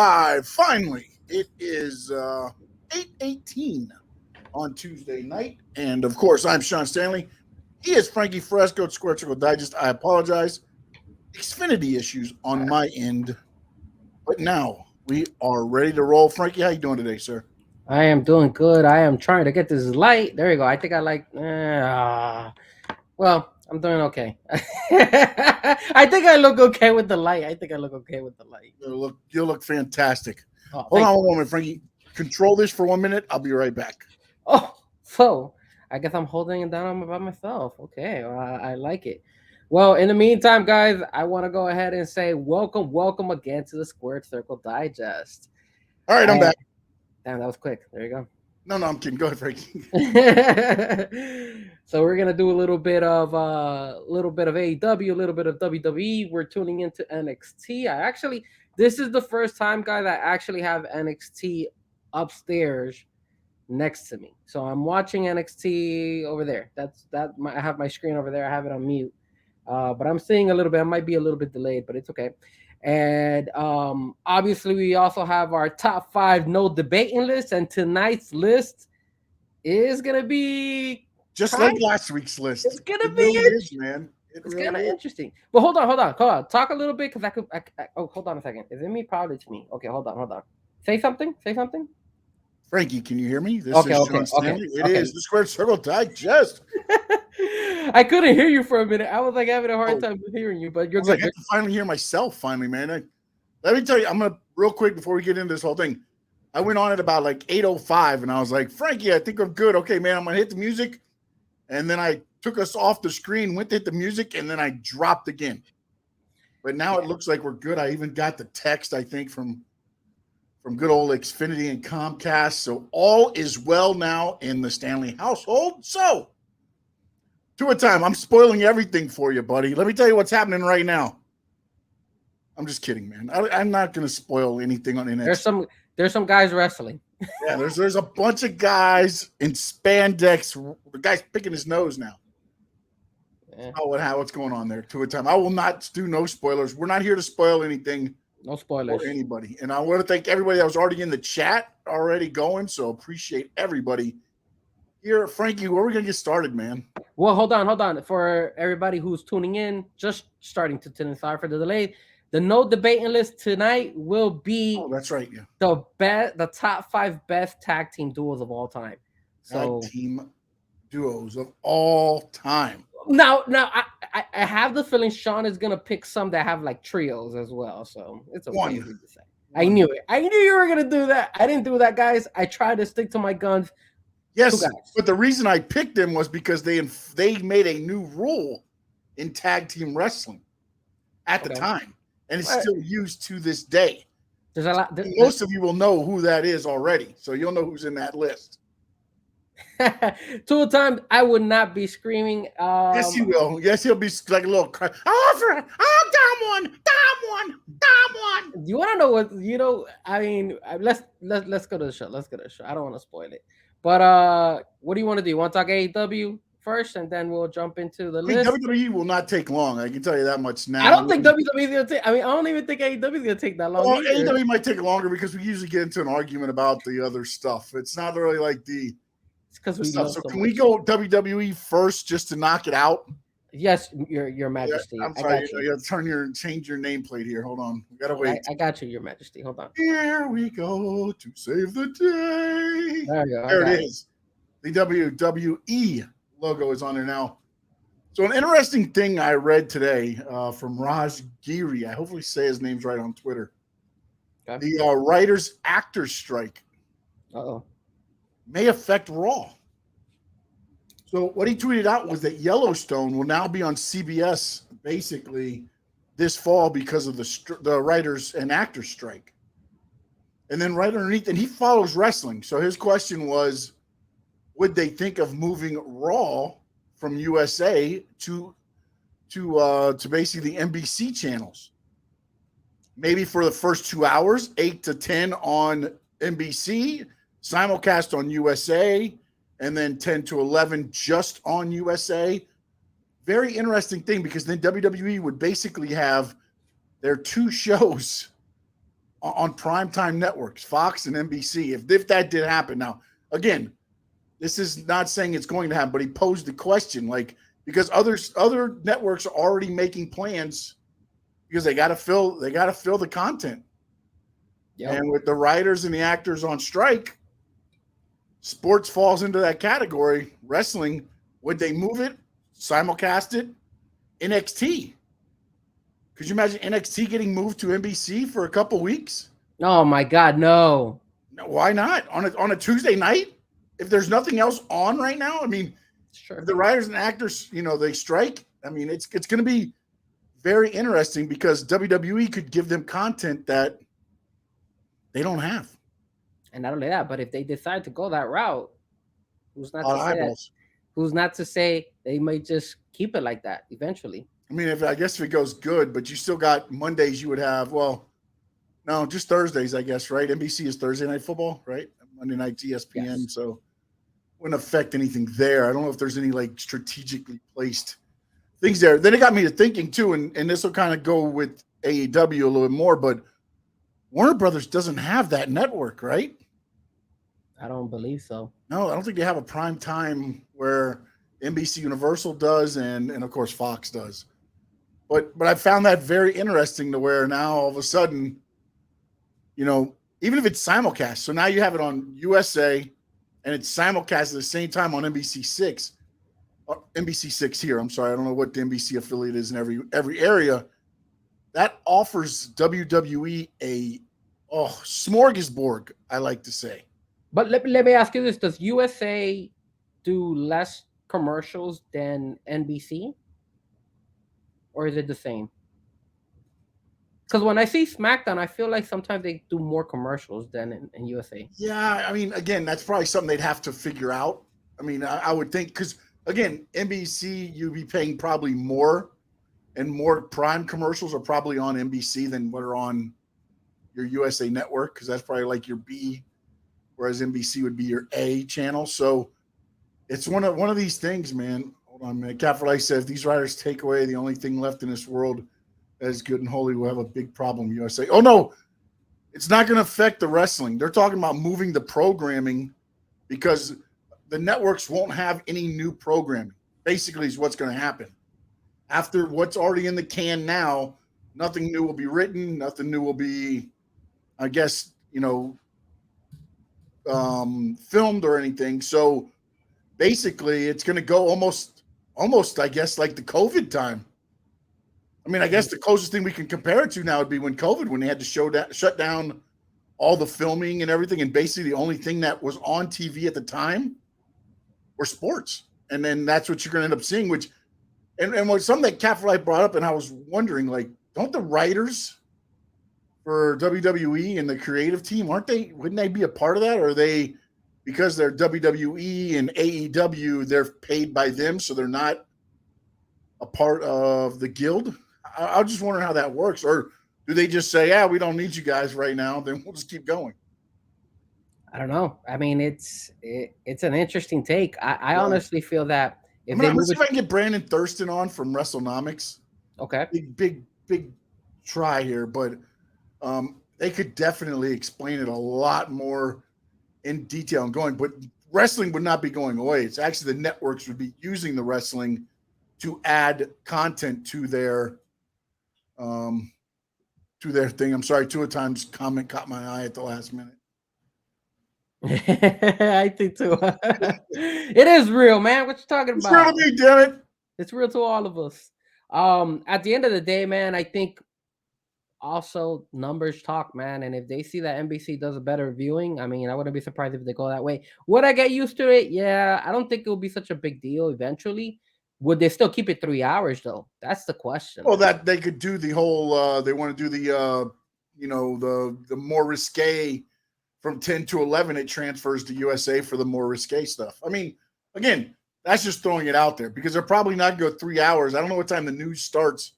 live. Finally, it is 8:18 on Tuesday night, and of course, I'm Sean Stanley. He is Frankie Fresco at Square Circle Digest. I apologize, Xfinity issues on my end, but now we are ready to roll. Frankie, how you doing today, sir? I am doing good. I am trying to get this light. There you go. I think I like. Well, I'm doing okay. I think I look okay with the light. I think I look okay with the light. You look fantastic. Oh, Hold thank on you. one moment, Frankie. Control this for 1 minute. I'll be right back. Oh, so I guess I'm holding it down by myself. Okay, well, I like it. Well, in the meantime, guys, I want to go ahead and say welcome again to the Squared Circle Digest. All right, I'm I back. Damn, that was quick. There you go. No, I'm kidding. Go ahead, Frankie. So we're gonna do a little bit of AEW, a little bit of WWE. We're tuning into NXT. This is the first time, guys, I actually have NXT upstairs next to me. So I'm watching NXT over there. I have my screen over there. I have it on mute. But I'm seeing a little bit. I might be a little bit delayed, but it's okay. And obviously, we also have our top five no debating list. And tonight's list is gonna be Just like kind. last week's list. It's gonna It be really is, interesting. man. It It's really kind of is. interesting. But hold on. Talk a little bit because I could. Oh, hold on a second. Is it me? Probably it's me. Okay, hold on. Say something. Say something. Frankie, can you hear me? This Okay, is okay, Sean okay, Stanley. It okay. is the Squared Circle Digest. I couldn't hear you for a minute. I was like having a hard Oh, time hearing you, but I you're was like, good. I have to finally hear myself. Finally, man. Let me tell you, I'm gonna real quick before we get into this whole thing. I went on at about like 8:05, and I was like, Frankie, I think I'm good. Okay, man, I'm gonna hit the music, and then I took us off the screen, went to hit the music, and then I dropped again. But now it Yeah. looks like we're good. I even got the text, I think, from good old Xfinity and Comcast. So all is well now in the Stanley household. So, two at a time. I'm spoiling everything for you, buddy. Let me tell you what's happening right now. I'm just kidding, man. I'm not going to spoil anything on There's NXT. some there's some guys wrestling. Yeah, there's a bunch of guys in spandex. The guy's picking his nose now. Eh, Oh, what's going on there? Two at a time. I will not do no spoilers. We're not here to spoil anything no for spoilers. anybody. And I want to thank everybody that was already in the chat already going. So appreciate everybody. Here, Frankie, where are we gonna get started, man? Well, hold on. For everybody who's tuning in, just starting to tune in, sorry for the delay. The no debating list tonight will Oh, be that's right. Yeah. the top five best tag team duos of all time. Tag So team duos of all time. now I have the feeling Sean is gonna pick some that have like trios as well. So it's okay if One. we decide. I One. knew it. I knew you were gonna do that. I didn't do that, guys. I tried to stick to my guns. Two Yes, guys. but the reason I picked them was because they made a new rule in tag team wrestling at the Okay. time, and it's All right. still used to this day. There's a lot. Most of you will know who that is already, so you'll know who's in that list. Two times I would not be screaming. Yes, he will. Yes, he'll be like a little cry. Oh, damn one, damn one. You want to know what you know? I mean, let's go to the show. Let's go to the show. I don't want to spoil it, but what do you want to do? You want to talk AEW first, and then we'll jump into the I mean, list. WWE will not take long. I can tell you that much I now. don't think WWE is gonna take. I mean, I don't even think AEW is gonna take that long Well, either. AEW might take longer because we usually get into an argument about the other stuff. It's not really like It's because the we stuff. love So so can we much. go WWE first just to knock it out? Yes, your Yeah, Majesty. I'm I sorry. got you. You got to change your nameplate here. Hold on. We gotta wait. I got you, your Majesty. Hold on. Here we go to save the day. There you go. I There it got it. is. The WWE logo is on there now. So an interesting thing I read today from Raj Giri. I hopefully say his name's right on Twitter. Okay. The writers actors strike Oh. may affect Raw. So what he tweeted out was that Yellowstone will now be on CBS basically this fall because of the writers and actors strike. And then right underneath, and he follows wrestling. So his question was, would they think of moving Raw from USA to basically the NBC channels? Maybe for the first 2 hours, 8 to 10 on NBC, simulcast on USA, and then 10 to 11 just on USA. Very interesting thing because then WWE would basically have their two shows on primetime networks, Fox and NBC. If that did happen, now again, this is not saying it's going to happen, but he posed the question, like, because other networks are already making plans because they got to fill the content. Yep. And with the writers and the actors on strike, sports falls into that category. Wrestling, would they move it, simulcast it? NXT. Could you imagine NXT getting moved to NBC for a couple weeks? Oh my God, no. No, why not? On a Tuesday night? If there's nothing else on right now, I mean, Sure. if the writers and actors, they strike, I mean, it's going to be very interesting because WWE could give them content that they don't have. And not only that, but if they decide to go that route, who's not to say that? Eyeballs. Who's not to say they might just keep it like that eventually? I mean, I guess if it goes good, but you still got Mondays. You would have no, just Thursdays, I guess, right? NBC is Thursday Night Football, right? Monday night ESPN, Yes. So wouldn't affect anything there. I don't know if there's any like strategically placed things there. Then it got me to thinking too, and this will kind of go with AEW a little bit more, but Warner Brothers doesn't have that network, right? I don't believe so. No, I don't think they have a prime time where NBC Universal does, and of course Fox does. But I found that very interesting to where now all of a sudden, even if it's simulcast, so now you have it on USA and it's simulcast at the same time on NBC6. NBC6 here. I'm sorry, I don't know what the NBC affiliate is in every area. That offers WWE a smorgasbord, I like to say. But let me ask you this: does USA do less commercials than NBC, or is it the same? Because when I see SmackDown, I feel like sometimes they do more commercials than in USA. Yeah, I mean, again, that's probably something they'd have to figure out. I mean, I would think because again, NBC, you'd be paying probably more, and more prime commercials are probably on NBC than what are on your USA network, because that's probably like your B, whereas NBC would be your A channel. So it's one of these things, man. Hold on, man. Cat for Life says, if these writers take away the only thing left in this world that is good and holy, we'll have a big problem, USA. Oh, no, it's not going to affect the wrestling. They're talking about moving the programming because the networks won't have any new programming, basically, is what's going to happen. After what's already in the can now, nothing new will be written. Nothing new will be, I guess, filmed or anything. So basically, it's going to go almost, I guess, like the COVID time. I mean, I guess the closest thing we can compare it to now would be when they had to shut down all the filming and everything. And basically the only thing that was on TV at the time were sports. And then that's what you're going to end up seeing, which, and what something that Cat for Life brought up, and I was wondering, like, don't the writers for WWE and the creative team, wouldn't they be a part of that? Or are they, because they're WWE and AEW, they're paid by them, so they're not a part of the guild? I just wonder how that works. Or do they just say, yeah, we don't need you guys right now, then we'll just keep going? I don't know. I mean, it's an interesting take. I honestly feel that if let's see if I can get Brandon Thurston on from WrestleNomics. Okay. Big try here, but they could definitely explain it a lot more in detail and going. But wrestling would not be going away. It's actually the networks would be using the wrestling to add content to their thing. I'm sorry, Tua Times comment caught my eye at the last minute. I think too. It is real, man. What you talking about? It's real to me, damn it. It's real to all of us. At the end of the day, man, I think also numbers talk, man. And if they see that NBC does a better viewing, I mean, I wouldn't be surprised if they go that way. Would I get used to it? Yeah, I don't think it will be such a big deal eventually. Would they still keep it 3 hours though? That's the question. Well, that they could do the whole. They want to do the the more risque from 10 to 11. It transfers to USA for the more risque stuff. I mean, again, that's just throwing it out there because they're probably not going to go 3 hours. I don't know what time the news starts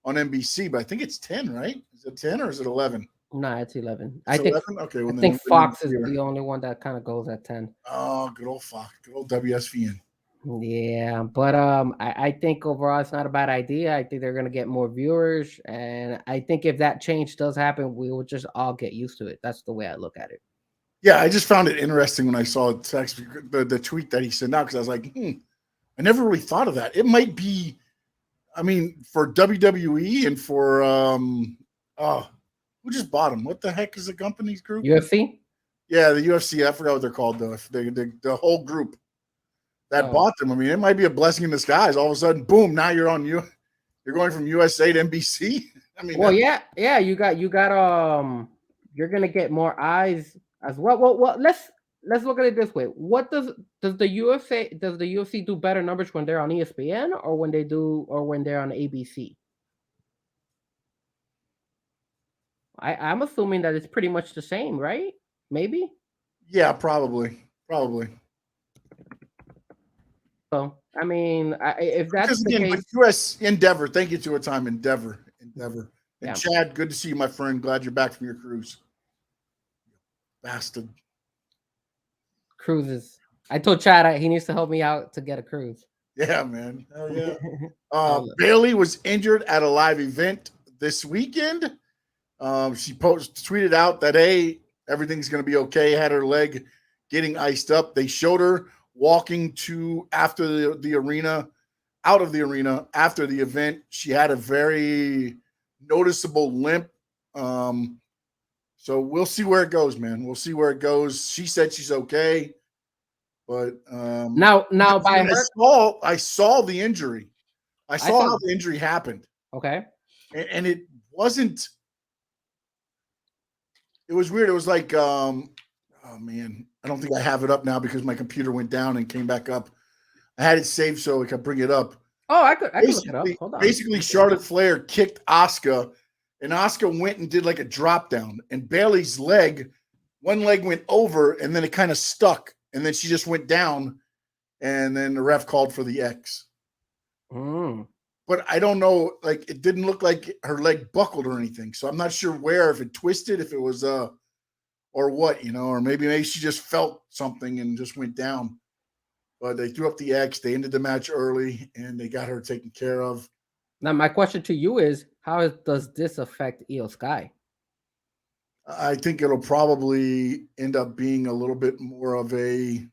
on NBC, but I think it's 10, right? Is it 10 or is it 11? No, it's 11. It's I think 11? Okay, well, I think Fox is the only one that kind of goes at 10. Oh, good old Fox, good old WSVN. Yeah, but I think overall it's not a bad idea. I think they're gonna get more viewers, and I think if that change does happen, we will just all get used to it. That's the way I look at it. Yeah, I just found it interesting when I saw the tweet that he sent out because I was like, I never really thought of that. It might be, I mean, for WWE and for oh, who just bought him? What the heck is the company's group? UFC? Yeah, the UFC. I forgot what they're called though. The whole group that Oh, bought them. I mean, it might be a blessing in disguise. All of a sudden, boom! Now you're on you. You're going from USA to NBC. I mean, well, that's yeah. You're gonna get more eyes as well. Well, let's look at it this way. What does the UFC do better numbers when they're on ESPN or when they're on ABC? I'm assuming that it's pretty much the same, right? Maybe. yeah, probably. So, I mean, if that's Because the again, but case, US Endeavor. Thank you to a time Endeavor. And yeah, Chad, good to see you, my friend. Glad you're back from your cruise. Bastard. cruises. I told Chad he needs to help me out to get a cruise. Yeah, man. Hell yeah. Oh, Bailey was injured at a live event this weekend. She tweeted out that hey, everything's gonna be okay. Had her leg getting iced up. They showed her walking to after the arena, out of the arena after the event. She had a very noticeable limp. So we'll see where it goes, man. We'll see where it goes. She said she's okay, but now by when her, I saw the injury. I I saw saw. how the injury happened, Okay. and it wasn't. It was weird. It was like, oh man, I don't think I have it up now because my computer went down and came back up. I had it saved so I could bring it up. Oh, I could look it up. Hold on. Basically, Charlotte Flair kicked Asuka, and Asuka went and did like a drop down, and Bailey's one leg went over, and then it kind of stuck, and then she just went down, and then the ref called for the X. Mm. But I don't know, like it didn't look like her leg buckled or anything. So I'm not sure where, if it twisted, if it was or what, or maybe she just felt something and just went down. But they threw up the X, they ended the match early, and they got her taken care of. Now, my question to you is, how does this affect Io Sky? I think it'll probably end up being a little bit more of a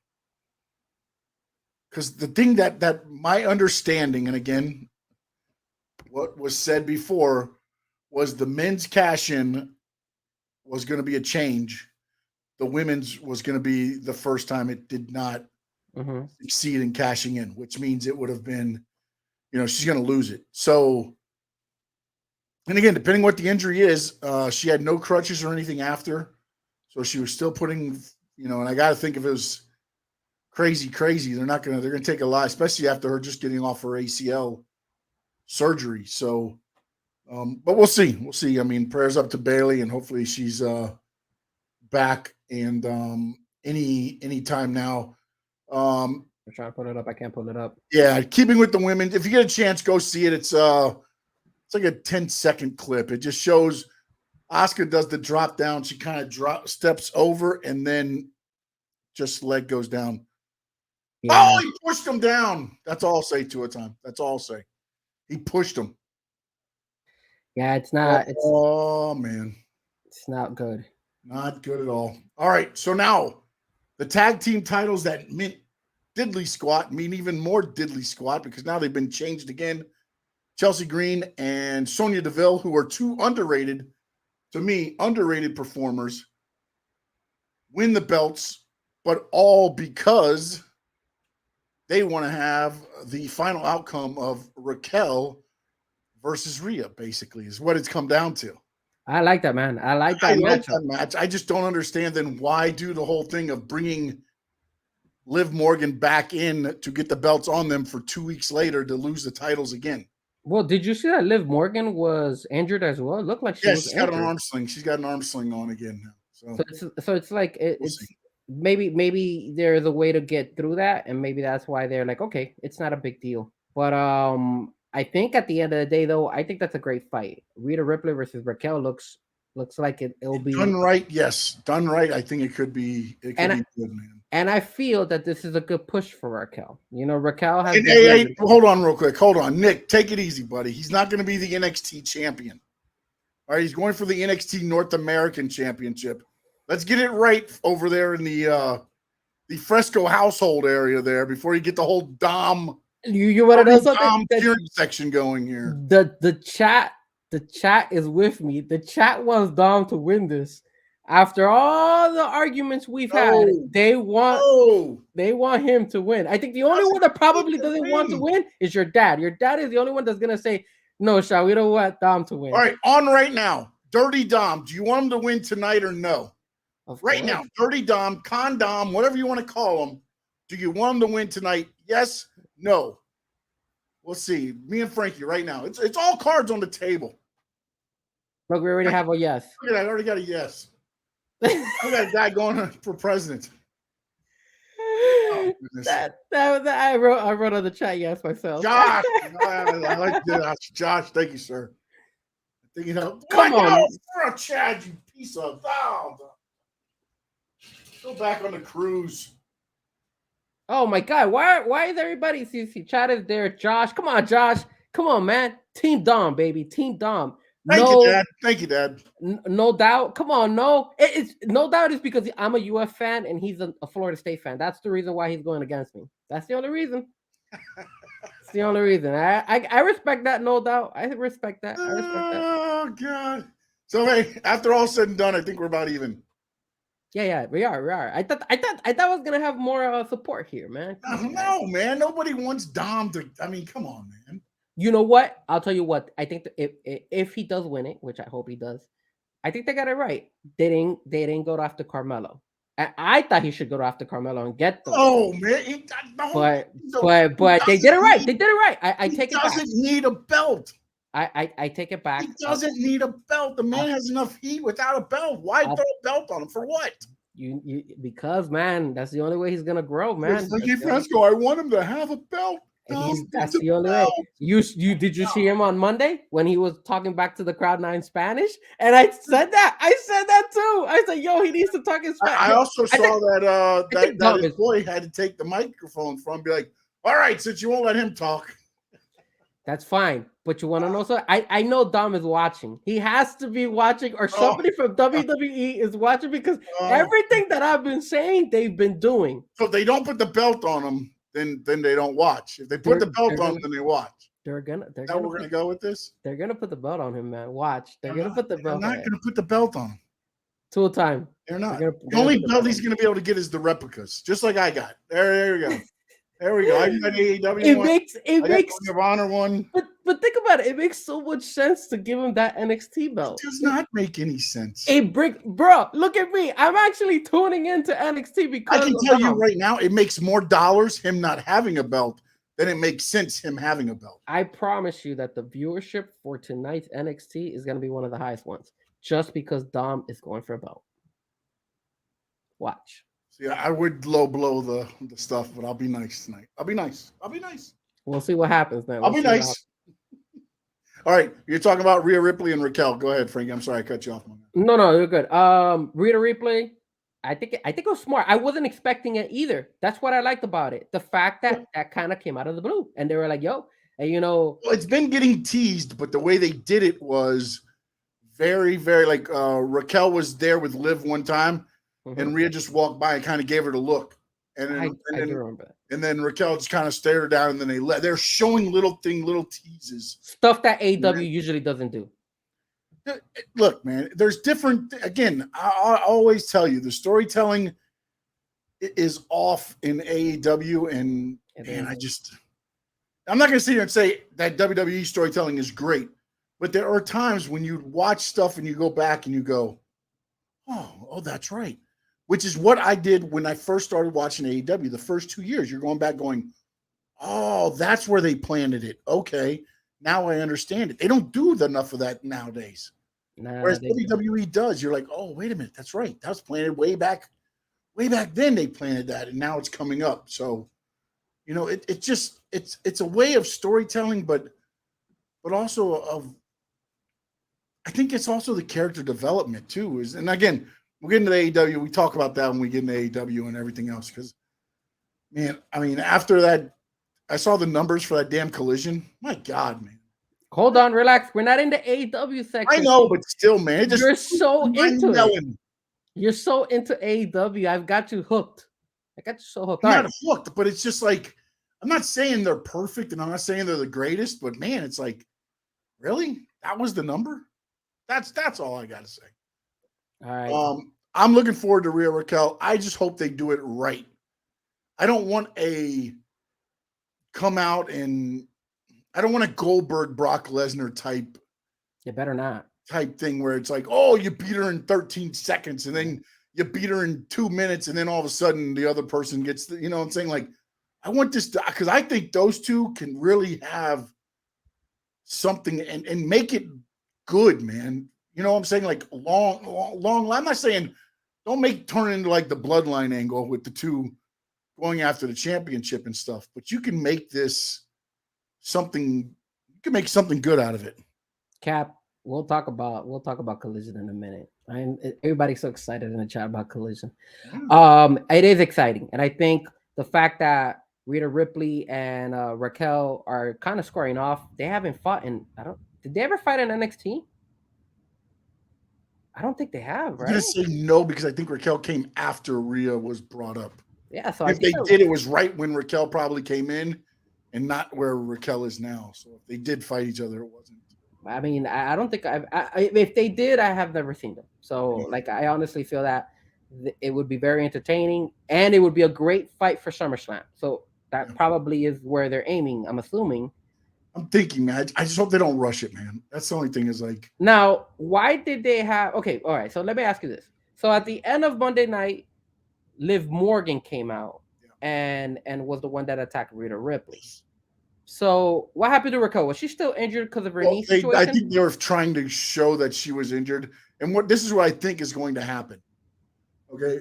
because the thing that my understanding, and again, what was said before was the men's cash in was going to be a change. The women's was going to be the first time it did not Mm-hmm. succeed in cashing in, which means it would have been, she's going to lose it. So, and again, depending what the injury is, she had no crutches or anything after, so she was still putting, and I got to think if it was crazy, they're going to take a lot, especially after her just getting off her ACL surgery. So, but we'll see. We'll see. I mean, prayers up to Bailey, and hopefully she's back and any time now. I'm trying to pull it up. I can't pull it up. Yeah, keeping with the women. If you get a chance, go see it. It's like a 10-second clip. It just shows Asuka does the drop down. She kind of steps over and then just leg goes down. Yeah. Oh, he pushed him down. That's all I'll say to a time. That's all I'll say. He pushed him. Yeah, it's not. Oh man. It's not good. Not good at all. All right. So now the tag team titles that meant diddly squat mean even more diddly squat because now they've been changed again. Chelsea Green and Sonya Deville, who are two underrated, to me, underrated performers, win the belts, but all because they want to have the final outcome of Raquel versus Rhea, basically, is what it's come down to. I like that, man. I like I that like matchup. that match. I just don't understand then why do the whole thing of bringing Liv Morgan back in to get the belts on them for 2 weeks later to lose the titles again. Well, did you see that Liv Morgan was injured as well? It looked like she Yeah, was she's got injured. an arm sling. She's got an arm sling on again now. So it's like it's maybe there's a way to get through that, and maybe that's why they're like, okay, it's not a big deal. But I think at the end of the day, though, I think that's a great fight. Rhea Ripley versus Raquel looks Looks like it'll be Done right, yes. Done right. I think it could be. It could And be good, man. and I feel that this is a good push for Raquel. You know, Raquel has And, deserved it. hold on, real quick. Hold on, Nick. Take it easy, buddy. He's not going to be the NXT champion. All right, he's going for the NXT North American Championship. Let's get it right over there in the Fresco household area there before you get the whole Dom. You want to know something? Dom cheering section going here. The chat is with me. The chat wants Dom to win this. After all the arguments we've had, they want him to win. I think the only one that probably doesn't want to win is your dad. Your dad is the only one that's gonna say, "No, Shaw, we don't want Dom to win." All right, on right now, Dirty Dom. Do you want him to win tonight or no? Right now, Dirty Dom, Con Dom, whatever you want to call him. Do you want him to win tonight? Yes, no. We'll see. Me and Frankie right now. It's all cards on the table. Look, we already have a yes. Look at that. I already got a yes. I got a guy going for president. Oh, I wrote on the chat yes myself. Josh, I like Josh. Josh, thank you, sir. Come on, for a Chad, you piece of go back on the cruise. Oh my God! Why is everybody? See, Chad is there. Josh, come on, Josh, come on, man. Team Dom, baby, Team Dom. Thank you, Dad. No doubt. Come on, it's no doubt. It's because I'm a UF fan and he's a Florida State fan. That's the reason why he's going against me. That's the only reason. It's the only reason. I respect that, no doubt. I respect that. Oh God. So hey, after all said and done, I think we're about even. Yeah, we are. I thought I was gonna have more support here, man. No, man. Nobody wants Dom to. I mean, come on, man. You know what? I'll tell you what. I think that if he does win it, which I hope he does, I think they got it right. They didn't go after Carmelo. I thought he should go after Carmelo and get them. Oh man, but they did it right. They did it right. I take it back. He doesn't need a belt. I take it back. He doesn't need a belt. The man has enough heat without a belt. Why throw a belt on him for what? You because man, that's the only way he's gonna grow, man. Like Fresco, I want him to have a belt. That's the only way. You did you see him on Monday when he was talking back to the crowd now in Spanish? And I said that too. I said, yo, he needs to talk in Spanish. I also saw that his boy had to take the microphone from and be like, all right, since you won't let him talk. That's fine. But you want to know something? I know Dom is watching. He has to be watching, or somebody from WWE is watching because everything that I've been saying, they've been doing. So if they don't put the belt on him, then they don't watch. If they put the belt on him, then they watch. We're gonna go with this. They're gonna put the belt on him, man. Watch. They're gonna put the belt. They're not gonna put the belt on him. Tool time. They're not. The only belt he's gonna be able to get is the replicas, just like I got. There you go. There we go. I got AEW. It makes Ring of Honor one. But think about it. It makes so much sense to give him that NXT belt. It does not make any sense. Bro, look at me. I'm actually tuning into NXT because I can tell you right now, it makes more dollars him not having a belt than it makes sense him having a belt. I promise you that the viewership for tonight's NXT is going to be one of the highest ones, just because Dom is going for a belt. Watch. See, I would low blow the stuff, but I'll be nice tonight. I'll be nice. We'll see what happens, man. I'll be nice. All right, you're talking about Rhea Ripley and Raquel. Go ahead, Frankie. I'm sorry I cut you off. No, you're good. Rhea Ripley, I think it was smart. I wasn't expecting it either. That's what I liked about it. The fact that kind of came out of the blue, and they were like, "Yo," and Well, it's been getting teased, but the way they did it was very, very like Raquel was there with Liv one time. Mm-hmm. And Rhea just walked by and kind of gave her the look. And then, I do remember that. And then Raquel just kind of stared her down, and then they're showing little teases. Stuff that AEW usually doesn't do. Look, man, there's different. Again, I always tell you the storytelling is off in AEW, and man, I'm not going to sit here and say that WWE storytelling is great, but there are times when you watch stuff and you go back and you go, oh, that's right. Which is what I did when I first started watching AEW. The first 2 years, you're going back going, oh, that's where they planted it. Okay, now I understand it. They don't do enough of that nowadays. Whereas WWE does. You're like, oh, wait a minute, that's right. That was planted way back then. They planted that, and now it's coming up. So, it's a way of storytelling, but also of I think it's also the character development too. And again, we'll get into the AEW. We talk about that when we get into AEW and everything else. Because man, I mean, after that, I saw the numbers for that damn Collision. My God, man. Hold on, relax. We're not in the AEW I section. know, but still, man, it just You're so into it. melon. You're so into AEW. I've got you hooked. I got you so hooked. I'm All not right. hooked, but it's just like I'm not saying they're perfect, and I'm not saying they're the greatest, but man, it's like, really? That was the number? That's all I gotta say. All right. I'm looking forward to Rhea Raquel. I just hope they do it right. I don't want a come out and I don't want a Goldberg Brock Lesnar You better not. thing where it's like, oh, you beat her in 13 seconds and then you beat her in 2 minutes and then all of a sudden the other person gets the, you know what I'm saying? Like, I want this to, because I think those two can really have something and make it good, man. You know what I'm saying? Like long. I'm not saying don't turn it into like the bloodline angle with the two going after the championship and stuff, but you can make this something. You can make something good out of it. Cap, we'll talk about Collision in a minute. Everybody's so excited in the chat about Collision. It is exciting, and I think the fact that Rhea Ripley and Raquel are kind of scoring off. They haven't fought in. Did they ever fight in NXT? I don't think they have, I'm right? gonna say no because I think Raquel came after Rhea was brought up. Yeah, so if they did, it was right when Raquel probably came in, and not where Raquel is now. So if they did fight each other, it wasn't. I mean, I don't think if they did, I have never seen them. So, like, I honestly feel that it would be very entertaining, and it would be a great fight for SummerSlam. So that probably is where they're aiming. I'm assuming. I'm thinking, man. I just hope they don't rush it, man. That's the only thing is like. Now, why did they have? Okay, all right. So let me ask you this. So at the end of Monday night, Liv Morgan came out and was the one that attacked Rhea Ripley. So what happened to Raquel? Was she still injured because of her knee situation? I think they were trying to show that she was injured, and this is what I think is going to happen. Okay,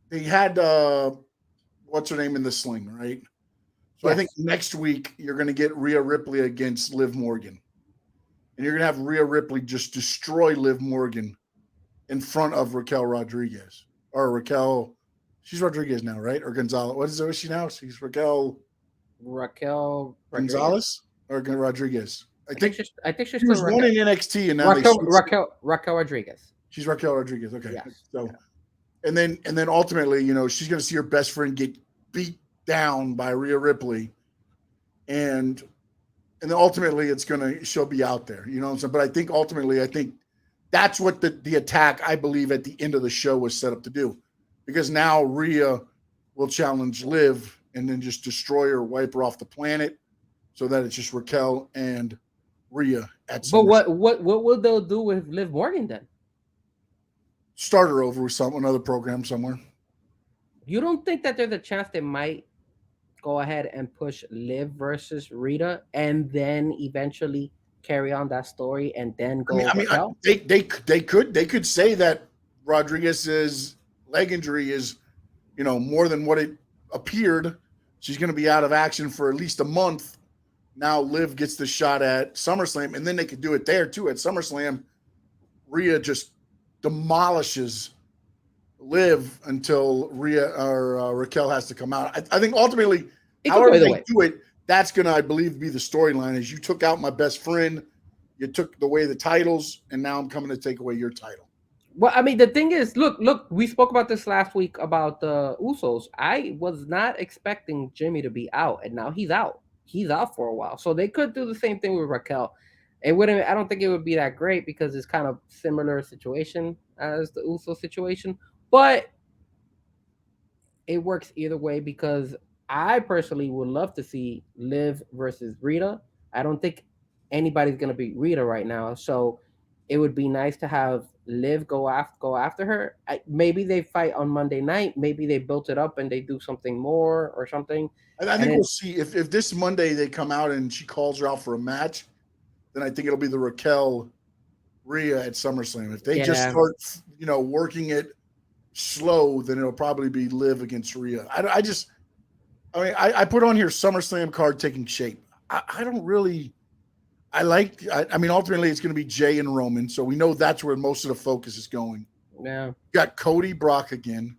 they had what's her name in the sling, right? So yes. I think next week you're going to get Rhea Ripley against Liv Morgan, and you're going to have Rhea Ripley just destroy Liv Morgan in front of Raquel Rodriguez or Raquel. She's Rodriguez now, right? Or Gonzalez. What is she now? She's Raquel Gonzalez or Rodriguez. I think she's still one in NXT and now Raquel Rodriguez. She's Raquel Rodriguez. Okay. Yes. So and then ultimately, you know, she's gonna see her best friend get beat down by Rhea Ripley. And then ultimately she'll be out there. You know what I'm saying? But I think ultimately that's what the attack, I believe, at the end of the show was set up to do. Because now Rhea will challenge Liv and then just destroy her, wipe her off the planet, so that it's just Raquel and Rhea at But what will they do with Liv Morgan then? Start her over with another program somewhere. You don't think that there's a chance they might go ahead and push Liv versus Rita and then eventually carry on that story and then go? I mean, they could say that Rodriguez's leg injury is, you know, more than what it appeared. She's going to be out of action for at least a month. Now Liv gets the shot at SummerSlam, and then they could do it there too. At SummerSlam, Rhea just demolishes Liv until Rhea or Raquel has to come out. I think ultimately, however they do it, that's going to, I believe, be the storyline. Is you took out my best friend, you took away the titles, and now I'm coming to take away your title. Well, I mean, the thing is, look, we spoke about this last week about the Usos. I was not expecting Jimmy to be out, and now he's out. He's out for a while. So they could do the same thing with Raquel. I don't think it would be that great because it's kind of similar situation as the Uso situation, but it works either way because I personally would love to see Liv versus Rita. I don't think anybody's going to beat Rita right now. So it would be nice to have Liv go after her. Maybe they fight on Monday night. Maybe they built it up and they do something more or something. I think we'll see if this Monday they come out and she calls her out for a match, then I think it'll be the Raquel Rhea at SummerSlam. If they just start, you know, working it slow, then it'll probably be Liv against Rhea. I put on here SummerSlam card taking shape. I don't really I mean, ultimately, it's going to be Jay and Roman, so we know that's where most of the focus is going. Yeah. You got Cody Brock again.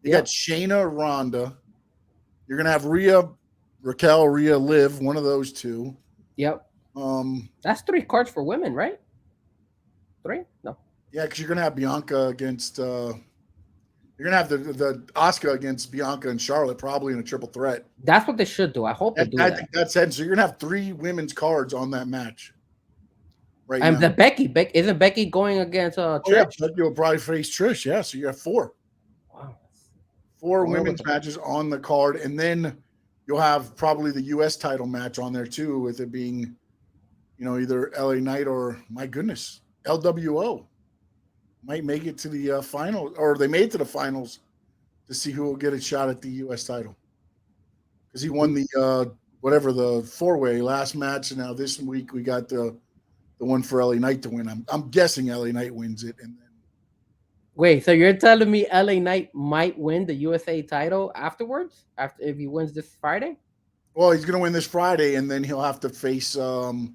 You got Shayna Ronda. You're going to have Rhea Liv, one of those two. Yep. That's 3 cards for women, right? 3? No. Yeah, because you're going to have Bianca against. You're going to have the Asuka against Bianca and Charlotte, probably in a triple threat. That's what they should do. I hope they do that. I think that's it. So you're going to have 3 women's cards on that match. Right. And the Becky isn't Becky going against Trish? Oh, yeah, Becky will probably face Trish. Yeah, so you have 4. Wow. 4 women's matches on the card, and then you'll have probably the U.S. title match on there too, with it being, either LA Knight or, my goodness, LWO might make it to the final, or they made it to the finals to see who will get a shot at the U.S. title, because he won the the 4-way last match, and now this week we got the one for LA Knight to win. I'm guessing LA Knight wins it, and then. Wait, so you're telling me LA Knight might win the USA title afterwards? If he wins this Friday? Well, he's going to win this Friday, and then he'll have to face the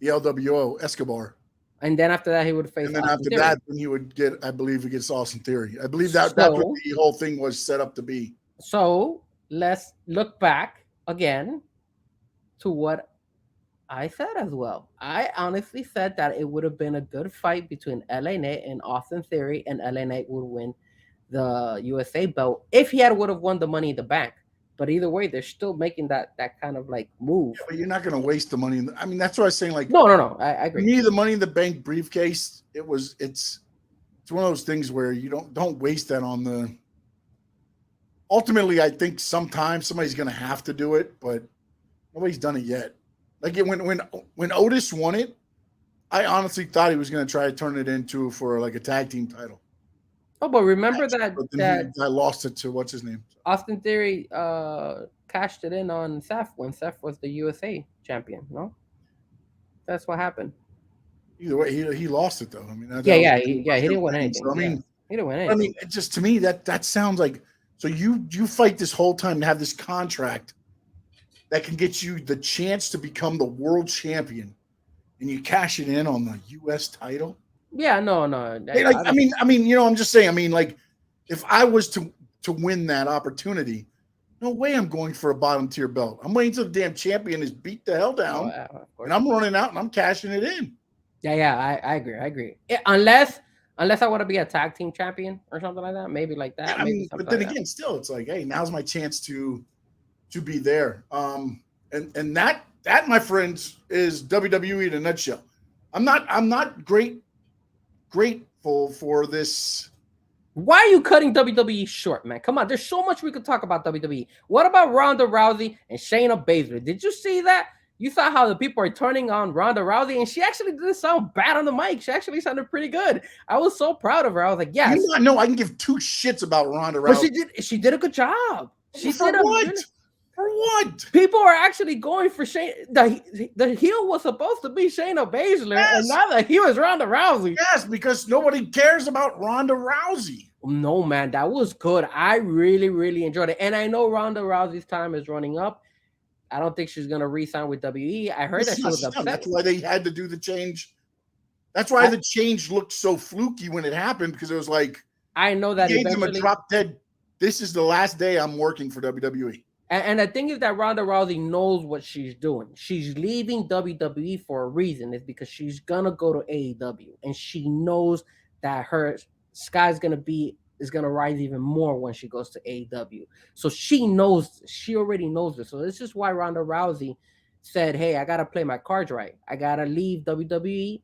LWO Escobar. And then after that, he would face. And then after that, then he would get. I believe he gets Austin Theory. I believe that's what the whole thing was set up to be. So let's look back again to what I said as well. I honestly said that it would have been a good fight between LA Knight and Austin Theory, and LA Knight would win the USA belt if he would have won the Money in the Bank. But either way, they're still making that kind of like move. Yeah, but you're not going to waste the money. I mean, that's what I was saying. Like, no, I agree. To me, the Money in the Bank briefcase, it's one of those things where you don't waste that on the. Ultimately, I think sometimes somebody's going to have to do it, but nobody's done it yet. Like when Otis won it, I honestly thought he was going to try to turn it into for like a tag team title. Oh, but remember that I lost it to what's his name? Austin Theory cashed it in on Seth when Seth was the USA champion. No, that's what happened. Either way, he lost it though. I mean, he didn't win anything. So, he didn't win anything. I mean, just to me that sounds like so you fight this whole time to have this contract that can get you the chance to become the world champion, and you cash it in on the U.S. title. Yeah, no. Hey, like, I mean, I'm just saying. I mean, like, if I was to win that opportunity, no way I'm going for a bottom tier belt. I'm waiting till the damn champion is beat the hell down, and I'm running out and I'm cashing it in. Yeah, I agree. Unless I want to be a tag team champion or something like that, maybe like that. Yeah, I mean, but then again, still, it's like, hey, now's my chance to be there. And that my friends is WWE in a nutshell. I'm not grateful for this. Why are you cutting WWE short, man? Come on, there's so much we could talk about WWE. What about Ronda Rousey and Shayna Baszler? Did you see that? You saw how the people are turning on Ronda Rousey, and she actually didn't sound bad on the mic. She actually sounded pretty good. I was so proud of her. I was like, yes. No, I can give 2 shits about Ronda Rousey. But she did a good job. She for did what? For what? People are actually going for Shayna. The heel was supposed to be Shayna Baszler, and now the heel is Ronda Rousey. Yes, because nobody cares about Ronda Rousey. No, man, that was good. I really, really enjoyed it. And I know Ronda Rousey's time is running up. I don't think she's going to re-sign with WWE. I heard that she was upset. That's why they had to do the change. That's why the change looked so fluky when it happened, because it was like, I know that gave them a drop dead. This is the last day I'm working for WWE. And the thing is that Ronda Rousey knows what she's doing. She's leaving WWE for a reason. It's because she's going to go to AEW. And she knows that her sky's going to rise even more when she goes to AEW. So she already knows this. So this is why Ronda Rousey said, hey, I got to play my cards right. I got to leave WWE,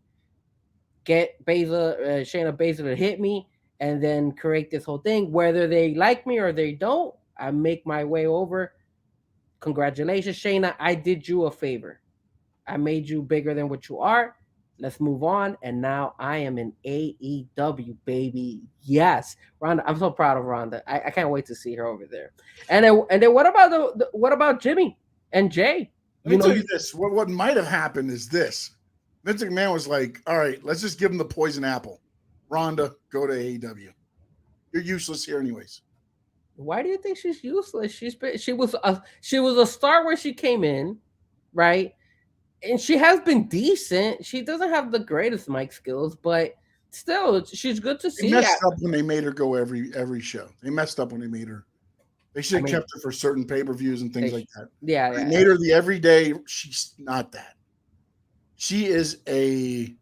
get Shayna Baszler to hit me, and then create this whole thing. Whether they like me or they don't, I make my way over. Congratulations, Shayna. I did you a favor. I made you bigger than what you are. Let's move on. And now I am in AEW, baby. Yes. Ronda, I'm so proud of Ronda. I can't wait to see her over there. And then what about Jimmy and Jay? Let me tell you this. What might have happened is this. Vince McMahon was like, all right, let's just give him the poison apple. Ronda, go to AEW. You're useless here anyways. Why do you think she's useless? She was a star when she came in, right? and she has been decent. She doesn't have the greatest mic skills, but still, she's good to They see. messed up when they made her go every show. They messed up when they made her. They should I have mean, kept her for certain pay-per-views and things they- like that. yeah, They yeah. made her the everyday. She's not that. She is a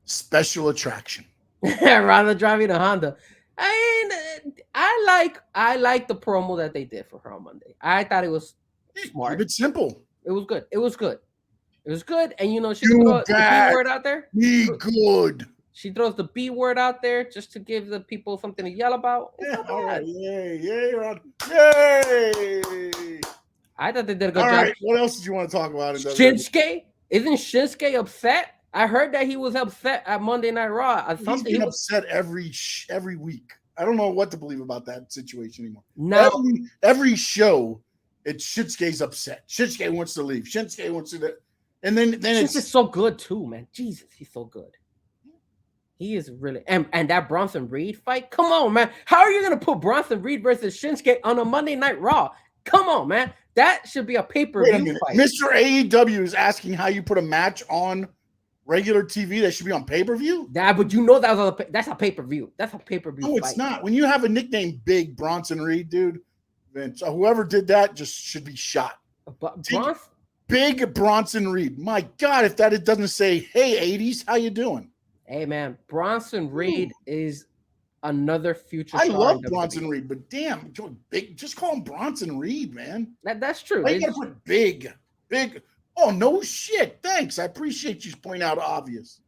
special attraction. Rather driving a Honda. I mean, I like the promo that they did for her on Monday. I thought it was Keep smart. it simple. It was good. It was good. It was good. And you know, she You throws the B bad. word out there. Be good. She throws the B word out there just to give the people something to yell about. It's Yeah, not all right. bad. Yay, yay, Rod. Yay. I thought they did a good All job. right. What else did you want to talk about? Shinsuke? Isn't Shinsuke upset? I heard that he was upset at Monday Night Raw. He's been upset every week. I don't know what to believe about that situation anymore. Now, every show, it's Shinsuke's upset. Shinsuke wants to leave. Shinsuke wants to, and then Shinsuke's it's so good too, man. Jesus, he's so good. He is really and that Bronson Reed fight. Come on, man. How are you gonna put Bronson Reed versus Shinsuke on a Monday Night Raw? Come on, man. That should be a pay-per-view fight. Mr. AEW is asking how you put a match on regular TV that should be on pay-per-view. Yeah, but you know that's a pay-per-view. That's a pay-per-view. No, it's not. When you have a nickname Big Bronson Reed, dude, then whoever did that just should be shot. But Big Bronson Reed. My God, if that it doesn't say, "Hey, 80s, how you doing?" Hey, man, Bronson Reed is another future. I love Bronson Reed, but damn, big. Just call him Bronson Reed, man. That's true. Why you gotta put big? Oh no, shit. Thanks. I appreciate you pointing out obvious.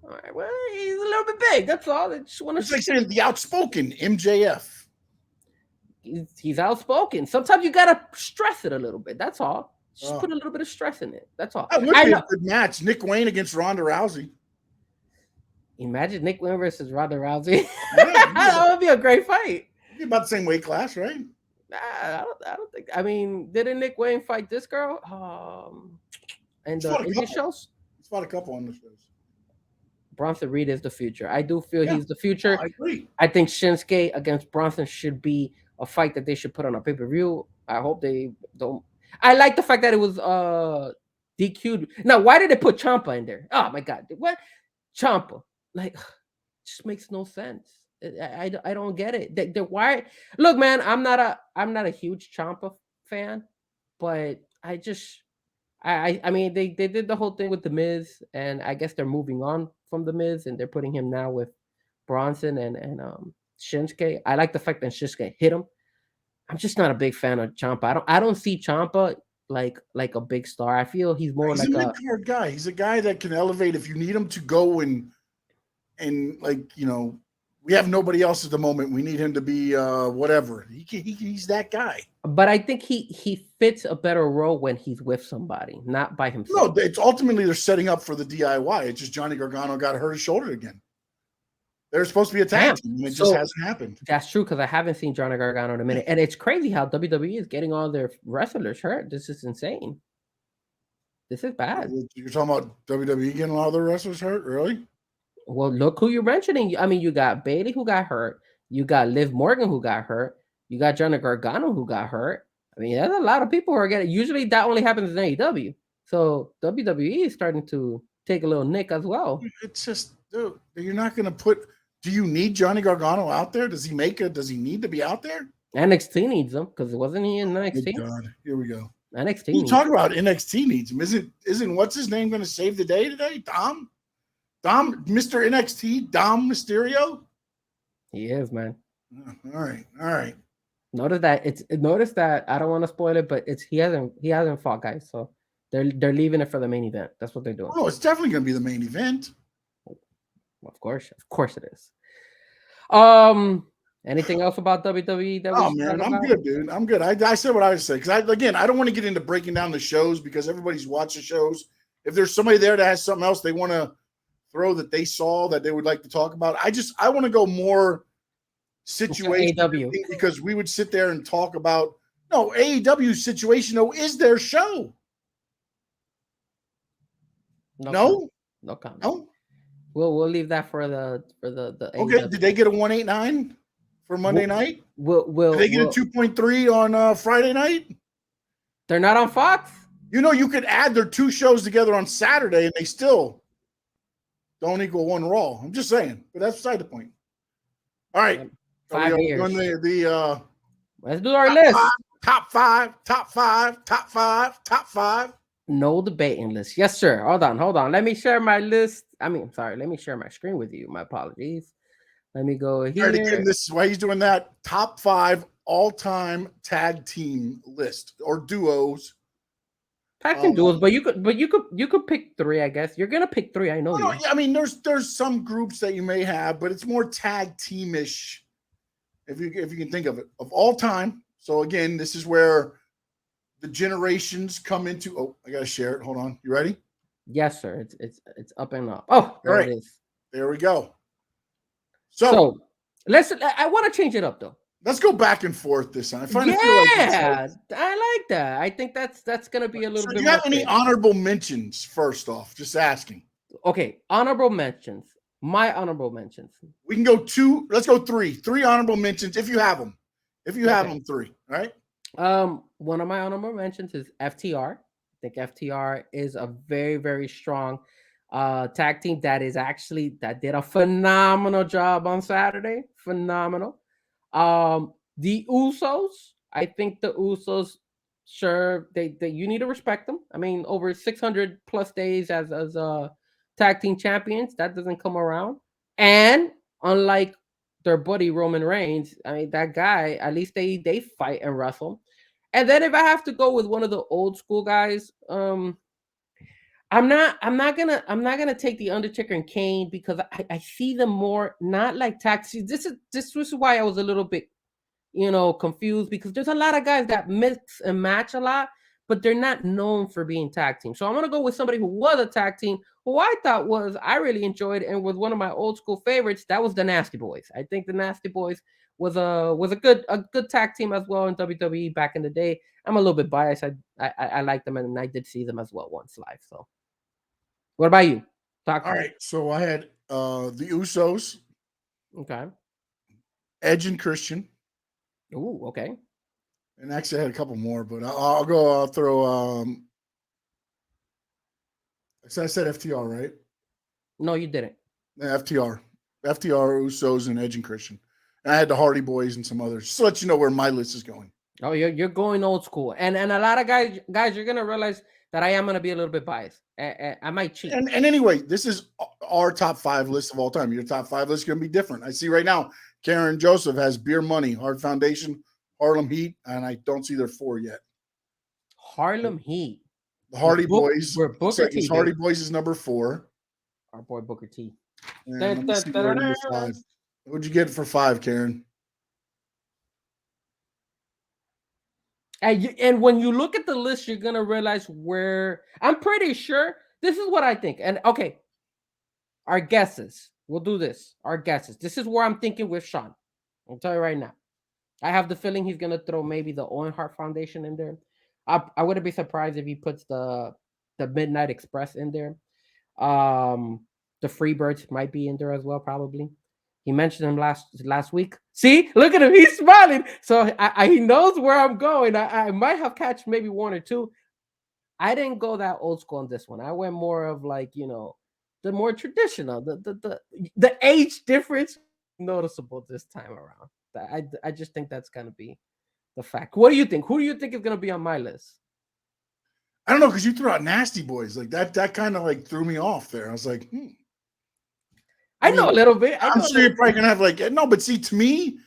All right. Well, he's a little bit big. That's all. I just want to. It's like saying the outspoken MJF. He's outspoken. Sometimes you gotta stress it a little bit. That's all. Just put a little bit of stress in it. That's all. That would be a good match. Nick Wayne against Ronda Rousey. Imagine Nick Wayne versus Ronda Rousey. That would be a great fight. Be about the same weight class, right? Nah, I don't think. I mean, didn't Nick Wayne fight this girl? And the indie shows. He's fought a couple on the shows. Bronson Reed is the future. I do feel he's the future. I agree. I think Shinsuke against Bronson should be a fight that they should put on a pay-per-view. I hope they don't. I like the fact that it was DQ'd. Now, why did they put Ciampa in there? Oh my God, what Ciampa? Like, just makes no sense. I don't get it. Why? Look, man, I'm not a huge Ciampa fan, but I mean they did the whole thing with the Miz, and I guess they're moving on from the Miz, and they're putting him now with Bronson and Shinsuke. I like the fact that Shinsuke hit him. I'm just not a big fan of Ciampa. I don't see Ciampa like a big star. I feel he's more he's like a mid-card guy. He's a guy that can elevate if you need him to go and like, you know, we have nobody else at the moment. We need him to be whatever. He's that guy. But I think he fits a better role when he's with somebody, not by himself. No, it's ultimately they're setting up for the DIY. It's just Johnny Gargano got hurt his shoulder again. They're supposed to be a tag team, and it just hasn't happened. That's true, because I haven't seen Johnny Gargano in a minute. And it's crazy how WWE is getting all their wrestlers hurt. This is insane. This is bad. You're talking about WWE getting a lot of their wrestlers hurt? Really? Well, look who you're mentioning. I mean, you got Bayley who got hurt. You got Liv Morgan who got hurt. You got Johnny Gargano who got hurt. I mean, there's a lot of people who are getting. Usually, that only happens in AEW. So WWE is starting to take a little nick as well. It's just, dude, you're not going to put. Do you need Johnny Gargano out there? Does he need to be out there? NXT needs him, because wasn't he in NXT? Oh God, here we go. NXT. You talk about NXT needs him. Isn't what's his name going to save the day today? Dom, Mr. NXT, Dom Mysterio. He is, man. All right. Notice that I don't want to spoil it, but he hasn't fought, guys. So they're leaving it for the main event. That's what they're doing. Oh, it's definitely going to be the main event. Of course it is. Anything else about WWE? I'm good, dude. I'm good. I said what I would say, because I don't want to get into breaking down the shows, because everybody's watching shows. If there's somebody there that has something else they want to throw that they saw that they would like to talk about, I want to go more situation because we would sit there and talk about AEW's situation though is their show. No comment. No. We'll leave that for the okay. AEW. Did they get a 189 for Monday night? Did they get a 2.3 on Friday night? They're not on Fox. You know, you could add their 2 shows together on Saturday and they still don't equal one Raw. I'm just saying, but that's beside the point. All right. 5 years. Doing the Let's do our list. top five. No debating list. Yes, sir. Hold on. Let me share my list. I mean, I'm sorry. Let me share my screen with you. My apologies. Let me go here. All right, again, this is why he's doing that. Top 5 all-time tag team list or duos. Tag team duos, but you could pick 3, I guess. You're gonna pick 3. I know you. I mean, there's some groups that you may have, but it's more tag teamish, if you can think of it, of all time. So again, this is where the generations come into. Oh, I gotta share it. Hold on. You ready? Yes, sir. It's up and up. Oh, there it is. There we go. So I want to change it up though. Let's go back and forth this time. I like that. I think that's gonna be a little bit. Do you have any honorable mentions? First off, just asking. Okay, honorable mentions. My honorable mentions. We can go 2. Let's go 3. 3 honorable mentions if you have them. If you have them, 3. All right. One of my honorable mentions is FTR. I think FTR is a very, very strong tag team that did a phenomenal job on Saturday. Phenomenal. The Usos. I think the Usos, sure, they you need to respect them. I mean, over 600 plus days as tag team champions, that doesn't come around. And unlike their buddy Roman Reigns, I mean, that guy, at least they fight and wrestle. And then if I have to go with one of the old school guys, I'm not gonna take the Undertaker and Kane because I see them more not like taxis. This was why I was a little bit, confused, because there's a lot of guys that mix and match a lot, but they're not known for being tag team. So I'm gonna go with somebody who was a tag team, who I thought I really enjoyed and was one of my old school favorites. That was the Nasty Boys. I think the Nasty Boys was a good tag team as well in WWE back in the day. I'm a little bit biased. I like them and I did see them as well once live. So what about you? All right. So I had the Usos. Okay. Edge and Christian. Ooh, okay. And actually I had a couple more, but I'll throw so I said FTR, right? No, you didn't. FTR, Usos, and Edge and Christian. And I had the Hardy Boys and some others. Just to let you know where my list is going. Oh, you're going old school, and a lot of guys, you're gonna realize that I am gonna be a little bit biased. I might cheat. And anyway, this is our top 5 list of all time. Your top 5 list is gonna be different. I see right now, Karen Joseph has Beer Money, Hard Foundation, Harlem Heat, and I don't see their 4 yet. Harlem Heat. The Hardy Boys. Where Booker T. Hardy Boys is number 4. Our boy Booker T. What'd you get for 5, Karen? And when you look at the list, you're gonna realize where I'm pretty sure this is what I think. And okay, our guesses. We'll do this. Our guesses. This is where I'm thinking with Sean. I'll tell you right now. I have the feeling he's gonna throw maybe the Owen Hart Foundation in there. I wouldn't be surprised if he puts the Midnight Express in there. The Freebirds might be in there as well, probably. He mentioned him last week. See, look at him. He's smiling. So he knows where I'm going. I might have catch maybe 1 or 2. I didn't go that old school on this one. I went more of like, the more traditional. The age difference noticeable this time around. I just think that's gonna be the fact. What do you think? Who do you think is gonna be on my list? I don't know, because you threw out Nasty Boys. Like that kind of like threw me off there. I was like, I know a little bit. I'm sure you're probably gonna have but see, to me,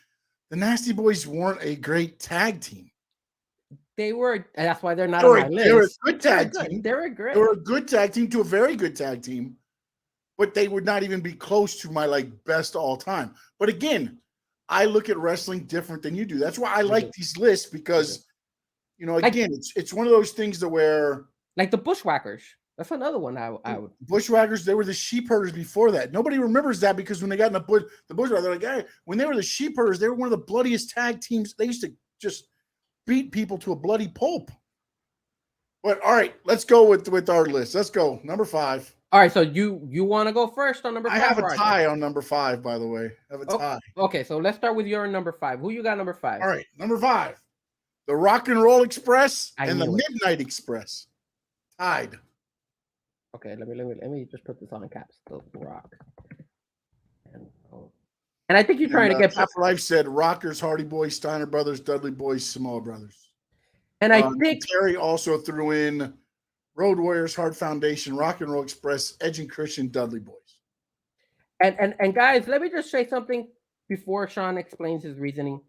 the Nasty Boys weren't a great tag team. They were. That's why they're not on my list. They were a good tag team. They were great. They were a good tag team to a very good tag team, but they would not even be close to my best all time. But again, I look at wrestling different than you do. That's why I like these lists, because again, it's one of those things to where, like the Bushwhackers. That's another one I would. Bushwhackers, they were the sheep herders before that. Nobody remembers that, because when they got in the Bushwhackers, they're like, hey, when they were the sheep herders, they were one of the bloodiest tag teams. They used to just beat people to a bloody pulp. But all right, let's go with our list. Let's go. Number 5. All right, so you want to go first on number 5? I have a tie on number 5, by the way. I have a tie. Okay, so let's start with your number 5. Who you got number 5? All right, number 5. The Rock and Roll Express and the Midnight Express. tied. Okay, let me just put this on caps. The Rock. And I think you're trying And to get. Cap Life said Rockers, Hardy Boys, Steiner Brothers, Dudley Boys, Samoa Brothers. And I think Terry also threw in Road Warriors, Hard Foundation, Rock and Roll Express, Edge and Christian, Dudley Boys. and guys, let me just say something before Sean explains his reasoning.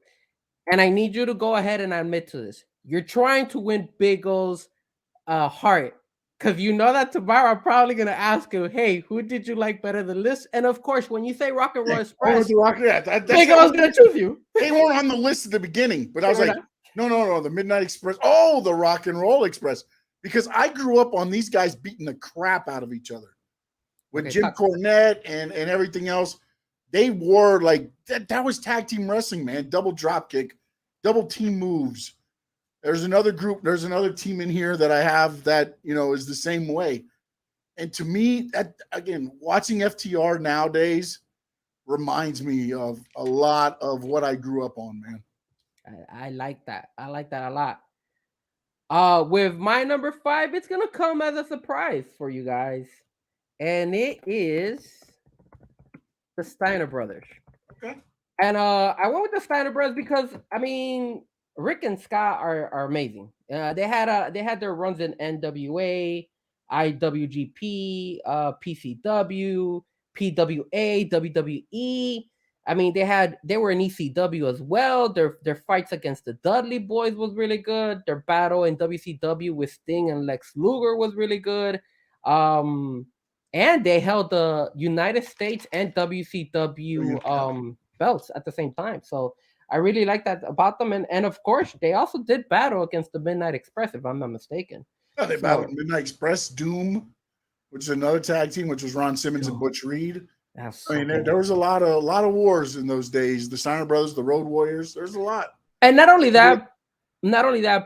And I need you to go ahead and admit to this. You're trying to win Big O's heart. Because you know that tomorrow I'm probably going to ask him, hey, who did you like better than this? And of course, when you say Rock and Roll Express, Big O's going to choose you. They weren't on the list at the beginning, but I was like, no, the Midnight Express. Oh, the Rock and Roll Express. Because I grew up on these guys beating the crap out of each other. With Jim Cornette and everything else. They were like, that was tag team wrestling, man. Double drop kick, double team moves. There's another team in here that I have that, is the same way. And to me, that, again, watching FTR nowadays reminds me of a lot of what I grew up on, man. I like that. I like that a lot. With my number 5, it's going to come as a surprise for you guys. And it is the Steiner Brothers. Okay. And I went with the Steiner Brothers because, I mean, Rick and Scott are amazing. They had their runs in NWA, IWGP, PCW, PWA, WWE. I mean, they were in ECW as well. Their fights against the Dudley Boys was really good. Their battle in WCW with Sting and Lex Luger was really good. And they held the United States and WCW belts at the same time. So I really like that about them. And of course, they also did battle against the Midnight Express, if I'm not mistaken. Yeah, they battled Midnight Express, Doom, which is another tag team, which was Ron Simmons and Butch Reed. There was a lot of wars in those days. The Steiner Brothers, the Road Warriors. There's a lot. And not only that,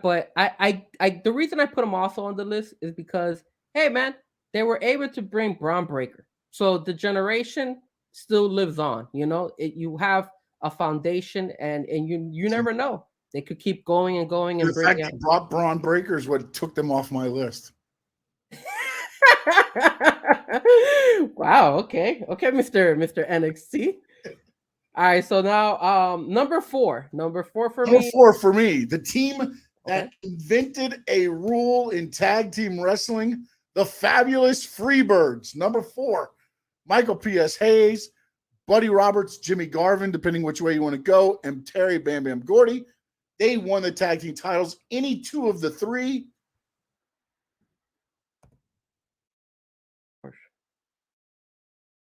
but I the reason I put them also on the list is because, hey man, they were able to bring Braun Breaker. So the generation still lives on. You have a foundation, and you never know. They could keep going and going. And the fact they brought Braun Breaker is what took them off my list. Wow. Okay, Mr. NXT. All right, so now number 4 for me. Number 4 for me, the team that invented a rule in tag team wrestling, the Fabulous Freebirds. Number 4, Michael P.S. Hayes, Buddy Roberts, Jimmy Garvin, depending which way you want to go, and Terry Bam Bam Gordy. They won the tag team titles. Any two of the three.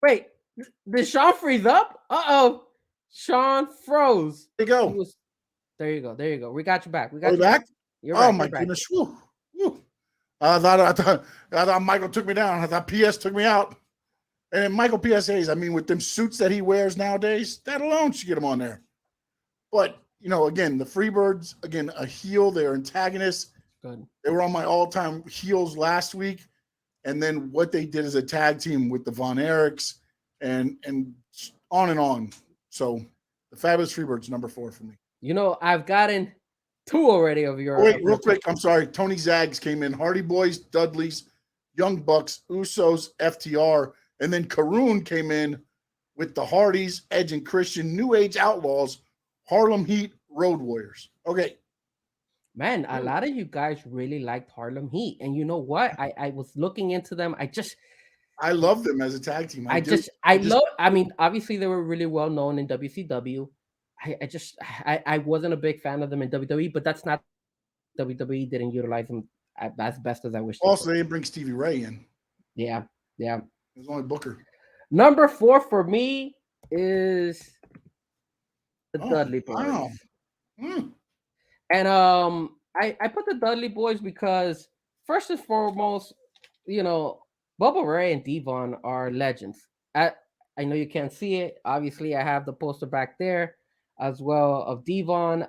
Wait, did Sean freeze up? Uh-oh. Sean froze. There you go. There you go. We got you back. You're back? You're back. Oh, my goodness. Woo. I thought Michael took me down. I thought PS took me out. And Michael P.S. Hayes, I mean, with them suits that he wears nowadays, that alone should get him on there. But, again, the Freebirds, again, a heel. They're antagonists. Good. They were on my all-time heels last week. And then what they did as a tag team with the Von Erichs and on and on. So the Fabulous Freebirds, number 4 for me. I've gotten 2 already of your. Wait, real quick. I'm sorry. Tony Zags came in. Hardy Boys, Dudleys, Young Bucks, Usos, FTR. And then Karoon came in with the Hardys, Edge and Christian, New Age Outlaws, Harlem Heat, Road Warriors. Okay. Man, a lot of you guys really liked Harlem Heat. And you know what? I was looking into them. I love them as a tag team. I mean, obviously they were really well known in WCW. I wasn't a big fan of them in WWE, but that's not WWE didn't utilize them as best as I wish. Also, they didn't bring Stevie Ray in. Yeah. It was only Booker. Number 4 for me is the Dudley Boys. Wow. And I put the Dudley Boys because first and foremost, Bubba Ray and Devon are legends. I know you can't see it. Obviously, I have the poster back there as well of Devon.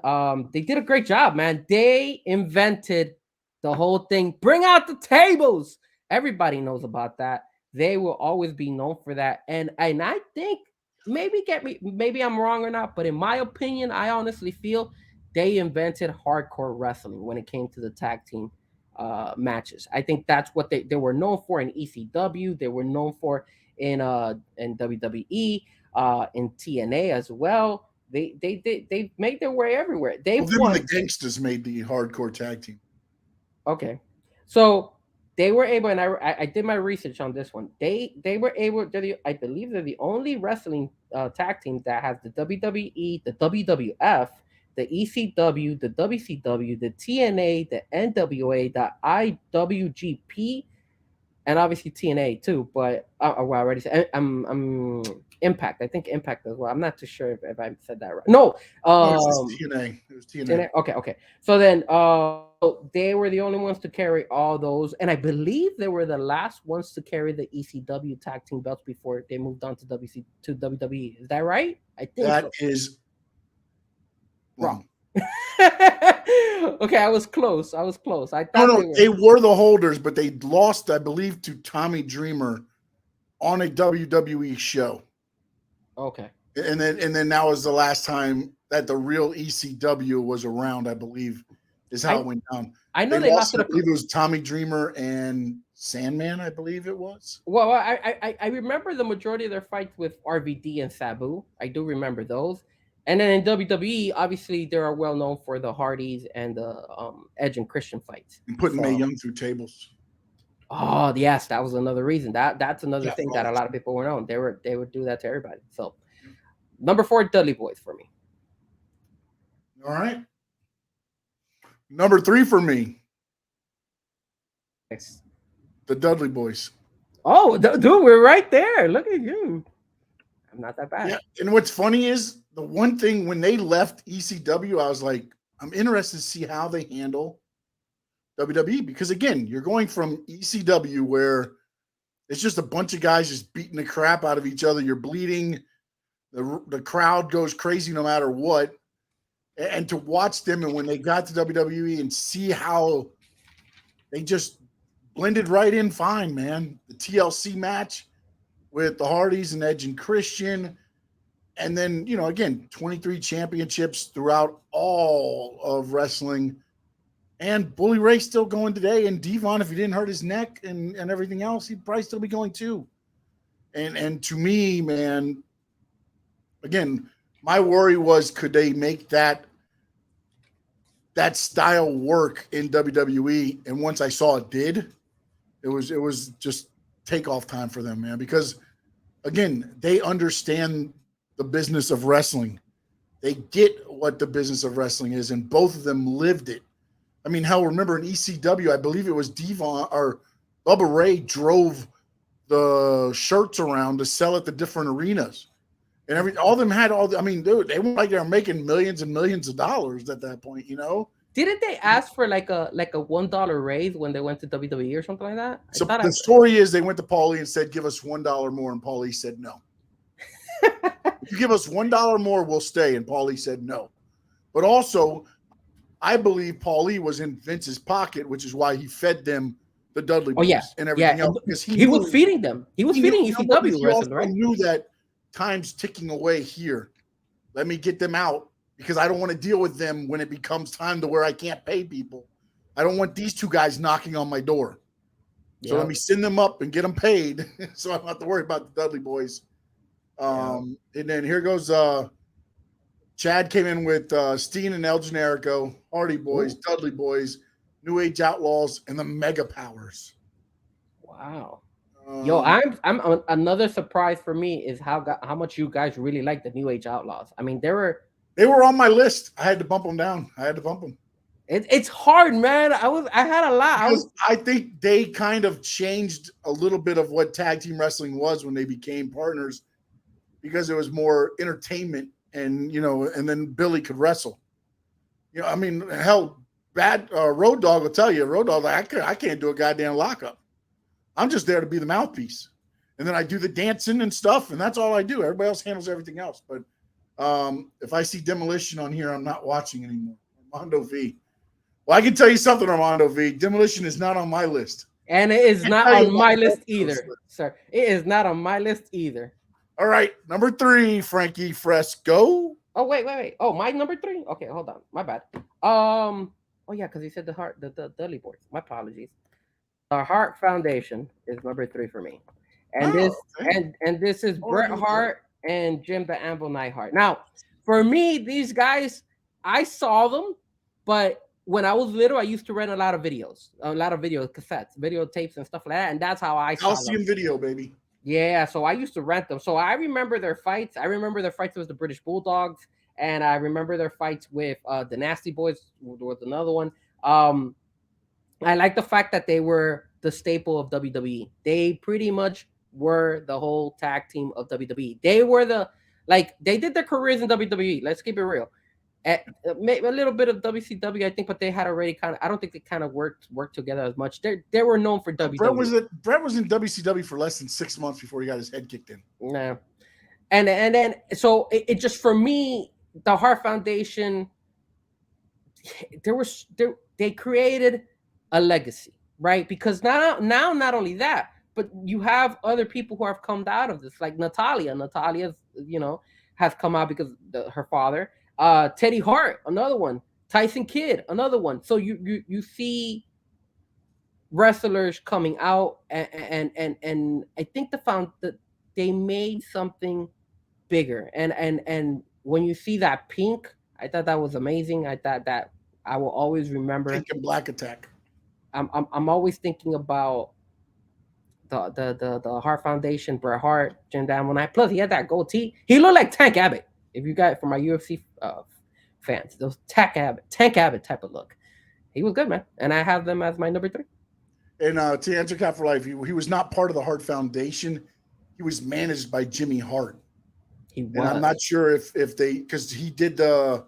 They did a great job, man. They invented the whole thing. Bring out the tables. Everybody knows about that. They will always be known for that. And I think maybe I'm wrong or not, but in my opinion, I honestly feel they invented hardcore wrestling when it came to the tag team matches. I think that's what they were known for in ECW. They were known for in WWE, in TNA as well. They made their way everywhere. Well, They've them and the won. Gangsters made the hardcore tag team. Okay, so they were able, and I did my research on this one. They were able. I believe they're the only wrestling tag team that has the WWE, the WWF, the ECW, the WCW, the TNA, the NWA, the IWGP, and obviously TNA too. But well, I already said I'm Impact. I think Impact as well. I'm not too sure if I said that right. No, No, it was just TNA. It was TNA. Okay, okay. So then they were the only ones to carry all those, and I believe they were the last ones to carry the ECW tag team belts before they moved on to WWE. Is that right? I think That so. is wrong. Okay, I was close. I thought No, they were the holders, but they lost, I believe, to Tommy Dreamer on a WWE show. Okay. And then that was the last time that the real ECW was around, I believe, is how it went down. I know they lost I believe it was Tommy Dreamer and Sandman, I believe it was. Well, I remember the majority of their fights with RVD and Sabu. I do remember those. And then in WWE, obviously, they are well known for the Hardys and the Edge and Christian fights. And putting Mae Young through tables. Oh yes, that was another reason. That's another thing that a lot of people were known. They would do that to everybody. So number 4, Dudley Boys for me. All right. Number 3 for me. Nice. The Dudley Boys. Oh, dude, we're right there. Look at you. I'm not that bad. Yeah, and what's funny is the one thing when they left ECW, I was like, I'm interested to see how they handle WWE, because again, you're going from ECW where it's just a bunch of guys just beating the crap out of each other. You're bleeding. The crowd goes crazy no matter what. And to watch them, and when they got to WWE and see how they just blended right in fine, man. The TLC match with the Hardys and Edge and Christian. And then, again, 23 championships throughout all of wrestling. And Bully Ray still going today. And Devon, if he didn't hurt his neck and everything else, he'd probably still be going too. And to me, man, again, my worry was, could they make that style work in WWE? And once I saw it did, it was just takeoff time for them, man. Because again, they understand the business of wrestling. They get what the business of wrestling is, and both of them lived it. I mean, hell, remember in ECW, I believe it was Devon or Bubba Ray drove the shirts around to sell at the different arenas. And all of them had dude, they weren't like they were making millions and millions of dollars at that point, Didn't they ask for like a $1 raise when they went to WWE or something like that? So the story is they went to Paulie and said, give us $1 more, and Paulie said no. If you give us $1 more, we'll stay. And Paulie said no. But also, I believe Paulie was in Vince's pocket, which is why he fed them the Dudley Boys and everything else. Because he was feeding them. He was feeding ECW wrestling, right? He knew that time's ticking away here. Let me get them out, because I don't want to deal with them when it becomes time to where I can't pay people. I don't want these two guys knocking on my door. So let me send them up and get them paid so I don't have to worry about the Dudley Boys. And then here goes Chad came in with Steen and El Generico, Hardy Boys, Dudley Boys, New Age Outlaws, and the Mega Powers. Wow. Yo, I'm another surprise for me is how much you guys really like the New Age Outlaws. I mean, they were on my list. I had to bump them down. It's hard, man. I had a lot. I think they kind of changed a little bit of what tag team wrestling was when they became partners, because it was more entertainment, and and then Billy could wrestle. I mean, hell, Road Dogg will tell you. Road Dogg, I can't do a goddamn lockup. I'm just there to be the mouthpiece, and then I do the dancing and stuff, and that's all I do. Everybody else handles everything else. But if I see Demolition on here, I'm not watching anymore. Armando V. Well, I can tell you something, Armando V. Demolition is not on my list. And it is not on my list either, sir. It is not on my list either. All right, number 3, Frankie Fresco. Oh, wait. Oh, my number 3? Okay, hold on. My bad. Oh yeah, because you said the Dudley Boys. My apologies. The Hart Foundation is number 3 for me, and Oh, this okay. and this is I'll Bret argue with that. Hart and Jim the Anvil Neidhart. Now, for me, these guys, I saw them, but when I was little, I used to rent a lot of video cassettes, videotapes, and stuff like that, and that's how I saw them. Halcyon Video, baby. Yeah, so I used to rent them. So I remember their fights. I remember their fights with the British Bulldogs, and I remember their fights with the Nasty Boys. Was another one. Um, I like the fact that they were the staple of WWE. They pretty much were the whole tag team of WWE. They were they did their careers in WWE. Let's keep it real. A little bit of WCW, I think, but they had already kind of. I don't think they kind of worked together as much. They were known for WWE. Brett was in WCW for less than 6 months before he got his head kicked in. No, and then so it just for me, the Hart Foundation, they created a legacy, right? Because now not only that, but you have other people who have come out of this, like Natalia. Natalia's, has come out because her father. Teddy Hart, another one. Tyson Kidd, another one. So you see wrestlers coming out, and I think that they made something bigger. And when you see that pink, I thought that was amazing. I thought that I will always remember. Pink and Black Attack. I'm always thinking about the Hart Foundation, Bret Hart, Jim Dam. Plus he had that goatee. He looked like Tank Abbott. If you got it from my UFC fans, those Tank Abbott type of look. He was good, man, and I have them as my number 3. And to answer Cat for Life, he was not part of the Hart Foundation. He was managed by Jimmy Hart. He was. And I'm not sure if they, because he did the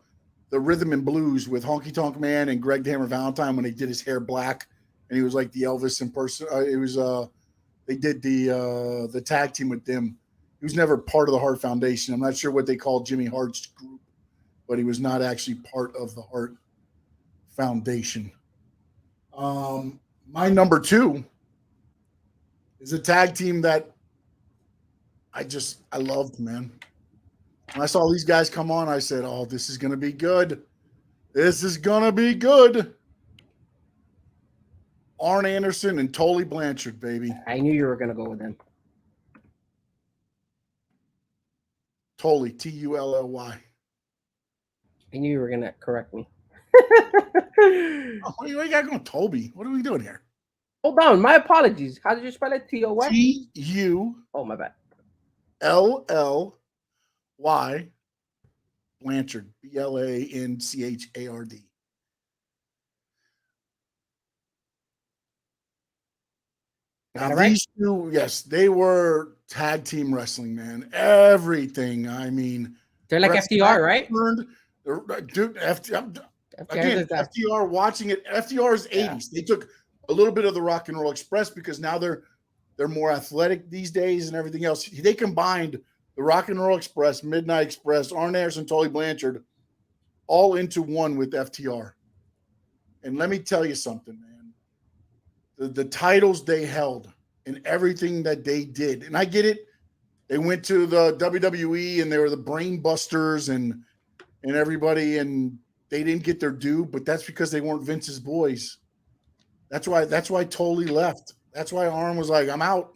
rhythm and blues with Honky Tonk Man and Greg the Hammer Valentine when he did his hair black, and he was like the Elvis in person. It was they did the tag team with them. He was never part of the Hart Foundation. I'm not sure what they called Jimmy Hart's group, but he was not actually part of the Hart Foundation. My number 2 is a tag team that I loved, man. When I saw these guys come on, I said, "Oh, this is going to be good. This is going to be good." Arn Anderson and Tully Blanchard, baby. I knew you were going to go with them. Tully, Tully. I knew you were going to correct me. Oh, what do you got going, Toby? What are we doing here? Hold on, my apologies. How did you spell it? T-O-Y? T-U. Oh, my bad. L-L-Y Blanchard. Blanchard. Now, these two, yes, they were tag team wrestling, man. Everything. I mean, they're like FTR, right? Dude, FTR watching it. FTR's 80s. They took a little bit of the Rock and Roll Express because now they're more athletic these days and everything else. They combined the Rock and Roll Express, Midnight Express, Arn Anderson, Tully Blanchard, all into one with FTR. And let me tell you something, man. The titles they held and everything that they did, and I get it. They went to the WWE and they were the brain busters and everybody, and they didn't get their due, but that's because they weren't Vince's boys. That's why Tully left. That's why Arn was like, I'm out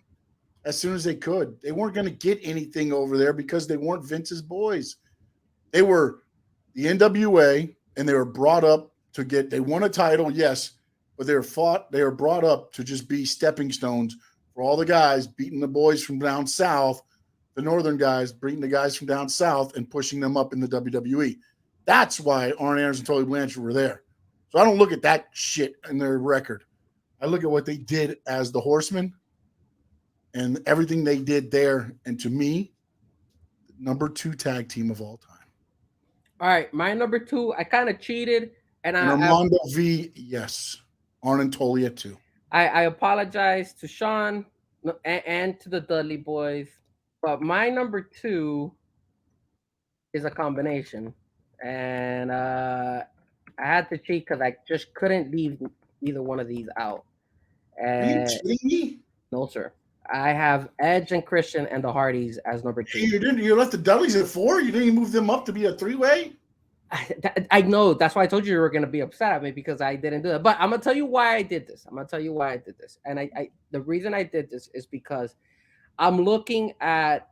as soon as they could. They weren't going to get anything over there because they weren't Vince's boys. They were the NWA, and they were brought up they won a title, yes, but they were brought up to just be stepping stones for all the guys beating the boys from down south, the northern guys beating the guys from down south and pushing them up in the WWE. That's why Arn Anderson and Tully Blanchard were there. So I don't look at that shit in their record. I look at what they did as the Horsemen and everything they did there. And to me, number 2 tag team of all time. All right, my number 2, I kind of cheated. And Armando V, yes. Arn and Tully at 2. I apologize to Sean and to the Dudley Boys, but my number 2 is a combination. And I had to cheat because I just couldn't leave either one of these out. And are you kidding me? No, sir. I have Edge and Christian and the Hardys as number 2. Hey, you left the Dudleys at 4? You didn't even move them up to be a 3-way? I know that's why I told you were gonna be upset at me because I didn't do it. But I'm gonna tell you why I did this. I'm gonna tell you why I did this. And I the reason I did this is because I'm looking at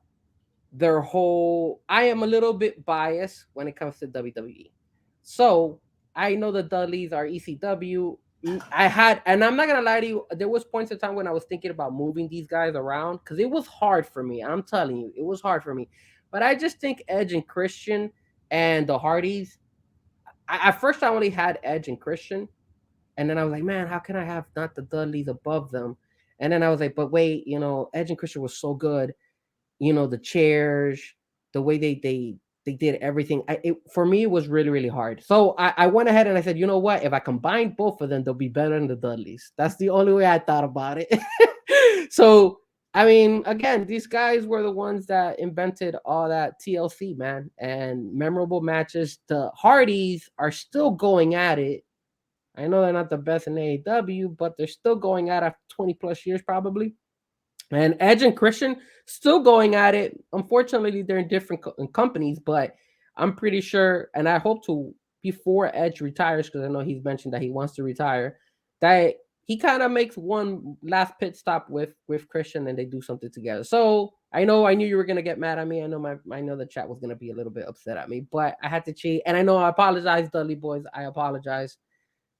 their whole. I am a little bit biased when it comes to WWE. So I know the Dudleys are ECW. I had, and I'm not gonna lie to you, there was points in time when I was thinking about moving these guys around because it was hard for me. I'm telling you, it was hard for me. But I just think Edge and Christian and the Hardys. At first, I only had Edge and Christian, and then I was like, man, how can I have not the Dudleys above them? And then I was like, but wait, Edge and Christian was so good. The chairs, the way they did everything. For me, it was really, really hard. So I went ahead and I said, you know what? If I combine both of them, they'll be better than the Dudleys. That's the only way I thought about it. So I mean, again, these guys were the ones that invented all that TLC, man, and memorable matches. The Hardys are still going at it. I know they're not the best in AEW, but they're still going at it after 20 plus years, probably. And Edge and Christian still going at it. Unfortunately, they're in different companies, but I'm pretty sure, and I hope to, before Edge retires, because I know he's mentioned that he wants to retire, that he kind of makes one last pit stop with Christian and they do something together. So I knew you were gonna get mad at me. I know the chat was gonna be a little bit upset at me, but I had to cheat. And I know I apologize, Dudley boys. I apologize.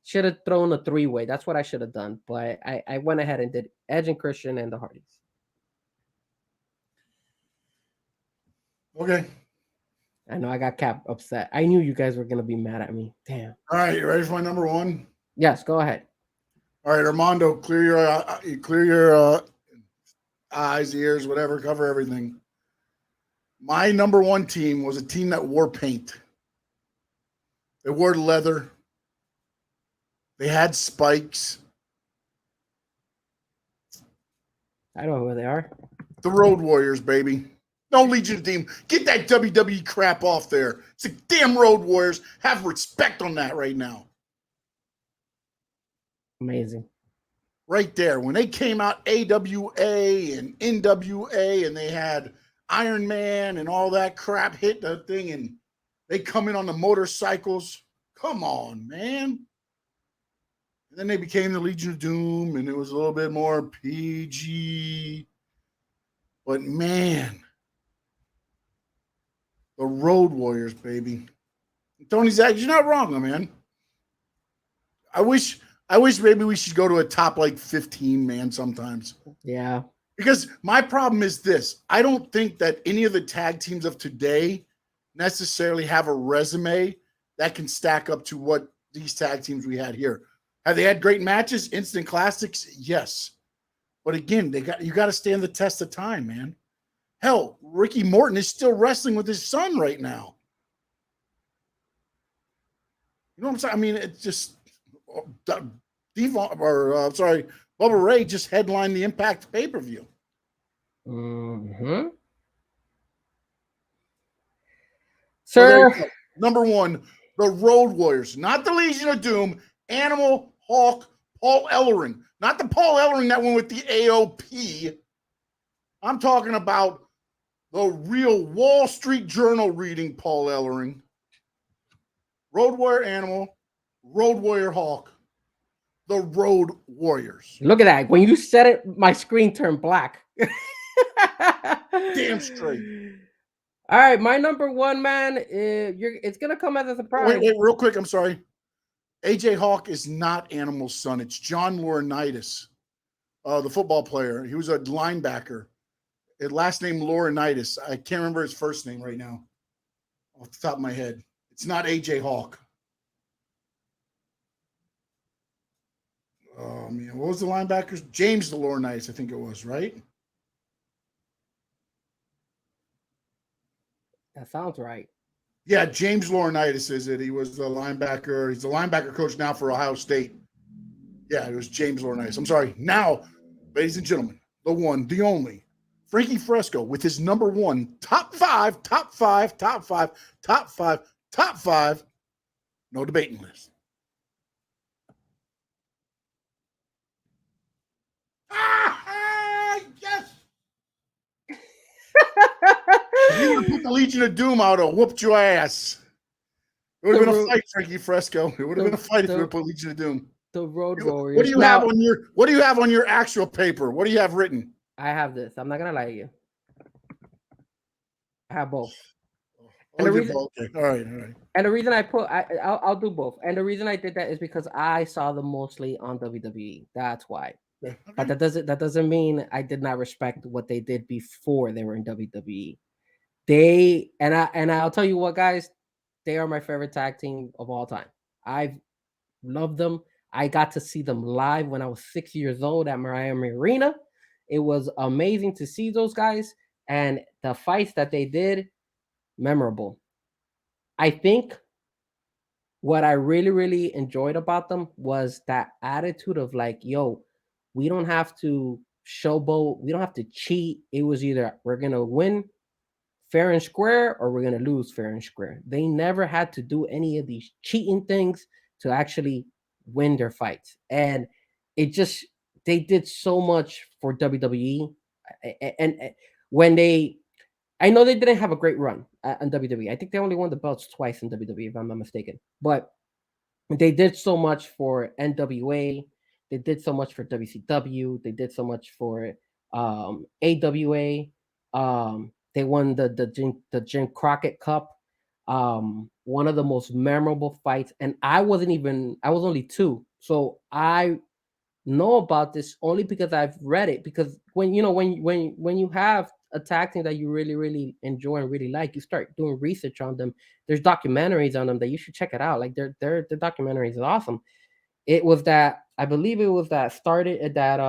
Should have thrown a 3-way. That's what I should have done. But I went ahead and did Edge and Christian and the Hardys. Okay. I know I got Cap upset. I knew you guys were gonna be mad at me. Damn. All right, you ready for my number one? Yes, go ahead. All right, Armando, clear your eyes, ears, whatever, cover everything. My number one team was a team that wore paint. They wore leather. They had spikes. I know who they are. The Road Warriors, baby. No Legion team. Get that WWE crap off there. It's the damn Road Warriors. Have respect on that right now. Amazing. Right there. When they came out, AWA and NWA, and they had Iron Man and all that crap hit the thing, and they come in on the motorcycles. Come on, man. And then they became the Legion of Doom, and it was a little bit more PG. But man, the Road Warriors, baby. Tony Zach, you're not wrong, man. I wish maybe we should go to a top like 15, man, sometimes. Yeah. Because my problem is this. I don't think that any of the tag teams of today necessarily have a resume that can stack up to what these tag teams we had here. Have they had great matches, instant classics? Yes. But again, you got to stand the test of time, man. Hell, Ricky Morton is still wrestling with his son right now. You know what I'm saying? I mean, it's just Bubba Ray just headlined the Impact pay-per-view. Mm-hmm. Sir. So number one, the Road Warriors, not the Legion of Doom, Animal, Hawk, Paul Ellering. Not the Paul Ellering that went with the AOP. I'm talking about the real Wall Street Journal reading Paul Ellering. Road Warrior Animal, Road Warrior Hawk, the Road Warriors. Look at that. When you said it, my screen turned black. Damn straight. All right, my number one, man, it's going to come as a surprise. Wait, real quick. I'm sorry. AJ Hawk is not Animal's son. It's John Laurinaitis, the football player. He was a linebacker. His last name Laurinaitis. I can't remember his first name right now off the top of my head. It's not AJ Hawk. Oh, man. What was the linebackers? James Laurinaitis, I think it was, right? That sounds right. Yeah, James Laurinaitis is it. He was the linebacker. He's the linebacker coach now for Ohio State. Yeah, it was James Laurinaitis. I'm sorry. Now, ladies and gentlemen, the one, the only, Frankie Fresco with his number one, top five, no debating list. Yes! If you would have put the Legion of Doom out, I whooped your ass. It would have The been a road, fight, Frankie Fresco. It would have been a fight if you would the have put Legion of Doom. the Road What do Warriors. you have Now on your actual paper? What do you have written? I have this. I'm not gonna lie to you. I have both. Oh, And the you did reason both. Okay. All right. and the reason I put I'll do both. And the reason I did that is because I saw them mostly on WWE. That's why. Okay. But that doesn't mean I did not respect what they did before they were in WWE. I'll tell you what, guys, they are my favorite tag team of all time. I've loved them. I got to see them live when I was 6 years old at Miami Arena. It was amazing to see those guys, and the fights that they did, memorable. I think what I really, really enjoyed about them was that attitude of like, yo, we don't have to showboat, we don't have to cheat. It was either we're gonna win fair and square or we're gonna lose fair and square. They never had to do any of these cheating things to actually win their fights. And it just they did so much for WWE. And when they I know they didn't have a great run on WWE. I think they only won the belts twice in WWE, if I'm not mistaken. But they did so much for NWA. They did so much for WCW. They did so much for AWA. They won the Jim Crockett Cup. One of the most memorable fights. And I was only two, so I know about this only because I've read it. Because when you have a tag team that you really really enjoy and really like, you start doing research on them. There's documentaries on them that you should check it out. Like their documentaries is awesome. It was that I believe it was that started at that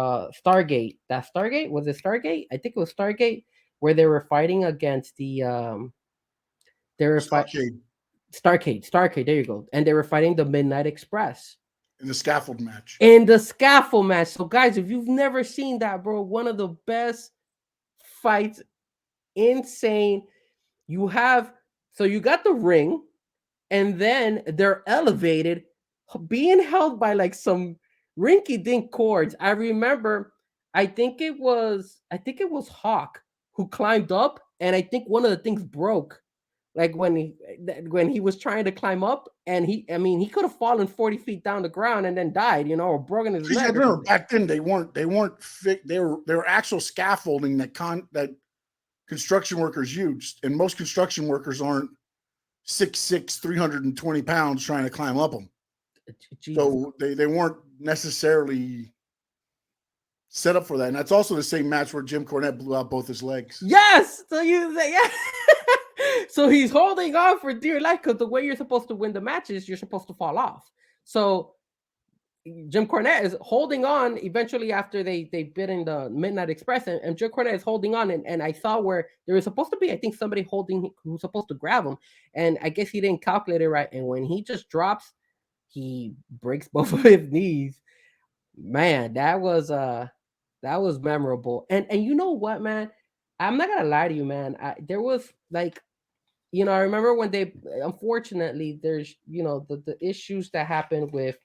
Stargate. That Stargate was it Stargate? I think it was Stargate where they were fighting against the they were fight Stockade Starcade. There you go, and they were fighting the Midnight Express in the scaffold match. in the scaffold match. So, guys, if you've never seen that, bro, one of the best fights, insane. You have you got the ring, and then they're elevated, being held by like some rinky-dink cords. I remember, I think it was Hawk who climbed up, and I think one of the things broke like when he was trying to climb up, and he could have fallen 40 feet down the ground and then died, or broken his neck or Remember, something. back then they weren't fit. They were actual scaffolding that construction workers used, and most construction workers aren't 6'6", 320 pounds trying to climb up them. Jesus. So they weren't necessarily set up for that. And that's also the same match where Jim Cornette blew out both his legs. Yes. So so he's holding on for dear life, because the way you're supposed to win the match is you're supposed to fall off. So Jim Cornette is holding on eventually after they bid in the Midnight Express, and Jim Cornette is holding on, and I saw where there was supposed to be, I think, somebody holding who's supposed to grab him, and I guess he didn't calculate it right, and when he just drops, he breaks both of his knees. Man, that was memorable. And you know what, man? I'm not gonna lie to you, man. There was like, I remember when they, unfortunately, there's the issues that happened with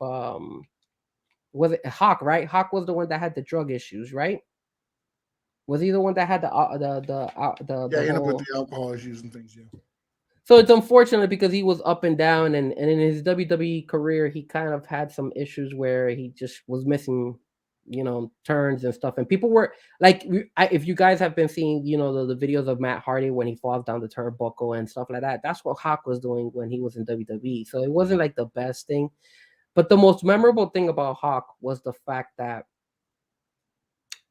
was it Hawk, right? Hawk was the one that had the drug issues, right? Was he the one that had the He ended up with whole? the alcohol issues and things. Yeah. So it's unfortunate because he was up and down, and in his WWE career, he kind of had some issues where he just was missing, turns and stuff. And people were like, if you guys have been seeing, the videos of Matt Hardy when he falls down the turnbuckle and stuff like that, that's what Hawk was doing when he was in WWE. So it wasn't like the best thing. But the most memorable thing about Hawk was the fact that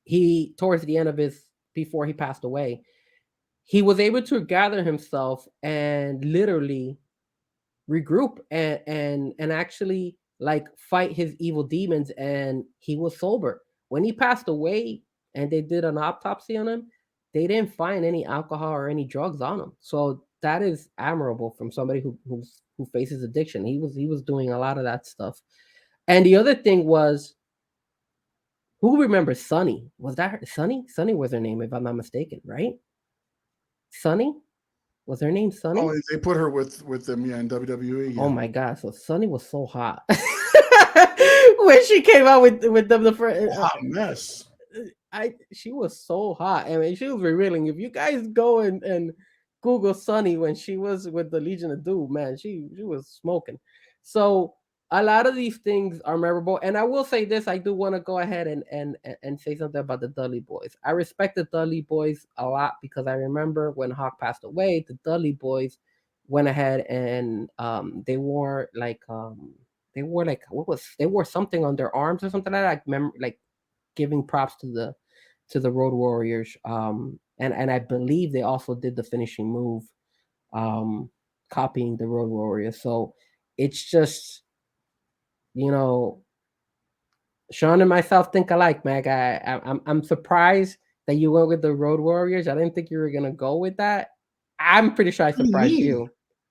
he, towards the end of before he passed away, he was able to gather himself and literally regroup and actually like fight his evil demons, and he was sober. When he passed away and they did an autopsy on him, they didn't find any alcohol or any drugs on him. So that is admirable from somebody who faces addiction. He was doing a lot of that stuff. And the other thing was, who remembers Sunny? Was that her? Sunny? Sunny was her name, if I'm not mistaken, right? Sunny? Was her name Sunny? Oh, they put her with them, yeah, in WWE. Yeah. Oh my god! So Sunny was so hot when she came out with them the first. Hot mess. She was so hot. I mean, she was revealing. If you guys go and Google Sunny when she was with the Legion of Doom. Man, she was smoking. So a lot of these things are memorable. And I will say this: I do want to go ahead and say something about the Dudley Boys. I respect the Dudley Boys a lot because I remember when Hawk passed away, the Dudley Boys went ahead and they wore like they wore something on their arms or something like that. Like giving props to the Road Warriors. And I believe they also did the finishing move, um, copying the Road Warriors. So it's just, you know, Sean and myself think alike, Mag. I'm surprised that you went with the Road Warriors. I didn't think you were gonna go with that. I'm pretty sure I What do you surprised mean? you.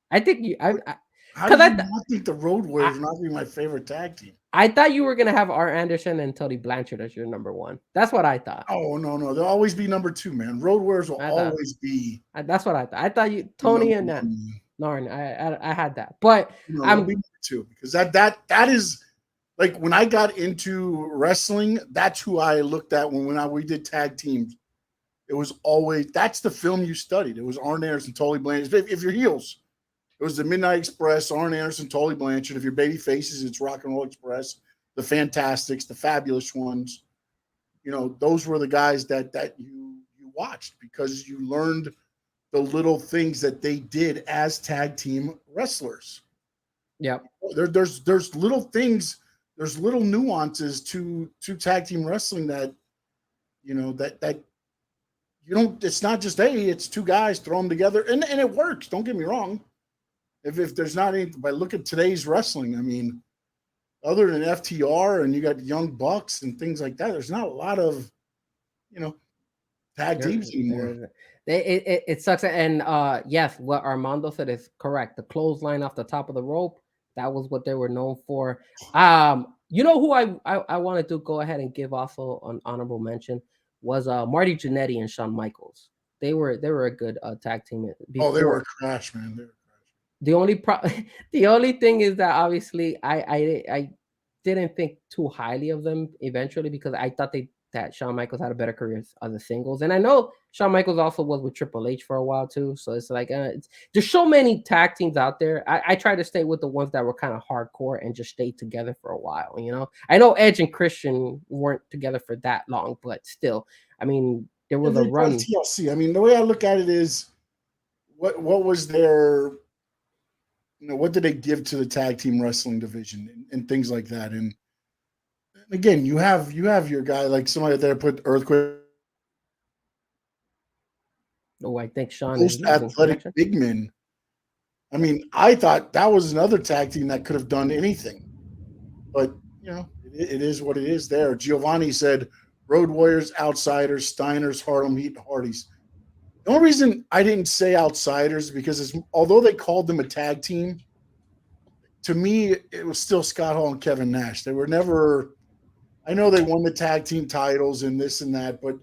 I think you, How cause did you not think the Road I, Warriors not be my favorite tag team? I thought you were gonna have R. Anderson and Tony Blanchard as your number one. That's what I thought. Oh no, no, they'll always be number two, man. Road Warriors will I thought always be that's what I thought. I thought you number Tony and one. Norn. I had that, but No, they'll be I'm number two because that is like when I got into wrestling. That's who I looked at when we did tag teams. It was always that's the film you studied. It was Arn Anderson, Tully Blanchard. If you're heels, it was the Midnight Express, Arn Anderson, Tully Blanchard. If you're baby faces, it's Rock and Roll Express, the Fantastics, the Fabulous Ones. You know, those were the guys that you watched because you learned the little things that they did as tag team wrestlers. yep. There's little things, there's little nuances to tag team wrestling that that you don't. It's not just hey, it's two guys throw them together and it works. Don't get me wrong. If there's not any, but look at today's wrestling. I mean, other than FTR and you got Young Bucks and things like that, there's not a lot of you know tag There, teams anymore. it sucks. And yes, what Armando said is correct. The clothesline off the top of the rope, that was what they were known for. You know who I wanted to go ahead and give also an honorable mention was Marty Jannetty and Shawn Michaels. They were a good tag team Oh, they were before. a crash, man. They were The only the only thing is that obviously I didn't think too highly of them eventually because I thought that Shawn Michaels had a better career as a singles, and I know Shawn Michaels also was with Triple H for a while too. So it's like there's so many tag teams out there. I try to stay with the ones that were kind of hardcore and just stayed together for a while. You know, I know Edge and Christian weren't together for that long, but still, I mean, there yeah, was a they're part of run. TLC. I mean, the way I look at it is, what was their what did they give to the tag team wrestling division and things like that. And again, you have your guy like somebody there put Earthquake, Oh, I think Sean is most losing athletic connection. big men. I mean, I thought that was another tag team that could have done anything, but it is what it is. There, Giovanni said, "Road Warriors, Outsiders, Steiners, Harlem Heat, and Hardys." The only reason I didn't say Outsiders because although they called them a tag team, to me it was still Scott Hall and Kevin Nash. They were never. I know they won the tag team titles and this and that, but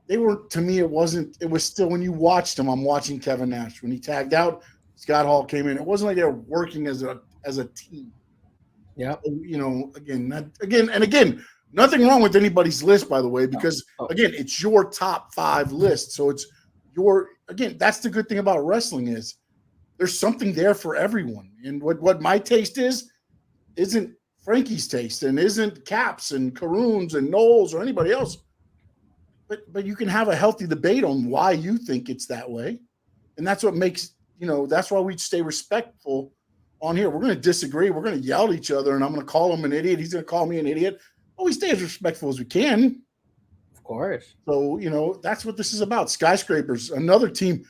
they were to me. It wasn't. It was still when you watched them. I'm watching Kevin Nash when he tagged out. Scott Hall came in. It wasn't like they were working as a team. Yep. So, again, and again, nothing wrong with anybody's list, by the way, Oh, because oh, again, it's your top five list. So it's your again. That's the good thing about wrestling is there's something there for everyone. And what my taste is isn't Frankie's taste, and isn't Caps and Caroons and Knowles or anybody else. But you can have a healthy debate on why you think it's that way, and that's what makes that's why we stay respectful on here. We're going to disagree. We're going to yell at each other, and I'm going to call him an idiot. He's going to call me an idiot. But we stay as respectful as we can. of course. So that's what this is about. Skyscrapers, another team,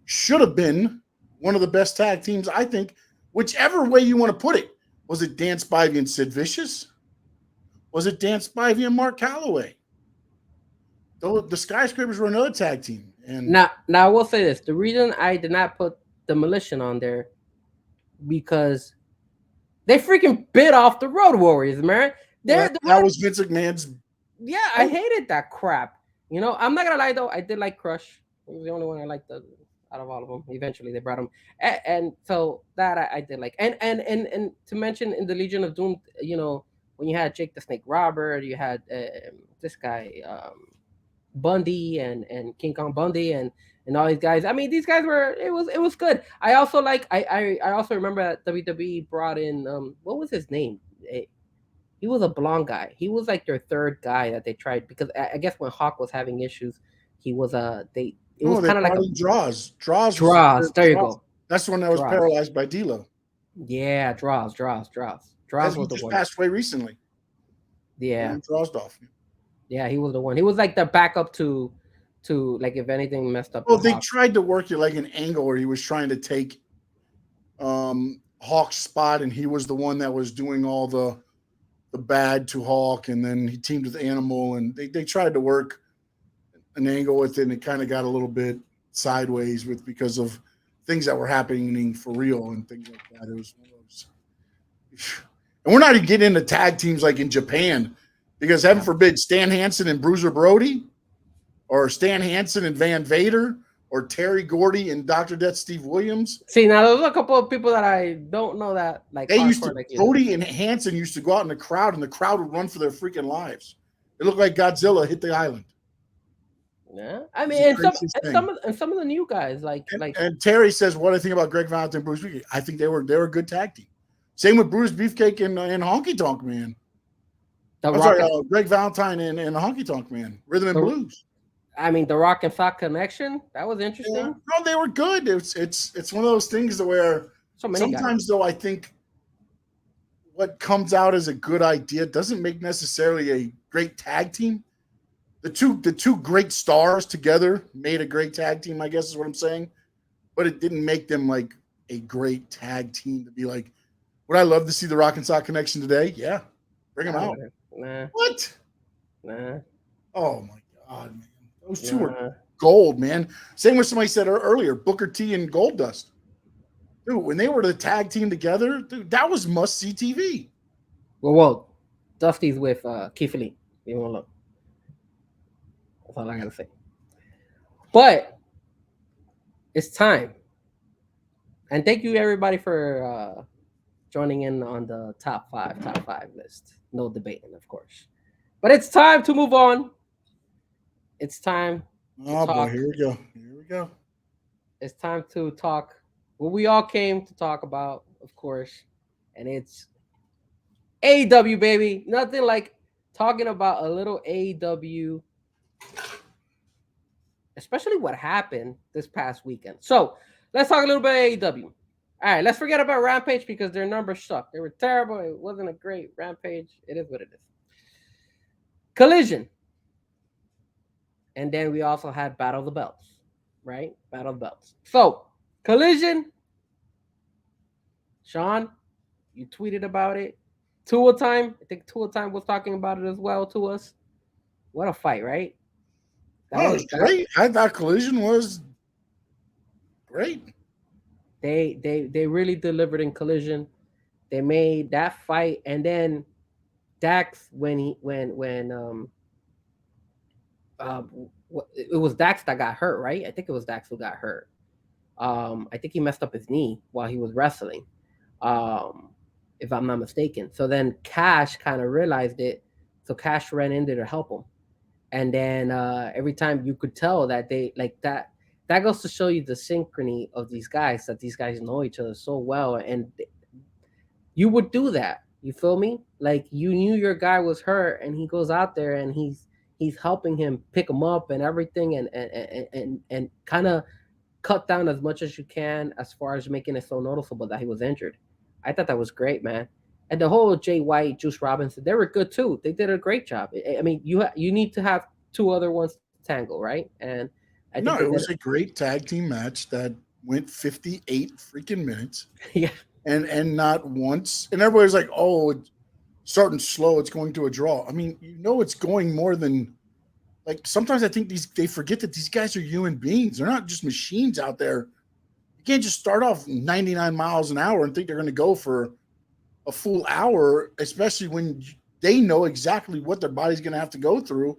should have been one of the best tag teams, I think. Whichever way you want to put it, was it Dan Spivey and Sid Vicious? Was it Dan Spivey and Mark Calloway? The Skyscrapers were another tag team, and Now I will say this: the reason I did not put Demolition on there because they freaking bit off the Road Warriors, man. They're the that road. was Vince McMahon's. Yeah, I hated that crap. You know, I'm not gonna lie though, I did like Crush. He was the only one I liked out of all of them. Eventually, they brought him, and so that I did like. And to mention in the Legion of Doom, when you had Jake the Snake Robert, you had this guy. Bundy and King Kong Bundy and all these guys. I mean, these guys were it was good. I also like I also remember that WWE brought in what was his name? He was a blonde guy. He was like their third guy that they tried because I guess when Hawk was having issues, he was they it was No, they kind of like brought a in Draws. Draws was draws. There you Draws. go. That's the one that was Draws. paralyzed by D'Lo. Yeah, draws. As Draws he was the just one. passed away recently. Yeah. Drosdorf. Yeah, he was the one. He was like the backup to like if anything messed up Well, with they Hawk. tried to work it like an angle where he was trying to take Hawk's spot, and he was the one that was doing all the bad to Hawk, and then he teamed with Animal, and they tried to work an angle with it, and it kind of got a little bit sideways with because of things that were happening for real and things like that. It was one of those, and we're not even getting into tag teams like in Japan, because heaven forbid Stan Hansen and Bruiser Brody, or Stan Hansen and Van Vader, or Terry Gordy and Dr. Death Steve Williams. See, now there's a couple of people that I don't know that like They used to like you. Brody and Hansen used to go out in the crowd, and the crowd would run for their freaking lives. It looked like Godzilla hit the island. Yeah, I mean, It's the and craziest thing. some of the new guys And Terry says, "What I think about Greg Valentine and Bruce Beefcake? I think they were a good tag team. Same with Bruce Beefcake and Honky Tonk Man. the I'm Rock. sorry, Greg Valentine and Honky Tonk Man, Rhythm and Blues. I mean, the Rock and Sock connection, that was interesting. Yeah. No, they were good. It's one of those things where sometimes though I think what comes out as a good idea doesn't make necessarily a great tag team. The two great stars together made a great tag team, I guess is what I'm saying. But it didn't make them like a great tag team to be like, would I love to see the Rock and Sock connection today? Yeah. Bring them out. Nah. What? Nah. Oh my God, man. Those two were gold, man. Same with somebody said earlier, Booker T and Goldust. Dude, when they were the tag team together, dude, that was must-see TV. Well, Dusty's with Keith Lee. You won't look. That's all I gotta say. But it's time. And thank you everybody for joining in on the top five list. No debating, of course. But it's time to move on. It's time. Oh boy, here we go. Here we go. It's time to talk what we all came to talk about, of course, and it's AEW, baby. Nothing like talking about a little AEW, especially what happened this past weekend. So let's talk a little bit of AEW. All right, let's forget about Rampage because their numbers sucked. They were terrible. It wasn't a great Rampage. It is what it is. Collision. And then we also had Battle of the Belts, right? Battle of the Belts. So, Collision. Sean, you tweeted about it. Tua Time. I think Tua Time was talking about it as well to us. What a fight, right? That was great. I thought Collision was great. They really delivered in Collision. They made that fight, and then Dax it was Dax that got hurt, right? I think it was Dax who got hurt. I think he messed up his knee while he was wrestling, if I'm not mistaken. So then Cash kind of realized it, so Cash ran in there to help him. And then every time you could tell that they like that. That goes to show you the synchrony of these guys, that these guys know each other so well, and you would do that. You feel me? Like you knew your guy was hurt, and he goes out there and he's helping him pick him up and everything, and kind of cut down as much as you can as far as making it so noticeable that he was injured. I thought that was great, man. And the whole Jay White, Juice Robinson, they were good too. They did a great job. I mean, you need to have two other ones to tangle, right? And I think it was a great tag team match that went 58 freaking minutes. Yeah. And not once. And everybody's like, oh, it's starting slow. It's going to a draw. I mean, it's going more than like sometimes I think they forget that these guys are human beings. They're not just machines out there. You can't just start off 99 miles an hour and think they're going to go for a full hour, especially when they know exactly what their body's going to have to go through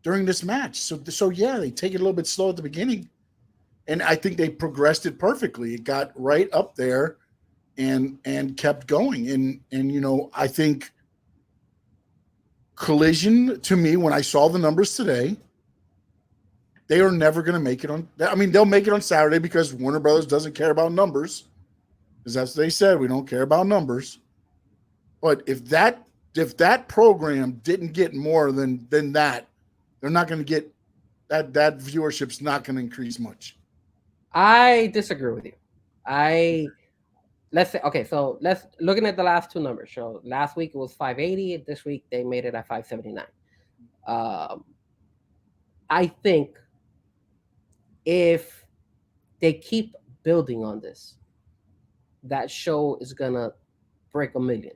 during this match. So yeah, they take it a little bit slow at the beginning. And I think they progressed it perfectly. It got right up there and kept going. And I think Collision, to me, when I saw the numbers today, They are never going to make it on. I mean, they'll make it on Saturday because Warner Brothers doesn't care about numbers, because that's what they said. We don't care about numbers. But if that program didn't get more than that, they're not going to get that. That viewership's not going to increase much. I disagree with you. Let's say, okay, so let's looking at the last two numbers. So last week it was 580. This week they made it at 579. I think if they keep building on this, that show is gonna break 1 million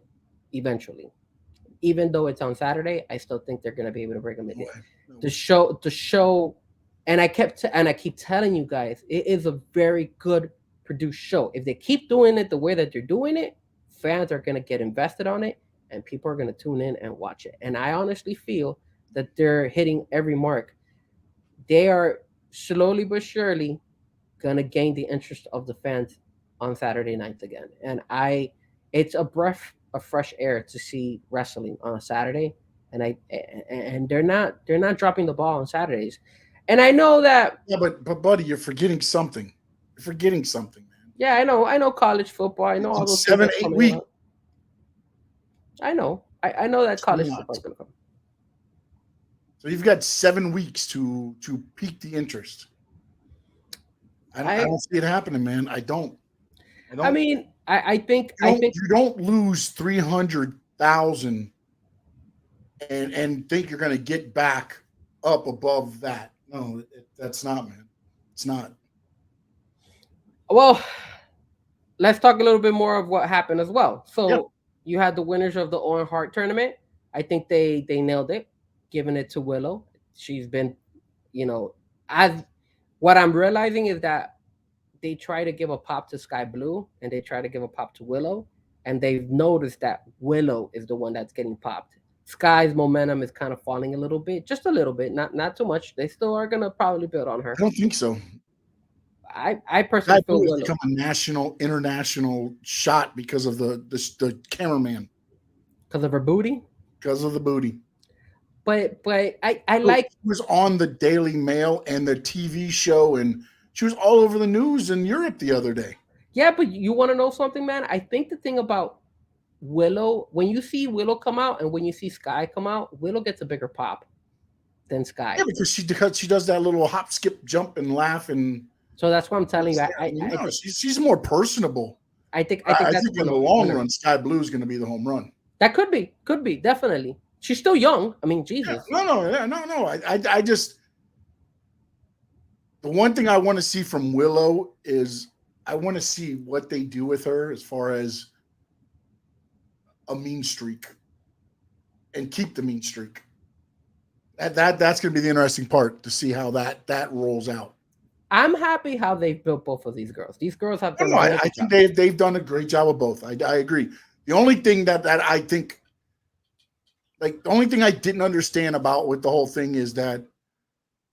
eventually. Even though it's on Saturday, I still think they're gonna be able to break 1 million. The show, and I keep telling you guys, it is a very good produced show. If they keep doing it the way that they're doing it, fans are gonna get invested on it, and people are gonna tune in and watch it. And I honestly feel that they're hitting every mark. They are slowly but surely gonna gain the interest of the fans on Saturday nights again. And it's a breath of fresh air to see wrestling on a Saturday. And they're not dropping the ball on Saturdays. And I know that. Yeah, but buddy, you're forgetting something. You're forgetting something, man. Yeah, I know college football. I know all those 7, 8 weeks. I know that college football is gonna come. So you've got 7 weeks to pique the interest. I don't see it happening, man. I don't. I mean, I think you don't lose 300,000 and think you're going to get back up above that. No, that's not, man. It's not. Well, let's talk a little bit more of what happened as well. So you had the winners of the Owen Hart tournament. I think they nailed it, giving it to Willow. She's been, as what I'm realizing is that they try to give a pop to Sky Blue and they try to give a pop to Willow, and they've noticed that Willow is the one that's getting popped. Sky's momentum is kind of falling a little bit, just a little bit, not too much. They still are gonna probably build on her. I don't think so. I personally feel Willow become a international shot because of the cameraman, because of her booty, because of the booty. But I like. She was on the Daily Mail and the TV show, and she was all over the news in Europe the other day. Yeah, but you want to know something, man? I think the thing about Willow, when you see Willow come out and when you see Sky come out, Willow gets a bigger pop than Sky. Yeah, because she does that little hop, skip, jump, and laugh, and so that's what I'm telling you. She's more personable. I think in the long run, Sky Blue is going to be the home run. That could be definitely. She's still young. I mean, Jesus. Yeah, no. I just, the one thing I want to see from Willow is I want to see what they do with her as far as a mean streak and keep the mean streak. That's going to be the interesting part to see how that rolls out. I'm happy how they've built both of these girls. These girls have done. I think they've done a great job of both. I agree. The only thing that I think, like the only thing I didn't understand about with the whole thing is that,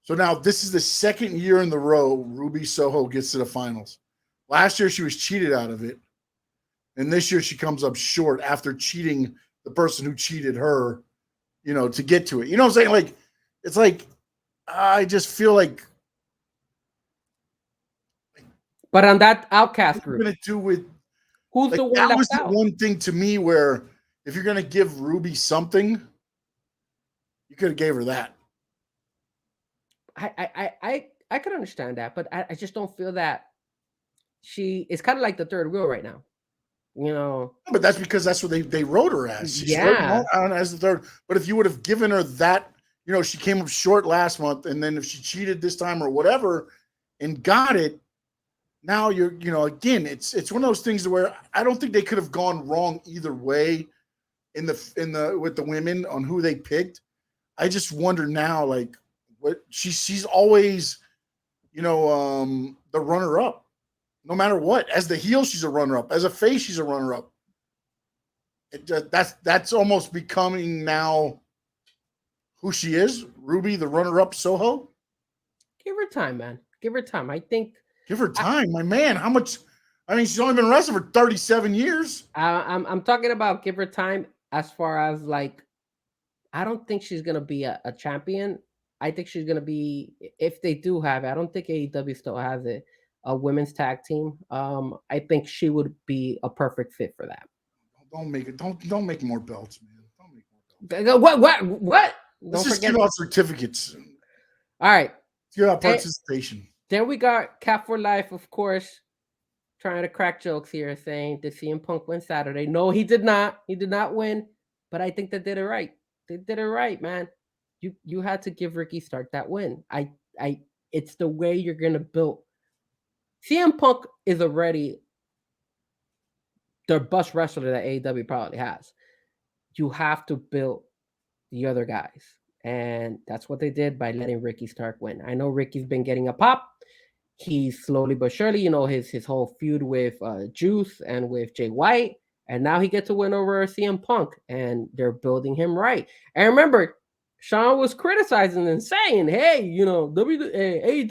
so now this is the second year in the row Ruby Soho gets to the finals. Last year she was cheated out of it, and this year she comes up short after cheating the person who cheated her, to get to it. You know what I'm saying? Like, it's like I just feel like. But on that outcast group, going to do with who's the one left out? That was the one thing to me where if you're going to give Ruby something, you could have gave her that. I could understand that, but I just don't feel that she is kind of like the third wheel right now. But that's because that's what they wrote her as. She's as the third. But if you would have given her that, she came up short last month, and then if she cheated this time or whatever and got it, now you're, again, it's one of those things where I don't think they could have gone wrong either way in the with the women on who they picked. I just wonder now, like, what she's always, the runner up. No matter what, as the heel, she's a runner-up. As a face, she's a runner-up. That's almost becoming now who she is. Ruby, the runner-up, Soho. Give her time, man. Give her time. I think. Give her time, my man. How much? I mean, she's only been wrestling for 37 years. I'm talking about give her time as far as like, I don't think she's gonna be a champion I think she's gonna be, if they do have it. I don't think AEW still has it. A women's tag team. I think she would be a perfect fit for that. Don't make it. Don't make more belts, man. Don't make more belts. What? Let's Don't just forget. give out certificates. All right. Let's give out Then, participation. then we got Cat for Life, of course, trying to crack jokes here, saying did CM Punk win Saturday? No, he did not. He did not win. But I think they did it right. They did it right, man. You had to give Ricky Stark that win. I it's the way you're gonna build. CM Punk is already the best wrestler that AEW probably has. You have to build the other guys. And that's what they did by letting Ricky Stark win. I know Ricky's been getting a pop. He's slowly but surely, his whole feud with Juice and with Jay White. And now he gets to win over CM Punk. And they're building him right. And remember, Sean was criticizing and saying, hey, AEW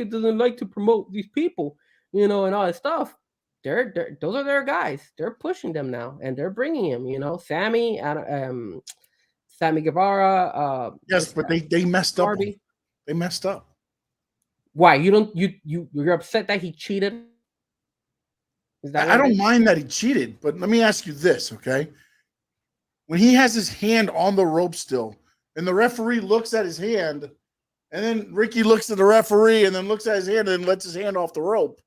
doesn't like to promote these people, and all this stuff. Those are their guys. They're pushing them now, and they're bringing him. Sammy Guevara. Yes, but they messed up. Darby. They messed up. Why you're upset that he cheated? I don't mind that he cheated, but let me ask you this, okay? When he has his hand on the rope still, and the referee looks at his hand, and then Ricky looks at the referee, and then looks at his hand, and then lets his hand off the rope.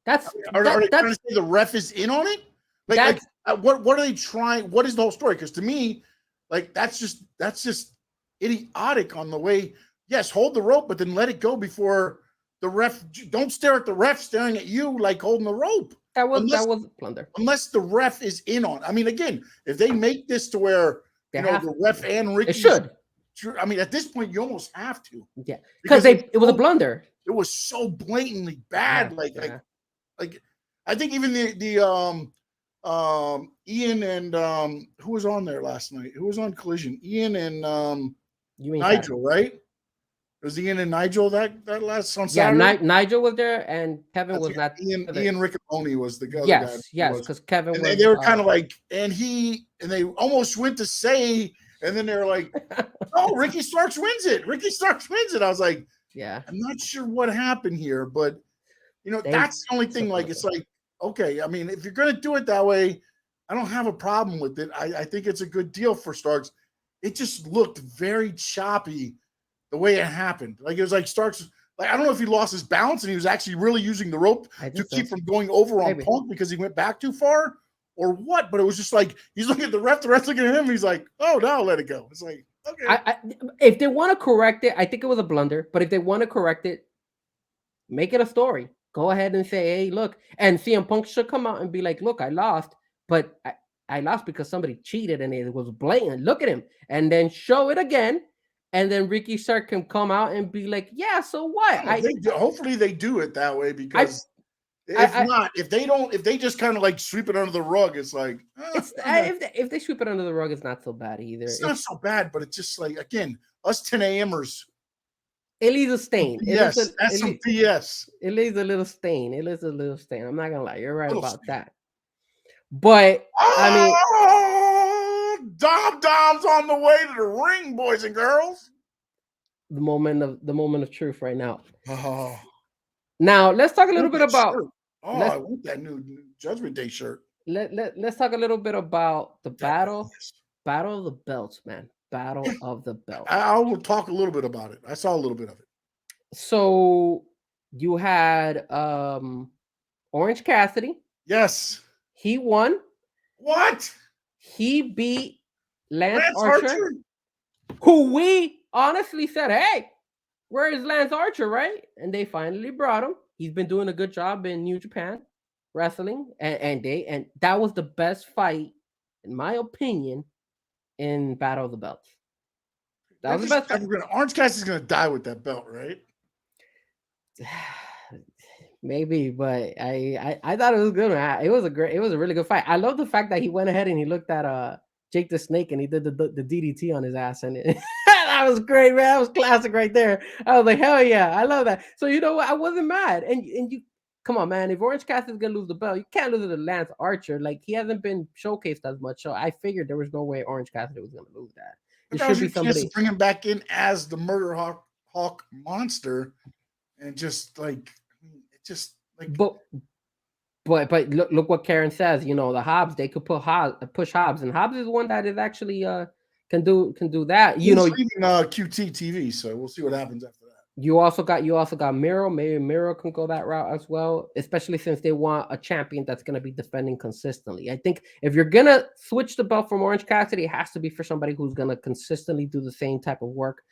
Are they trying to say the ref is in on it? What are they trying? What is the whole story? Because to me, that's just idiotic on the way. Yes, hold the rope, but then let it go before the ref. Don't stare at the ref staring at you like holding the rope. That was blunder. Unless the ref is in on. I mean, again, if they make this to where the ref and Ricky, it should. I mean, at this point, you almost have to. Yeah, because it was a blunder. It was so blatantly bad. Like I think even the Ian and who was on there last night? Who was on Collision? Ian and Nigel, right? It was Ian and Nigel that last on Saturday? Yeah, Nigel was there and Kevin was not. Ian Riccaboni was the guy. Yes, because Kevin was. They were kind of like, and they almost went to say, and then they're like, "Oh, Ricky Starks wins it. Ricky Starks wins it." I was like, "Yeah, I'm not sure what happened here, but that's the only thing. Like, it's like, okay, I mean, if you're gonna do it that way, I don't have a problem with it. I think it's a good deal for Starks. It just looked very choppy the way it happened. Like, it was like Starks, like, I don't know if he lost his balance and he was actually really using the rope to keep from going over on Punk because he went back too far or what, but it was just like, he's looking at the ref's looking at him, he's like, oh, no, I'll let it go. It's like, okay. If they want to correct it, I think it was a blunder, but if they want to correct it, make it a story. Go ahead and say, hey, look, and CM Punk should come out and be like, look, I lost, but I lost because somebody cheated and it was blatant. Look at him. And then show it again. And then Ricky Stark can come out and be like, yeah, so what? Hopefully they do it that way, because if they just kind of like sweep it under the rug, it's like, if they sweep it under the rug, it's not so bad either. It's not so bad, but it's just like, again, us 10 a.m.ers. It leaves a stain. Yes, that's some PS. It leaves a little stain. It leaves a little stain. I'm not gonna lie. You're right about that. But I mean, Dom's on the way to the ring, boys and girls. The moment of truth right now. Oh. Now let's talk a little bit about. I want that new Judgment Day shirt. Let's talk a little bit about the battle of the belts, man. Battle of the Belts. I will talk a little bit about it. I saw a little bit of it. So you had Orange Cassidy. Yes. He won. What? He beat Lance Archer, who we honestly said, hey, where is Lance Archer, right? And they finally brought him. He's been doing a good job in New Japan Wrestling, and that was the best fight, in my opinion, in Battle of the Belts. That was the best. Orange Cassidy's gonna die with that belt, right? Maybe, but I thought it was good, man. It was a really good fight. I love the fact that he went ahead and he looked at Jake the Snake and he did the DDT on his ass, and that was great, man. That was classic right there. I was like, hell yeah, I love that. So you know what? I wasn't mad, and you. Come on, man. If Orange Cassidy's gonna lose the belt, you can't lose it to Lance Archer. Like, he hasn't been showcased as much, so I figured there was no way Orange Cassidy was gonna lose that. But It that should was be your chance to somebody. bring him back in as the Murder Hawk monster, and just like it just like But look what Karen says. You know, the Hobbs, they could push Hobbs, and Hobbs is one that is actually can do that. You he's know, leaving QT TV, so we'll see what happens after that. you also got Miro. Maybe Miro can go that route as well, especially since they want a champion that's going to be defending consistently. I think if you're gonna switch the belt from Orange Cassidy, it has to be for somebody who's going to consistently do the same type of work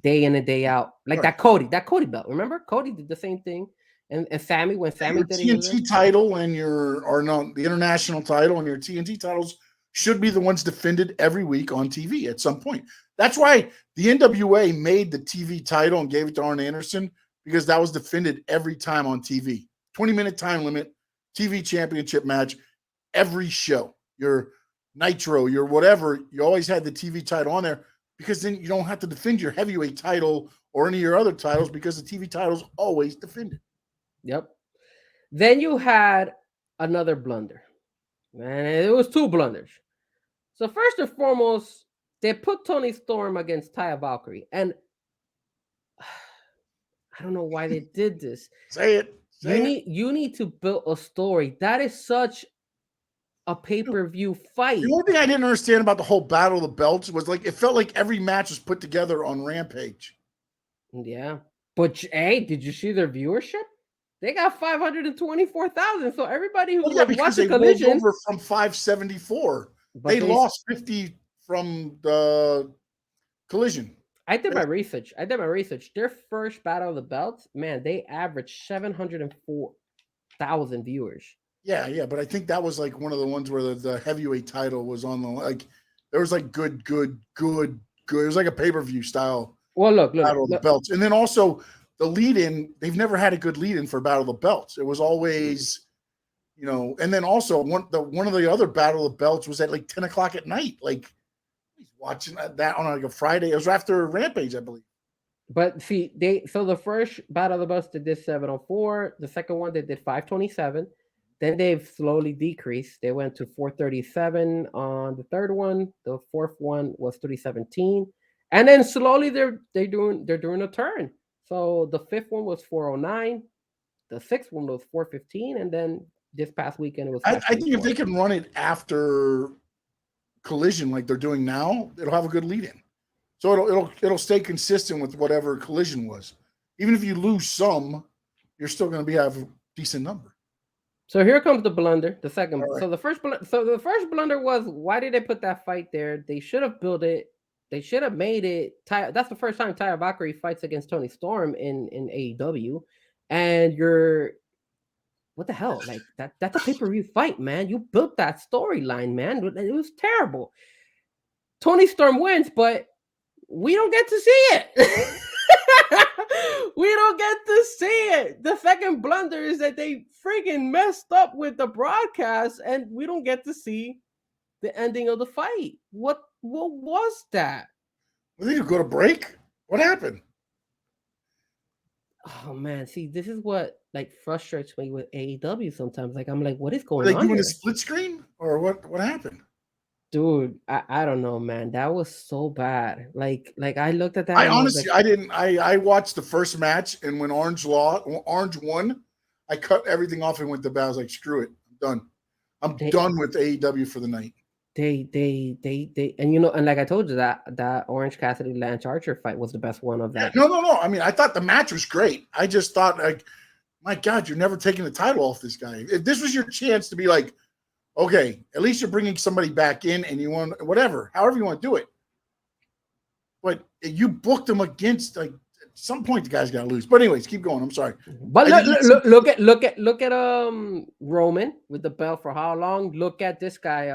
day in and day out, like Right. that Cody belt. Remember, Cody did the same thing, and Sammy when Sammy Your did it, he was there. TNT title and the international title and your TNT titles should be the ones defended every week on TV at some point. That's why the NWA made the TV title and gave it to Arn Anderson, because that was defended every time on TV. 20-minute time limit, TV championship match, every show. Your Nitro, your whatever, you always had the TV title on there, because then you don't have to defend your heavyweight title or any of your other titles, because the TV title's always defended. Yep. Then you had another blunder, and it was two blunders. So first and foremost, they put Tony Storm against Taya Valkyrie, and I don't know why they did this. Say it. You need to build a story. That is such a pay-per-view fight. The only thing I didn't understand about the whole Battle of the Belts was like it felt like every match was put together on Rampage. Yeah, but hey, did you see their viewership? They got 524,000. So everybody who was because watching they rolled Collision over from 574. but They lost 50 from the Collision. I did my research. Their first Battle of the Belts, man, they averaged 704,000 viewers. Yeah, but I think that was like one of the ones where the heavyweight title was on the like. There was like good. It was like a pay-per-view style. Well, look, Battle of the Belts, and then also the lead-in. They've never had a good lead-in for Battle of the Belts. It was always, and then also one of the other Battle of the Belts was at like 10 o'clock at night. Like he's watching that on like a Friday. It was after Rampage, I believe. But see, so the first Battle of the Belts they did 704. The second one they did 527. Then they've slowly decreased. They went to 437 on the third one. The fourth one was 317, and then slowly they're doing a turn. So the fifth one was 409, the sixth one was 415, and then this past weekend it was. I think if they can run it after Collision like they're doing now, it'll have a good lead-in. So it'll stay consistent with whatever Collision was. Even if you lose some, you're still going to have a decent number. So here comes the blunder. The second. Right. So the first blunder was, why did they put that fight there? They should have built it. They should have made it. That's the first time Taya Valkyrie fights against Tony Storm in AEW, and what the hell? Like that's a pay-per-view fight, man. You built that storyline, man. It was terrible. Tony Storm wins, but we don't get to see it. We don't get to see it. The second blunder is that they freaking messed up with the broadcast, and we don't get to see the ending of the fight. What was that? I think you go to break. What happened? Oh man, see, this is what like frustrates me with AEW sometimes. Like I'm like, what is going on? Are they doing a split screen or what happened? Dude, I don't know, man. That was so bad. Like I looked at that. I honestly, I didn't. I watched the first match, and when Orange won, I cut everything off and went to bed. I was like, screw it, I'm done. I'm done with AEW for the night. They and and like I told you, that Orange Cassidy Lance Archer fight was the best one of that. No. I mean, I thought the match was great. I just thought, like, my God, you're never taking the title off this guy. If this was your chance to be like, okay, at least you're bringing somebody back in, and you want whatever, however you want to do it. But you booked him against, like, at some point the guy's got to lose. But anyways, keep going. I'm sorry. But look at Roman with the belt for how long? Look at this guy,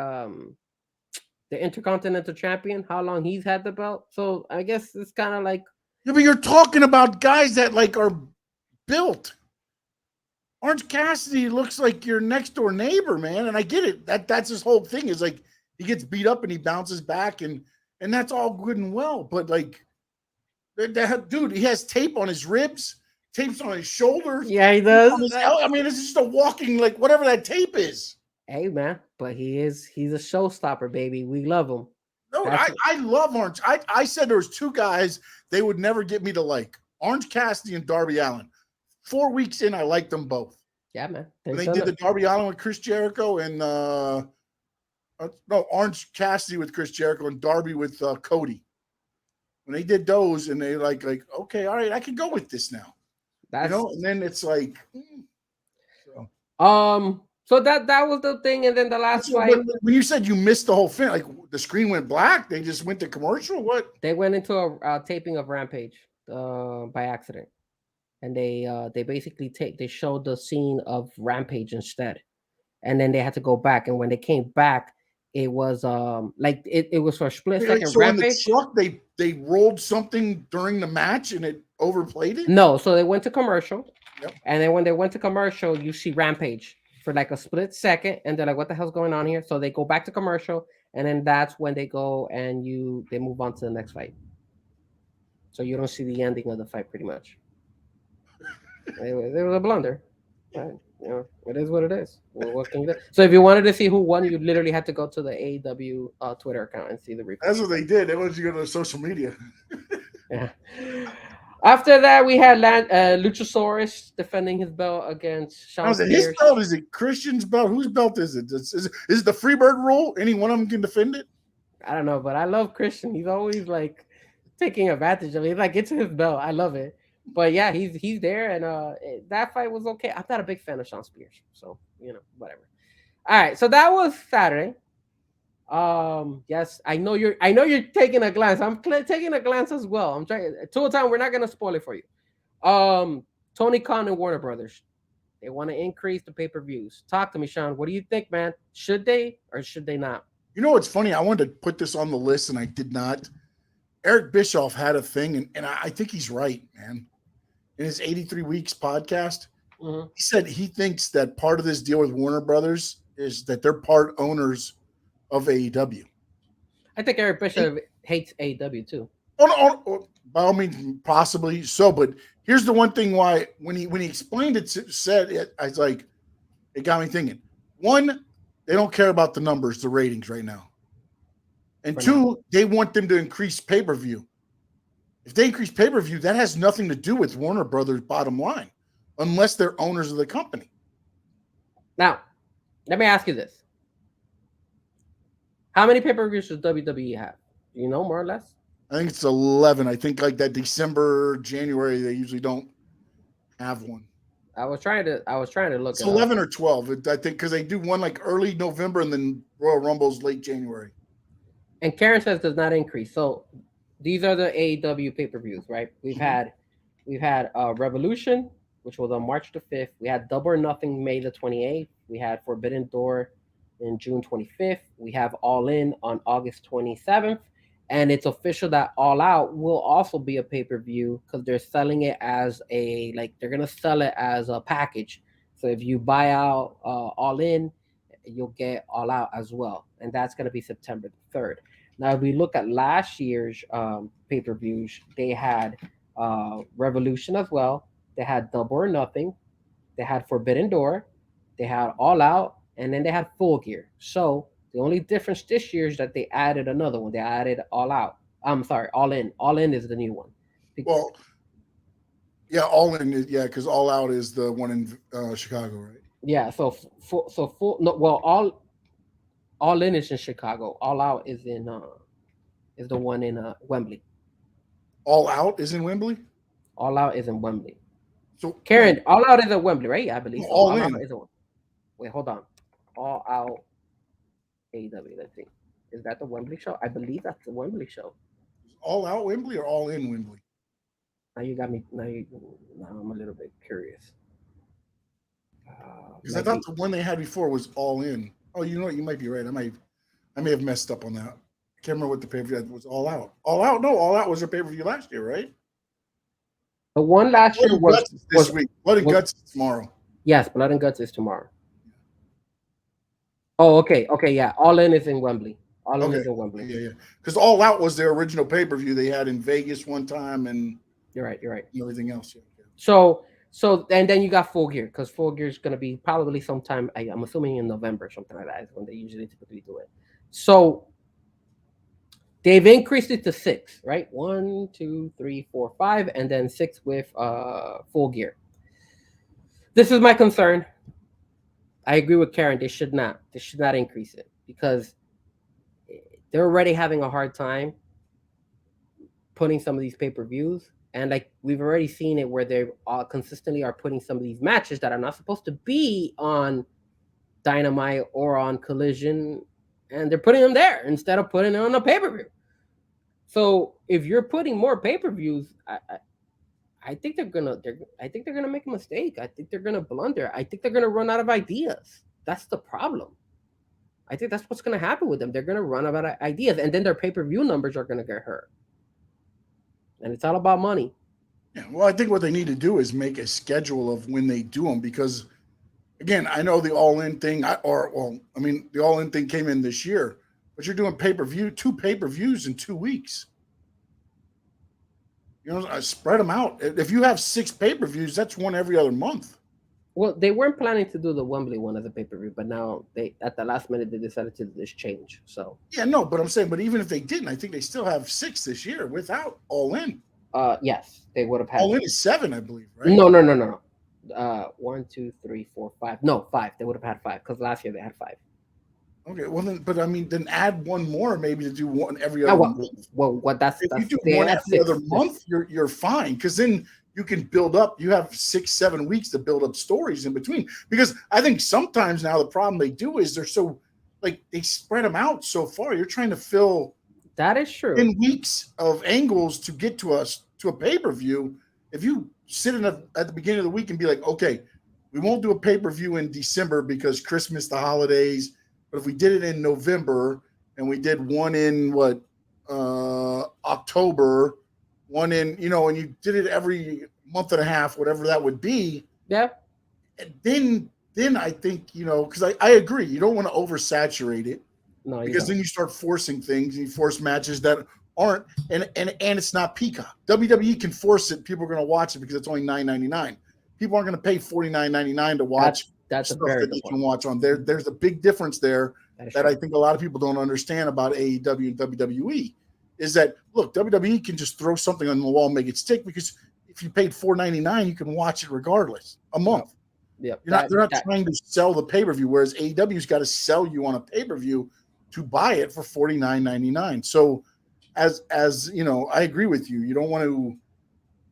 the Intercontinental Champion. How long he's had the belt? So I guess it's kind of like. Yeah, but you're talking about guys that like are built. Orange Cassidy looks like your next door neighbor, man, and I get it. That's his whole thing is like he gets beat up and he bounces back, and that's all good and well. But like, that dude, he has tape on his ribs, tapes on his shoulders. Yeah, he does. I mean, it's just a walking, like, whatever that tape is. Hey, man, but he's a showstopper, baby. We love him. No, I love Orange. I said there was two guys they would never get me to like. Orange Cassidy and Darby Allin. 4 weeks in, I liked them both. Yeah, man. When they did the Darby Allin with Chris Jericho and no, Orange Cassidy with Chris Jericho and Darby with Cody. When they did those and they like, okay, all right, I can go with this now. That's, you know, and then it's like so that was the thing, and then the last fight. When you said you missed the whole thing, like the screen went black, they just went to commercial. What? They went into a taping of Rampage by accident, and they basically they showed the scene of Rampage instead, and then they had to go back. And when they came back, it was like it was for a split second. So Rampage. In the truck, they rolled something during the match and it overplayed it. No, so they went to commercial, yep. And then when they went to commercial, you see Rampage for like a split second, and they're like, "What the hell's going on here?" So they go back to commercial, and then that's when they go and they move on to the next fight. So you don't see the ending of the fight, pretty much. It was a blunder. Right? You know, it is what it is. What can you do? So if you wanted to see who won, you literally had to go to the AEW Twitter account and see the replay. That's what they did. They wanted you to go to social media. Yeah. After that, we had Luchasaurus defending his belt against Shawn Spears. His belt? Is it Christian's belt? Whose belt is it? Is it the Freebird rule? Any one of them can defend it? I don't know, but I love Christian. He's always like taking advantage of it. He's like, it's his belt. I love it. But yeah, he's there, and that fight was okay. I'm not a big fan of Shawn Spears, so whatever. All right, so that was Saturday. Yes, I know you're taking a glance. I'm taking a glance as well. I'm trying to time. We're not gonna spoil it for you. Tony Khan and Warner Brothers, they want to increase the pay-per-views. Talk to me, Sean. What do you think, man? Should they or should they not? You know what's funny? I wanted to put this on the list and I did not. Eric Bischoff had a thing, and I think he's right, man. In his 83 Weeks podcast, he said he thinks that part of this deal with Warner Brothers is that they're part owners of AEW. I think Eric Bischoff hates AEW too. Oh, by all means, possibly so. But here's the one thing why when he explained it, said it, I was like, it got me thinking. One, they don't care about the numbers, the ratings right now. And two, they want them to increase pay-per-view. If they increase pay-per-view, that has nothing to do with Warner Brothers' bottom line, unless they're owners of the company. Now, let me ask you this. How many pay-per-views does WWE have? Do you know, more or less? I think it's 11. I think like that December, January, they usually don't have one. I was trying to look. It's 11 or 12, I think, because they do one like early November and then Royal Rumble's late January. And Karen says does not increase. So these are the AEW pay-per-views, right? We've had Revolution, which was on March the 5th. We had Double or Nothing May the 28th. We had Forbidden Door in June 25th. We have All In on August 27th. And it's official that All Out will also be a pay-per-view because they're selling it as they're going to sell it as a package. So if you buy out All In, you'll get All Out as well. And that's going to be September 3rd. Now, if we look at last year's pay-per-views, they had Revolution as well. They had Double or Nothing. They had Forbidden Door. They had All Out. And then they had Full Gear. So the only difference this year is that they added another one. They added All Out. I'm sorry, All In. All In is the new one. Well, yeah, All In is, because All Out is the one in Chicago, right? Yeah, All In is in Chicago. All Out is is the one in Wembley. All Out is in Wembley? All Out is in Wembley. So Karen, All Out is in Wembley, right? I believe so. All In. Wait, hold on. All Out AEW, let's see. Is that the Wembley show? I believe that's the Wembley show. All Out Wembley or All In Wembley? Now you got me. Now I'm a little bit curious. Because I thought the one they had before was All In. Oh, you know what? You might be right. I may have messed up on that. I can't remember what the pay-per-view was. All Out. All Out. No, All Out was a pay-per-view last year, right? The one last year was this week. Blood and Guts is tomorrow. Yes, Blood and Guts is tomorrow. Oh, okay, yeah. All In is in Wembley. All In is in Wembley. Yeah. Because All Out was their original pay-per-view they had in Vegas one time, and you're right. And everything else. Yeah. So and then you got Full Gear, because Full Gear is going to be probably sometime, I'm assuming in November or something like that is when they usually typically do it. So They've increased it to 6, right? 1, 2, 3, 4, 5, and then 6 with Full Gear. This is my concern. I agree with Karen. They should not. They should not increase it because they're already having a hard time putting some of these pay-per-views, and like we've already seen it where they consistently are putting some of these matches that are not supposed to be on Dynamite or on Collision, and they're putting them there instead of putting it on a pay-per-view. So if you're putting more pay-per-views, I think I think they're gonna make a mistake. I think they're gonna blunder. I think they're gonna run out of ideas. That's the problem. I think that's what's gonna happen with them. They're gonna run out of ideas, and then their pay-per-view numbers are gonna get hurt. And it's all about money. Yeah, well, I think what they need to do is make a schedule of when they do them because, again, I know the all-in thing, the all-in thing came in this year, but you're doing pay-per-view, 2 pay-per-views in 2 weeks. You know, spread them out. If you have 6 pay-per-views, that's one every other month. Well, they weren't planning to do the Wembley one as a pay-per-view, but now they at the last minute they decided to do this change. So yeah, no, but I'm saying, but even if they didn't, I think they still have 6 this year without All In. Yes, they would have had. All In is 7, I believe, right? No. 1, 2, 3, 4, 5. No, 5. They would have had 5 because last year they had 5. Okay, well then, but I mean, then add one more maybe to do one every other month. Well, what that's if that's, you do one every other month, you're fine because then you can build up. You have 6-7 weeks to build up stories in between. Because I think sometimes now the problem they do is they're so like they spread them out so far. You're trying to fill that is true 10 weeks of angles to get to us to a pay-per-view. If you sit in at the beginning of the week and be like, okay, we won't do a pay-per-view in December because Christmas, the holidays. But if we did it in November and we did one in October, one in, and you did it every month and a half, whatever that would be. Yeah. And then I think, because I agree, you don't want to oversaturate it. No, because then you start forcing things and you force matches that aren't, and it's not Peacock. WWE can force it. People are going to watch it because it's only $9.99. People aren't going to pay $49.99 to watch. That's stuff that you can watch on there. There's a big difference there that I think a lot of people don't understand about AEW and WWE is that, look, WWE can just throw something on the wall and make it stick because if you paid $4.99, you can watch it regardless a month. Yeah, they're not trying to sell the pay-per-view, whereas AEW's got to sell you on a pay-per-view to buy it for $49.99. So as I agree with you. You don't want to,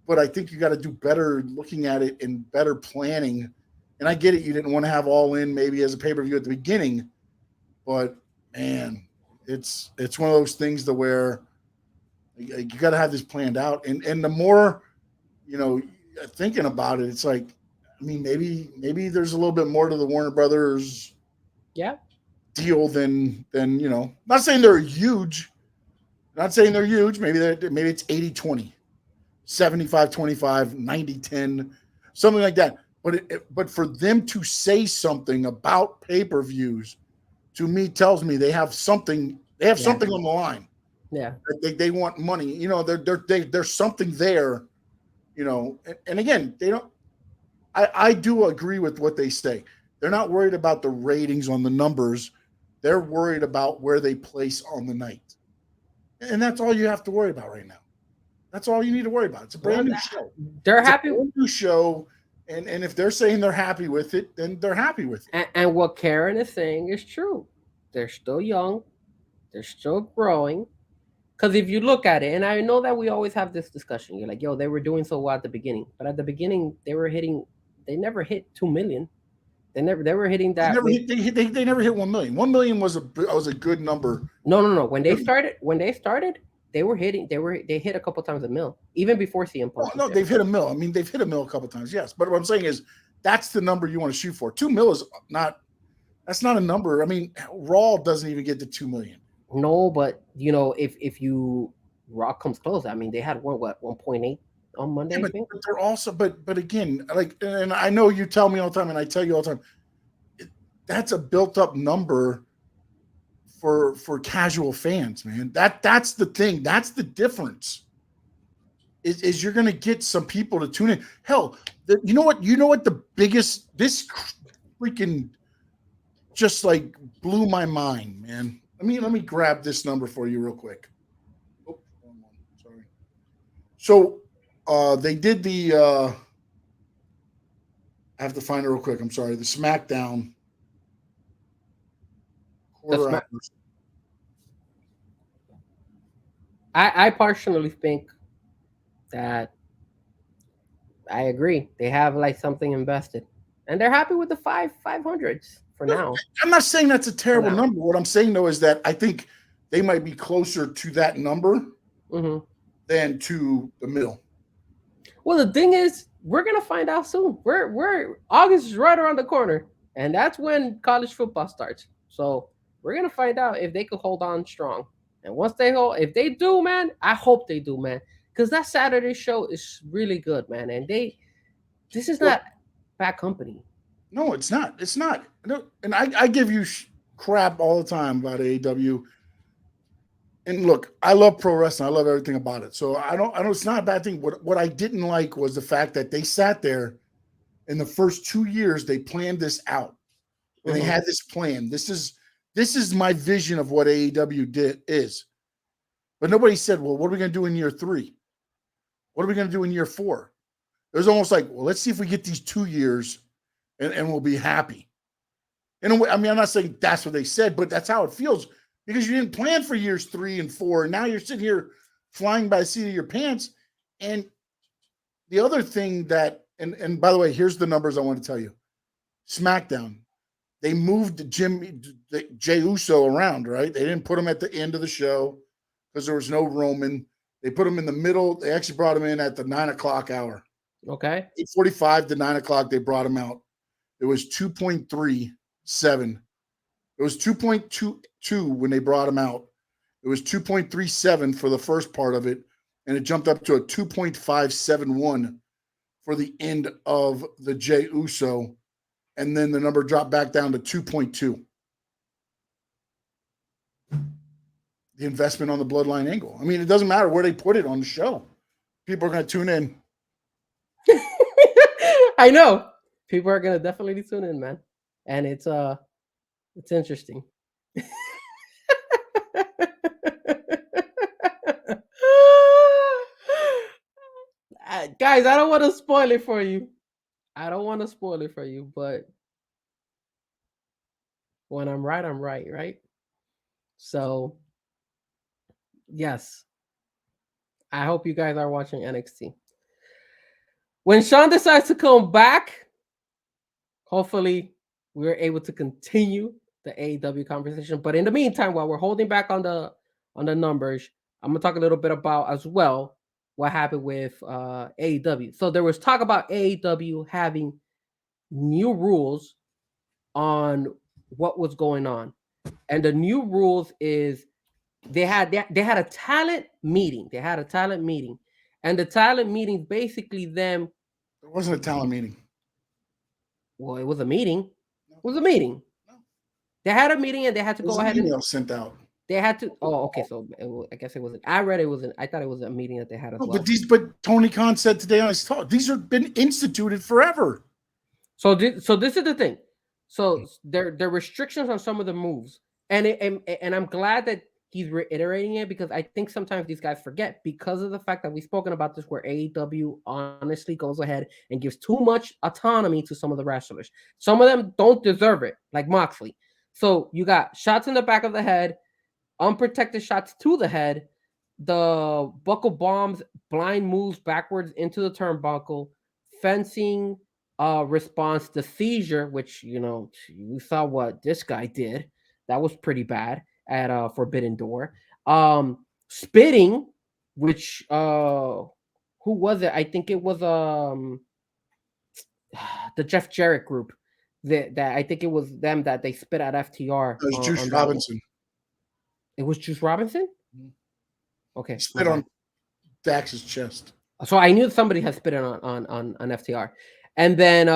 but I think you got to do better looking at it and better planning. And I get it. You didn't want to have All In maybe as a pay-per-view at the beginning, but man, it's one of those things to where you got to have this planned out. And the more, thinking about it, it's like, I mean, maybe there's a little bit more to the Warner Brothers deal than not saying they're huge. Maybe it's 80-20, 75-25, 90-10, something like that. But for them to say something about pay-per-views, to me tells me they have something. They have something on the line. Yeah, they want money. There's something there. And again, they don't. I do agree with what they say. They're not worried about the ratings on the numbers. They're worried about where they place on the night, and that's all you have to worry about right now. That's all you need to worry about. It's a brand new show. They're happy with a new show. And if they're saying they're happy with it, then they're happy with it. And what Karen is saying is true. They're still young. They're still growing. Because if you look at it, and I know that we always have this discussion, you're like, yo, they were doing so well at the beginning. But at the beginning, they never hit 2 million. They were hitting that. They never hit 1 million. 1 million was a good number. No. When they started, they hit a couple times a mil, even before CM Punk. No, they've hit a mil. I mean, they've hit a mil a couple times, yes. But what I'm saying is that's the number you want to shoot for. 2 mil is that's not a number. I mean, Raw doesn't even get to 2 million. No, but if you Raw comes close, I mean, they had 1.8 on Monday. Yeah, but they're also, but again, like, and I know you tell me all the time, and I tell you all the time, that's a built-up number for casual fans, man. That's the thing. That's the difference. Is you're going to get some people to tune in. Hell, you know what the biggest, this freaking just like blew my mind, man. Let me grab this number for you real quick. So they did the I have to find it real quick. I'm sorry. The SmackDown The quarter Smack. hours. I personally think that I agree. They have like something invested, and they're happy with the 500s for No, now. I'm not saying that's a For terrible now. number. What I'm saying though is that I think they might be closer to that number Hmm. than to the middle. Well, the thing is, we're gonna find out soon. We're August is right around the corner, and that's when college football starts. So we're gonna find out if they could hold on strong. And once they hold, if they do, man, I hope they do, man, because that Saturday show is really good, man. And this is Look, not bad company. no, it's not. It's not. No, and I give you crap all the time about AEW. And look, I love pro wrestling. I love everything about it. So I don't. It's not a bad thing. What I didn't like was the fact that they sat there in the first 2 years. They planned this out, and they Hmm. had this plan. This is my vision of what AEW did is. But nobody said, well, what are we going to do in year 3? What are we going to do in year 4? It was almost like, well, let's see if we get these 2 years, and we'll be happy. In a way, I mean, I'm not saying that's what they said, but that's how it feels because you didn't plan for years 3 and 4, and now you're sitting here flying by the seat of your pants. And the other thing that, and by the way, here's the numbers I want to tell you. SmackDown, they moved Jay Uso around, right? They didn't put him at the end of the show because there was no Roman. They put him in the middle. They actually brought him in at the 9 o'clock hour. Okay. 8:45 to 9 o'clock, they brought him out. It was 2.37. It was 2.22 when they brought him out. It was 2.37 for the first part of it, and it jumped up to a 2.571 for the end of the Jey Uso, and then the number dropped back down to 2.2. The investment on the bloodline angle. I mean, it doesn't matter where they put it on the show. People are going to tune in. I know people are gonna definitely tune in, man, and it's interesting. Guys, I don't want to spoil it for you. I don't want to spoil it for you, but when I'm right, right? So, yes, I hope you guys are watching NXT. When Sean decides to come back, hopefully we're able to continue the AEW conversation. But in the meantime, while we're holding back on the numbers, I'm gonna talk a little bit about as well what happened with AEW. So there was talk about AEW having new rules on what was going on, and the new rules is they had a talent meeting. They had a talent meeting, and the talent meeting basically them. It wasn't a talent meeting. Well, it was a meeting. No, It was a meeting. no. They had a meeting and they had to It was go an ahead and email sent out. they had to. Oh, okay. So I guess it wasn't. I read it wasn't. I thought it was a meeting that they had as No, well. but Tony Khan said today on his talk, these have been instituted forever. So this is the thing. So there are restrictions on some of the moves, and I'm glad that he's reiterating it because I think sometimes these guys forget because of the fact that we've spoken about this, where AEW honestly goes ahead and gives too much autonomy to some of the wrestlers. Some of them don't deserve it, like Moxley. So you got shots in the back of the head, unprotected shots to the head, the buckle bombs, blind moves backwards into the turnbuckle, fencing response to seizure, which you saw what this guy did. That was pretty bad at Forbidden Door. Spitting, which who was it? I think it was the Jeff Jarrett group. That I think it was them that they spit at FTR It was Juice on that one. Robinson. It was Juice Robinson? Mhm. He Okay, my spit on bad. Dax's chest. So I knew somebody had spit on FTR. And then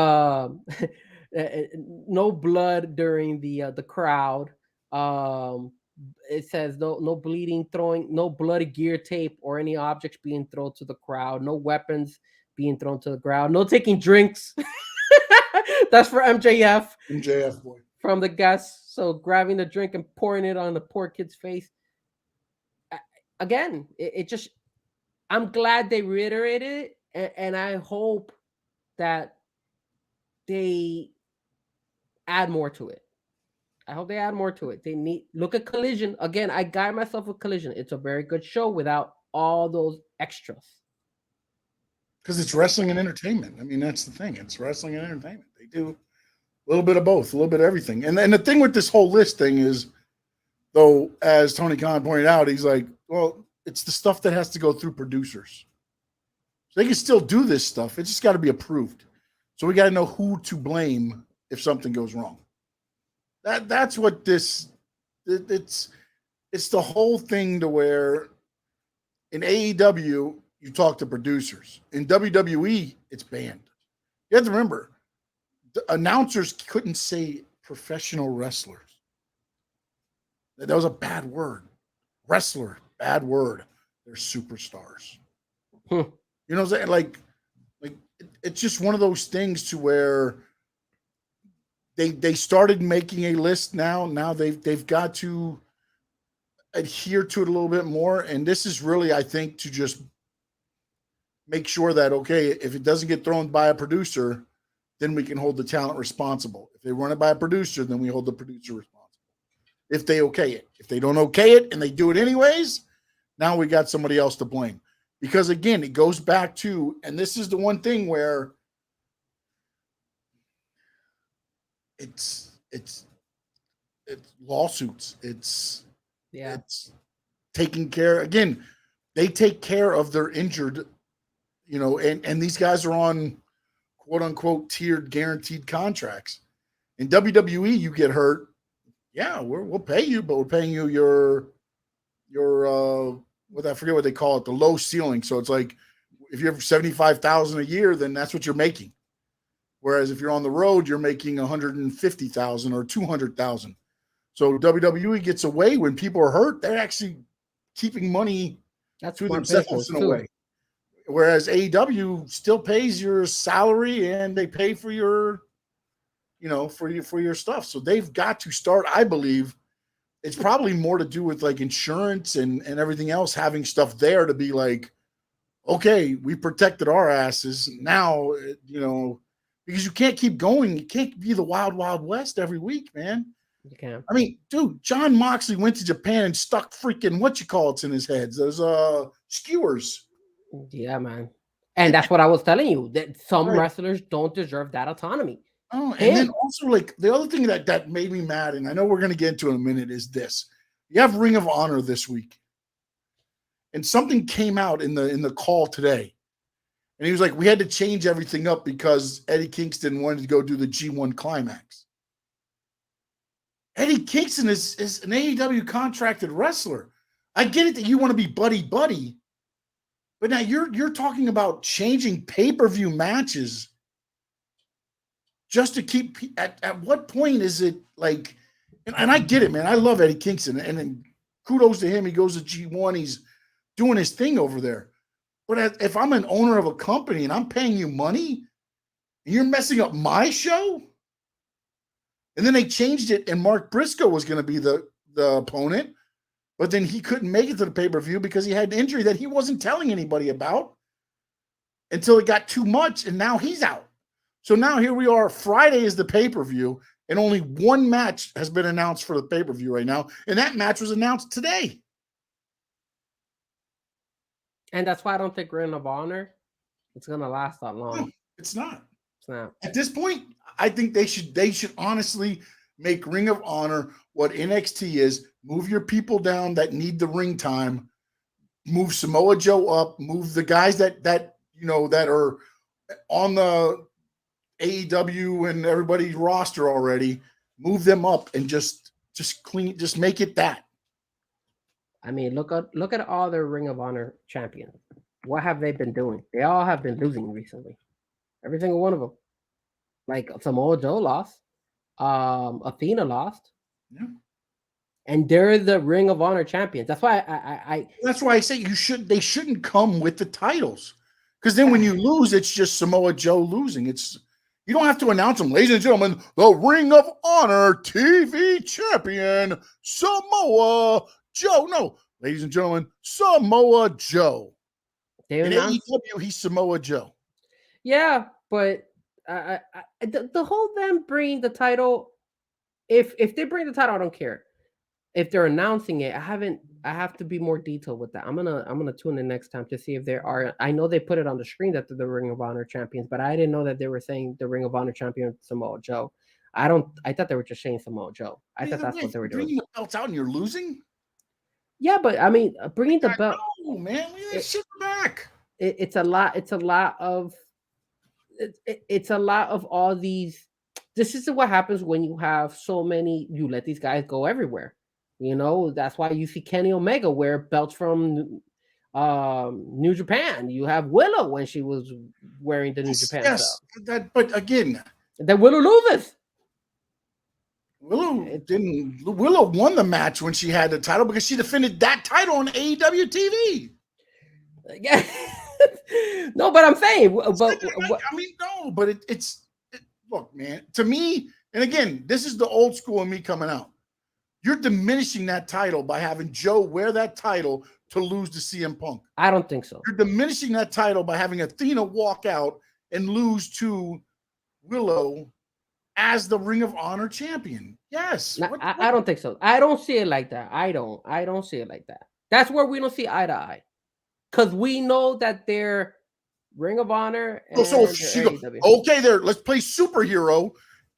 no blood during the crowd. Um it says no bleeding, throwing, no bloody gear tape or any objects being thrown to the crowd, no weapons being thrown to the crowd, no taking drinks. That's for MJF MJF boy. from the guests. So grabbing the drink and pouring it on the poor kid's face. Again, it just I'm glad they reiterated it, and I hope that they add more to it. I hope they add more to it. They need look at Collision again. I guide myself with Collision. It's a very good show without all those extras. Because it's wrestling and entertainment. I mean, that's the thing. It's wrestling and entertainment. They do a little bit of both, a little bit of everything. And the thing with this whole list thing is, though, as Tony Khan pointed out, he's like, well, it's the stuff that has to go through producers. So they can still do this stuff. It's just got to be approved. So we got to know who to blame if something goes wrong. That's what this it's the whole thing to where in AEW you talk to producers. In WWE it's banned. You have to remember the announcers couldn't say professional wrestlers. That was a bad word. Wrestler, bad word. They're superstars. You know what I'm saying? Like it's just one of those things to where they started making a list now. Now they've got to adhere to it a little bit more. And this is really, I think, to just make sure that, okay, if it doesn't get thrown by a producer, then we can hold the talent responsible. If they run it by a producer, then we hold the producer responsible. If they okay it. If they don't okay it and they do it anyways, now we got somebody else to blame. Because again, it goes back to, and this is the one thing where it's lawsuits. It's taking care. Again, they take care of their injured, and these guys are on quote unquote tiered guaranteed contracts. In WWE, you get hurt. Yeah, we'll pay you, but we're paying you your I forget what they call it, the low ceiling. So it's like if you have 75,000 a year, then that's what you're making. Whereas if you're on the road, you're making 150,000 or 200,000. So WWE gets away when people are hurt. They're actually keeping money to themselves in a way. Whereas AEW still pays your salary and they pay for your, for your stuff. So they've got to start, I believe, it's probably more to do with like insurance and everything else, having stuff there to be like, okay, we protected our asses. Now, because you can't keep going. You can't be the wild, wild west every week, man. You can. I mean, dude, John Moxley went to Japan and stuck freaking in his heads. Those skewers. Yeah, man. And that's what I was telling you, that some wrestlers don't deserve that autonomy. Oh, and then also like the other thing that made me mad, and I know we're gonna get into in a minute, is this. You have Ring of Honor this week. And something came out in the call today. And he was like, we had to change everything up because Eddie Kingston wanted to go do the G1 Climax. Eddie Kingston is an AEW contracted wrestler. I get it that you want to be buddy-buddy, but now you're talking about changing pay-per-view matches just to keep at what point is it like, and I get it, man. I love Eddie Kingston, and kudos to him. He goes to G1, he's doing his thing over there. But if I'm an owner of a company and I'm paying you money and you're messing up my show, and then they changed it and Mark Briscoe was going to be the opponent, but then he couldn't make it to the pay-per-view because he had an injury that he wasn't telling anybody about until it got too much, and now he's out. So now here we are. Friday is the pay-per-view, and only one match has been announced for the pay-per-view right now, and that match was announced today. And that's why I don't think Ring of Honor it's gonna last that long. No, it's not. It's not. At this point, I think they should honestly make Ring of Honor what NXT is. Move your people down that need the ring time. Move Samoa Joe up. Move the guys that are on the AEW and everybody's roster already. Move them up and just make it that. I mean, look at all their Ring of Honor champions. What have they been doing? They all have been losing recently. Every single one of them. Like Samoa Joe lost. Athena lost. Yeah. And they're the Ring of Honor champions. That's why That's why I say they shouldn't come with the titles. Because then when you lose, it's just Samoa Joe losing. You don't have to announce them, ladies and gentlemen, the Ring of Honor TV champion, Samoa Joe. No, ladies and gentlemen, Samoa Joe. They In announced, AEW, he's Samoa Joe. yeah, but the whole them bringing the title, if they bring the title, I don't care. If they're announcing it, I have to be more detailed with that. I'm gonna tune in next time to see if there are. I know they put it on the screen that they're the Ring of Honor champions, but I didn't know that they were saying the Ring of Honor champion Samoa Joe. I thought they were just saying Samoa Joe. I thought Either that's way, what if they were you're doing. bringing the belts out and you're losing, Yeah, but I mean, bringing the belt, no, man, we that it, shit back. it's a lot. It's a lot of it's a lot of all these. This is what happens when you have so many. You let these guys go everywhere. That's why you see Kenny Omega wear belts from New Japan. You have Willow when she was wearing the New Japan belt. Yes, but again, Then Willow loses. Willow won the match when she had the title because she defended that title on AEW TV. Yeah. No, but I'm saying, but I mean, no, but look, man. To me, and again, this is the old school of me coming out. You're diminishing that title by having Joe wear that title to lose to CM Punk. I don't think so. You're diminishing that title by having Athena walk out and lose to Willow as the Ring of Honor champion. Yes. No, I don't think so. I don't see it like that. I don't see it like that. That's where we don't see eye to eye. Because we know that they're Ring of Honor and AEW. Okay, there. Let's play superhero.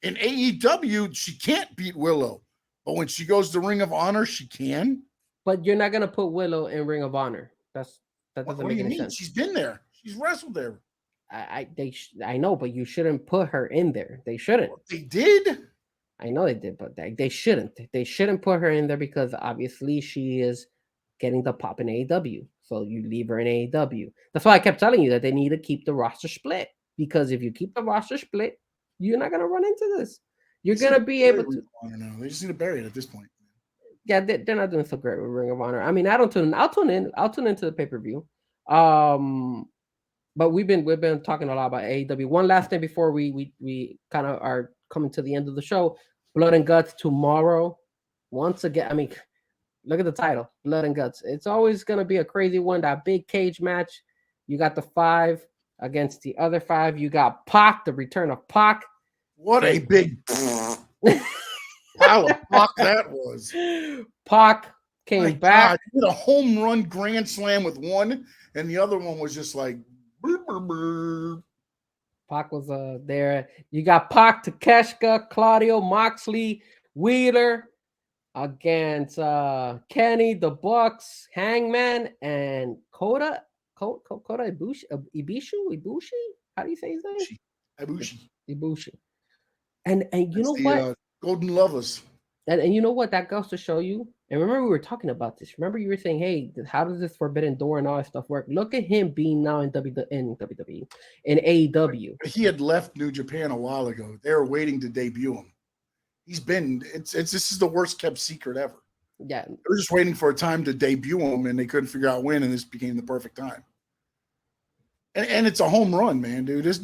In AEW, she can't beat Willow. But when she goes to Ring of Honor, she can. But you're not gonna put Willow in Ring of Honor. That doesn't make any sense. She's been there. She's wrestled there. I know, but you shouldn't put her in there. They shouldn't. Well, they did. I know they did, but they shouldn't. They shouldn't put her in there because obviously she is getting the pop in AEW. So you leave her in AEW. That's why I kept telling you that they need to keep the roster split. Because if you keep the roster split, you're not gonna run into this. You're gonna be able to. I don't know. They just need to bury it at this point. Yeah, they're not doing so great with Ring of Honor. I mean, I'll tune into the pay-per-view. But we've been talking a lot about AEW. One last thing before we kind of are coming to the end of the show. Blood and Guts tomorrow. Once again, I mean, look at the title, Blood and Guts. It's always gonna be a crazy one. That big cage match. You got the 5 against the other 5. You got Pac, the return of Pac. What a big pile of Pac that was. Pac came back. God, he did a home run grand slam with one, and the other one was just like. Burr, burr, burr. Pac was there. You got Pac, Takeshita, Claudio, Moxley, Wheeler against Kenny, the Bucks, Hangman, and Kota Ibushi. How do you say his name? Ibushi. And you know what? Golden Lovers. And you know what? That goes to show you. And remember, we were talking about this. Remember, you were saying, "Hey, how does this Forbidden Door and all that stuff work?" Look at him being now in WWE, in AEW. He had left New Japan a while ago. They were waiting to debut him. He's been. This is the worst kept secret ever. Yeah, they were just waiting for a time to debut him, and they couldn't figure out when, and this became the perfect time. And it's a home run, man, dude. This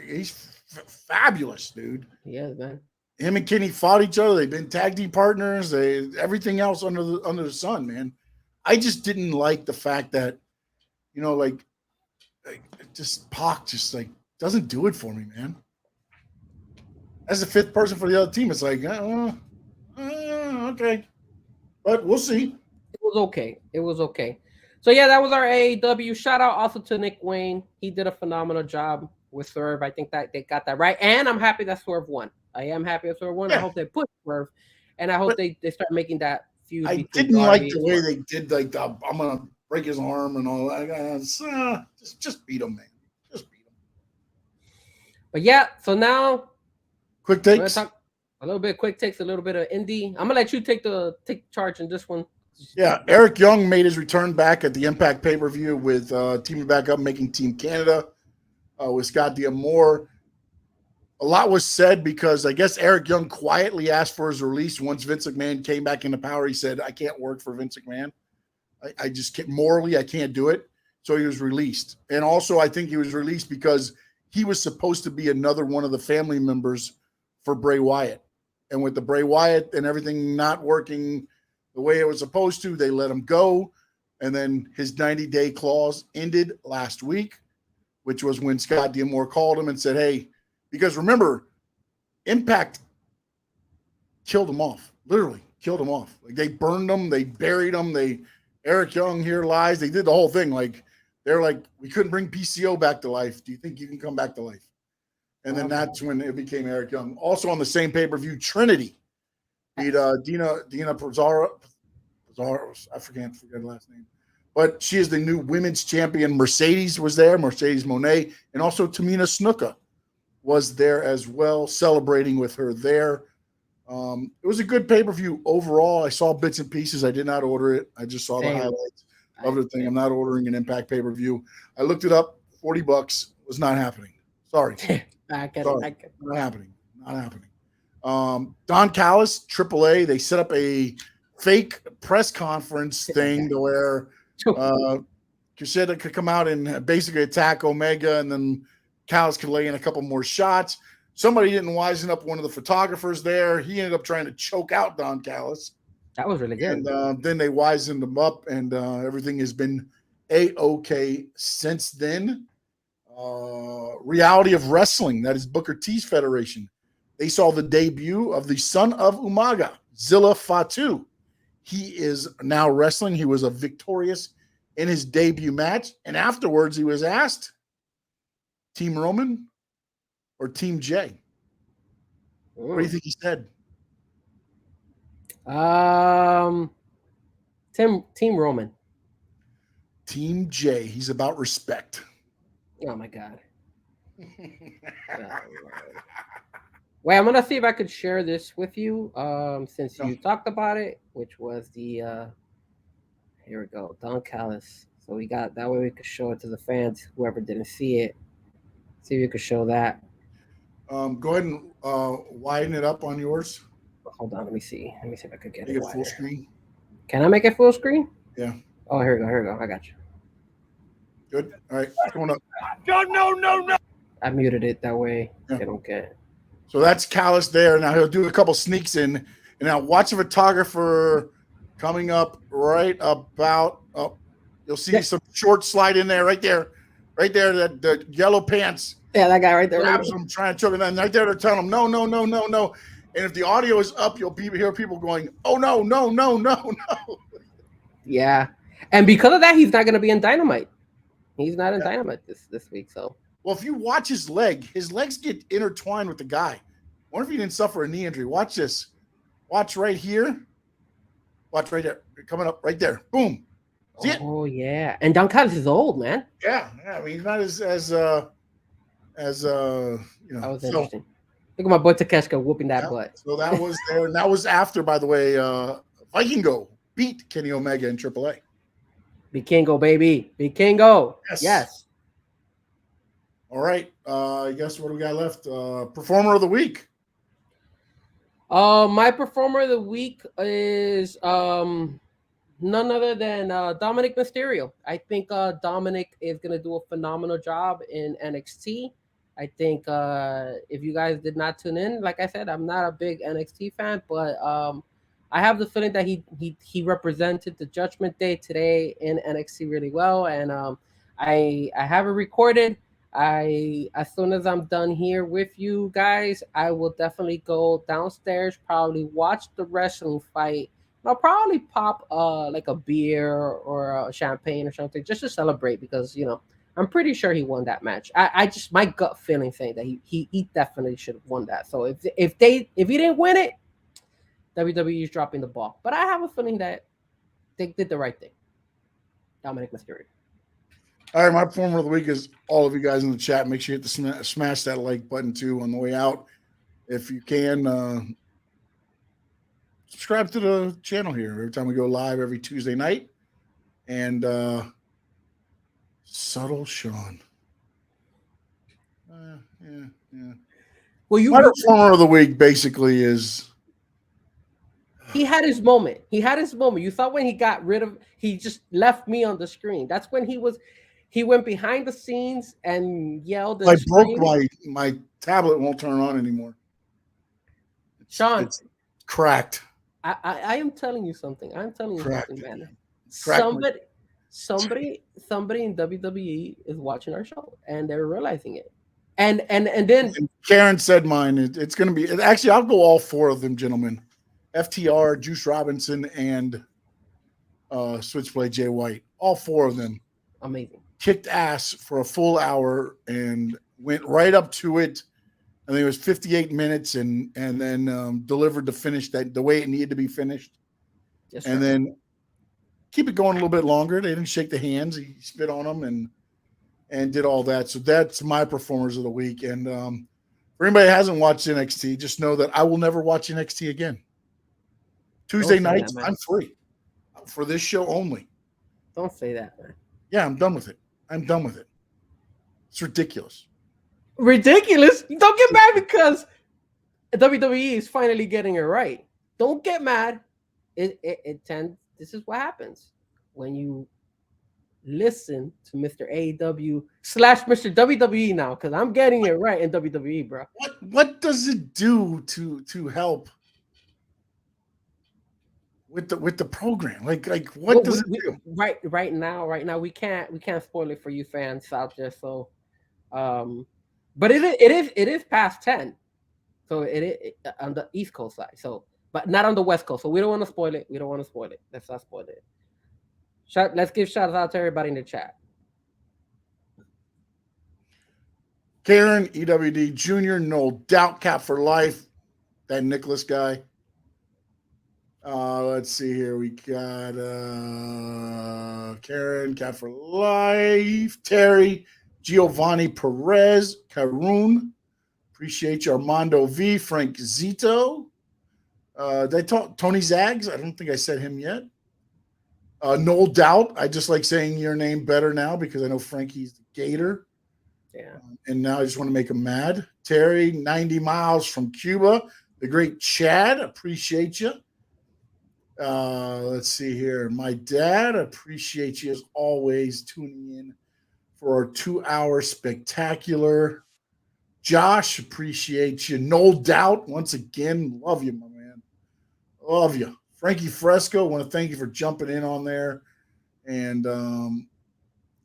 he's fabulous, dude. Yeah, man. Him and Kenny fought each other. They've been tag team partners. Everything else under the sun, man. I just didn't like the fact that, like just Pac just like doesn't do it for me, man. As the 5th person for the other team, it's like, okay, but we'll see. It was okay. So yeah, that was our AEW. Shout out also to Nick Wayne. He did a phenomenal job with Swerve. I think that they got that right, and I'm happy that Swerve won. I am happy that Swerve won. Yeah. I hope they put Swerve, and I hope they start making that feud. I didn't like the way they did, like I'm gonna break his arm and all that. Just beat him, man. Just beat him. But yeah, so now quick takes. Talk a little bit quick takes, a little bit of indie. I'm gonna let you take charge in this one. Yeah, Eric Young made his return back at the Impact pay-per-view with teaming back up, making Team Canada with Scott D'Amore. A lot was said because I guess Eric Young quietly asked for his release once Vince McMahon came back into power. He said, "I can't work for Vince McMahon. I just can't, morally, I can't do it." So he was released. And also, I think he was released because he was supposed to be another one of the family members for Bray Wyatt. And with the Bray Wyatt and everything not working the way it was supposed to, they let him go. And then his 90-day clause ended last week, which was when Scott D'Amore called him and said, hey, because remember, Impact killed him off, literally killed him off. Like they burned him, they buried him, Eric Young here lies. They did the whole thing. Like they're like, we couldn't bring PCO back to life. Do you think you can come back to life? And then that's when it became Eric Young. Also on the same pay-per-view, Trinity beat Dina Pizarro. I forget the last name. But she is the new women's champion. Mercedes was there, Mercedes Moné, and also Tamina Snuka was there as well, celebrating with her there. It was a good pay-per-view overall. I saw bits and pieces. I did not order it. I just saw the highlights of the thing. I'm not ordering an Impact pay-per-view. I looked it up, $40. Was not happening. Sorry. Not happening. Don Callis, AAA, they set up a fake press conference thing to where Kushida could come out and basically attack Omega, and then Callis could lay in a couple more shots. Somebody didn't wisen up one of the photographers there. He ended up trying to choke out Don Callis. That was really good. And then they wisened him up, and everything has been A-OK since then. Reality of Wrestling, that is Booker T's federation. They saw the debut of the son of Umaga, Zilla Fatu. He is now wrestling. He was victorious in his debut match. And afterwards, he was asked, Team Roman or Team J? What do you think he said? Team Roman. Team J. He's about respect. Oh, my God. Wait, I'm going to see if I could share this with you since you talked about it, which was the here we go, Don Callis. So we got that way we could show it to the fans, whoever didn't see it. See if you could show that. Go ahead and widen it up on yours. Hold on, let me see if I could get Make it it full screen. Can I make it full screen? Yeah. Oh, here we go. I got you. Good. All right. Going up. No. I muted it that way. Yeah. They don't get it. So that's Callis there. Now he'll do a couple sneaks in. And now watch the photographer coming up right about you'll see some short slide in there, right there, that the yellow pants. Yeah, that guy right there. Grabs him, trying to choke him. And right there, they're telling him, no. And if the audio is up, you'll hear people going, oh, no. Yeah. And because of that, he's not going to be in Dynamite. He's not in Dynamite this week. So. Well, if you watch his legs get intertwined with the guy. I wonder if he didn't suffer a knee injury. Watch this. Watch right here. Watch right there. Coming up right there. Boom. See it? Oh, yeah. And Don Callis is old, man. Yeah. I mean, he's not as you know. That was interesting. Look at my boy Takeshita whooping that butt. So that was there. And that was after, by the way, Vikingo beat Kenny Omega in AAA. Vikingo, baby. Vikingo. Yes. All right. I guess what do we got left? Performer of the week. My performer of the week is none other than Dominic Mysterio. I think Dominic is going to do a phenomenal job in NXT. I think if you guys did not tune in, like I said, I'm not a big NXT fan, but I have the feeling that he represented the Judgment Day today in NXT really well, and I have it recorded. As soon as I'm done here with you guys, I will definitely go downstairs, probably watch the wrestling fight. I'll probably pop like a beer or a champagne or something just to celebrate because I'm pretty sure he won that match. I just my gut feeling saying that he definitely should have won that. So if he didn't win it, WWE is dropping the ball. But I have a feeling that they did the right thing. Dominic Mysterio. All right, my performer of the week is all of you guys in the chat. Make sure you hit the smash that like button too on the way out. If you can, subscribe to the channel here every time we go live every Tuesday night. And Subtle Sean. Yeah. Well, my performer of the week basically is. He had his moment. You saw when he just left me on the screen. That's when he went behind the scenes and yelled. I broke my tablet won't turn on anymore. Sean, it's cracked. I am telling you something. I'm telling you something, man. somebody in WWE is watching our show and they're realizing it. And then And Karen said mine. It's going to be actually. I'll go all four of them, gentlemen. FTR, Juice Robinson, and Switchblade Jay White. All four of them amazing. kicked ass for a full hour and went right up to it. I think it was 58 minutes, and then delivered the finish that the way it needed to be finished. Yes, and sir. then keep it going a little bit longer. They didn't shake the hands. He spit on them and did all that. So that's my performers of the week. And for anybody that hasn't watched NXT, just know that I will never watch NXT again. Tuesday nights, I'm free for this show only. Don't say that, man. Yeah, I'm done with it. I'm done with it. It's ridiculous. Ridiculous? Don't get mad because WWE is finally getting it right. Don't get mad. It tends. This is what happens when you listen to Mr. AEW / Mr. WWE now, because I'm getting it right in WWE, bro. What does it do to help with the program? Like what does it do? Right now we can't spoil it for you fans out there. So, but it is past 10, so it on the East Coast side. So, but not on the West Coast. So we don't want to spoil it. Let's not spoil it. Let's give shout out to everybody in the chat. Karen, EWD Jr., no doubt, Cap for life. That Nicholas guy. Let's see here. We got Karen, Cap for life. Terry, Giovanni Perez, Karun. Appreciate you, Armando V, Frank Zito. They talk Tony Zags. I don't think I said him yet. No doubt. I just like saying your name better now because I know Frankie's the Gator. Yeah. And now I just want to make him mad. Terry, 90 miles from Cuba. The great Chad, appreciate you. Let's see here. My dad, appreciate you as always tuning in for our 2-hour spectacular. Josh, appreciate you. No doubt. Once again, love you, my man. Love you. Frankie Fresco, want to thank you for jumping in on there. And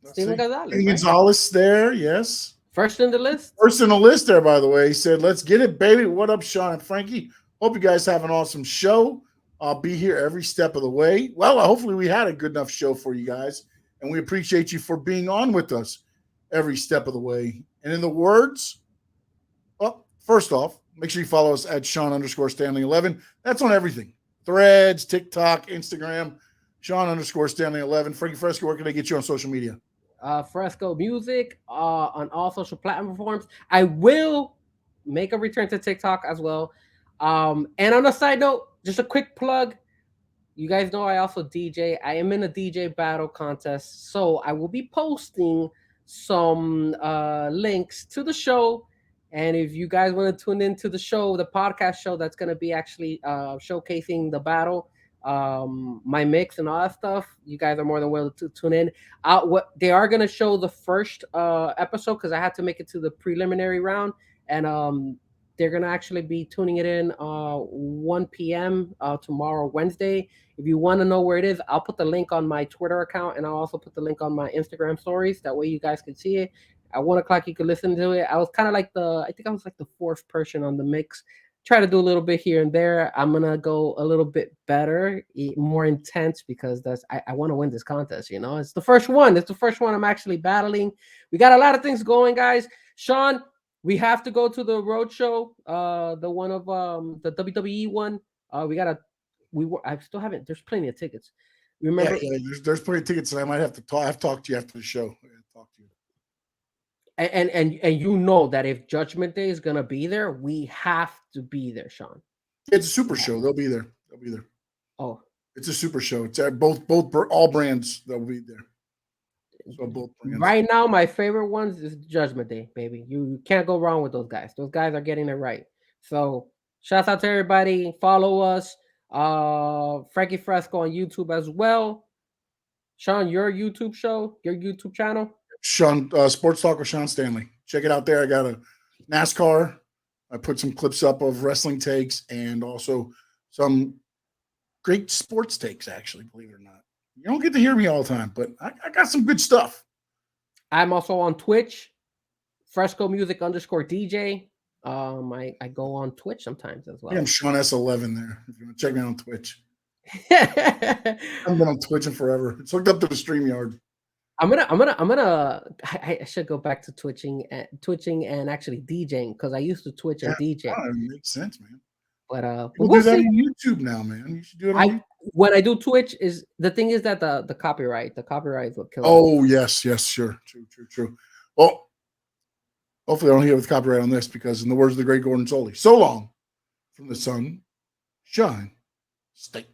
Steven Gonzalez there, yes. First in the list? First in the list there, by the way. He said, let's get it, baby. What up, Sean and Frankie? Hope you guys have an awesome show. I'll be here every step of the way. Well, hopefully we had a good enough show for you guys. And we appreciate you for being on with us every step of the way. And in the words, well, first off, make sure you follow us at Sean_Stanley11. That's on everything. Threads, TikTok, Instagram, Sean_Stanley11. Frankie Fresco, where can I get you on social media? Fresco Music on all social platforms. I will make a return to TikTok as well. And on a side note, just a quick plug. You guys know I also DJ. I am in a DJ battle contest. So I will be posting some links to the show. And if you guys want to tune into the show, the podcast show that's going to be actually showcasing the battle, my mix and all that stuff, you guys are more than welcome to tune in. What they are going to show the first episode because I had to make it to the preliminary round, and they're going to actually be tuning it in 1 p.m. Tomorrow, Wednesday. If you want to know where it is, I'll put the link on my Twitter account, and I'll also put the link on my Instagram stories. That way you guys can see it. At 1 o'clock, you could listen to it. I was kind of like I think I was like the fourth person on the mix. Try to do a little bit here and there. I'm going to go a little bit better, more intense, because I want to win this contest, you know. It's the first one. It's the first one I'm actually battling. We got a lot of things going, guys. Sean, we have to go to the road show, the one of the WWE one. I still haven't. There's plenty of tickets. Remember? Yeah, there's plenty of tickets, and I might have to talk. I have to talk to you after the show. Talk to you. And you know that if Judgment Day is gonna be there, we have to be there, Sean. It's a super show. They'll be there. Oh, it's a super show. It's both all brands that will be there. So both brands. Right now, my favorite ones is Judgment Day, baby. You can't go wrong with those guys. Those guys are getting it right. So shout out to everybody. Follow us. Frankie Fresco on YouTube as well. Sean, your YouTube channel. Sean Sports Talk with Sean Stanley. Check it out there. I got a NASCAR. I put some clips up of wrestling takes and also some great sports takes, actually, believe it or not. You don't get to hear me all the time, but I got some good stuff. I'm also on Twitch, Fresco Music _DJ. I go on Twitch sometimes as I think I'm well. Sean S11 there. If you want to check me out on Twitch. I'm I haven't been on Twitch in forever. It's hooked up to the StreamYard. I should go back to twitching and actually DJing because I used to Twitch and DJ. It makes sense, man. But We'll we'll do that see. on YouTube now, man. You should do it on YouTube. When I do Twitch, is the thing is that the copyright is what kills. Oh, yes, sure. True. Well, hopefully I don't hit with copyright on this because in the words of the great Gordon Soley, so long from the sun, shine, state.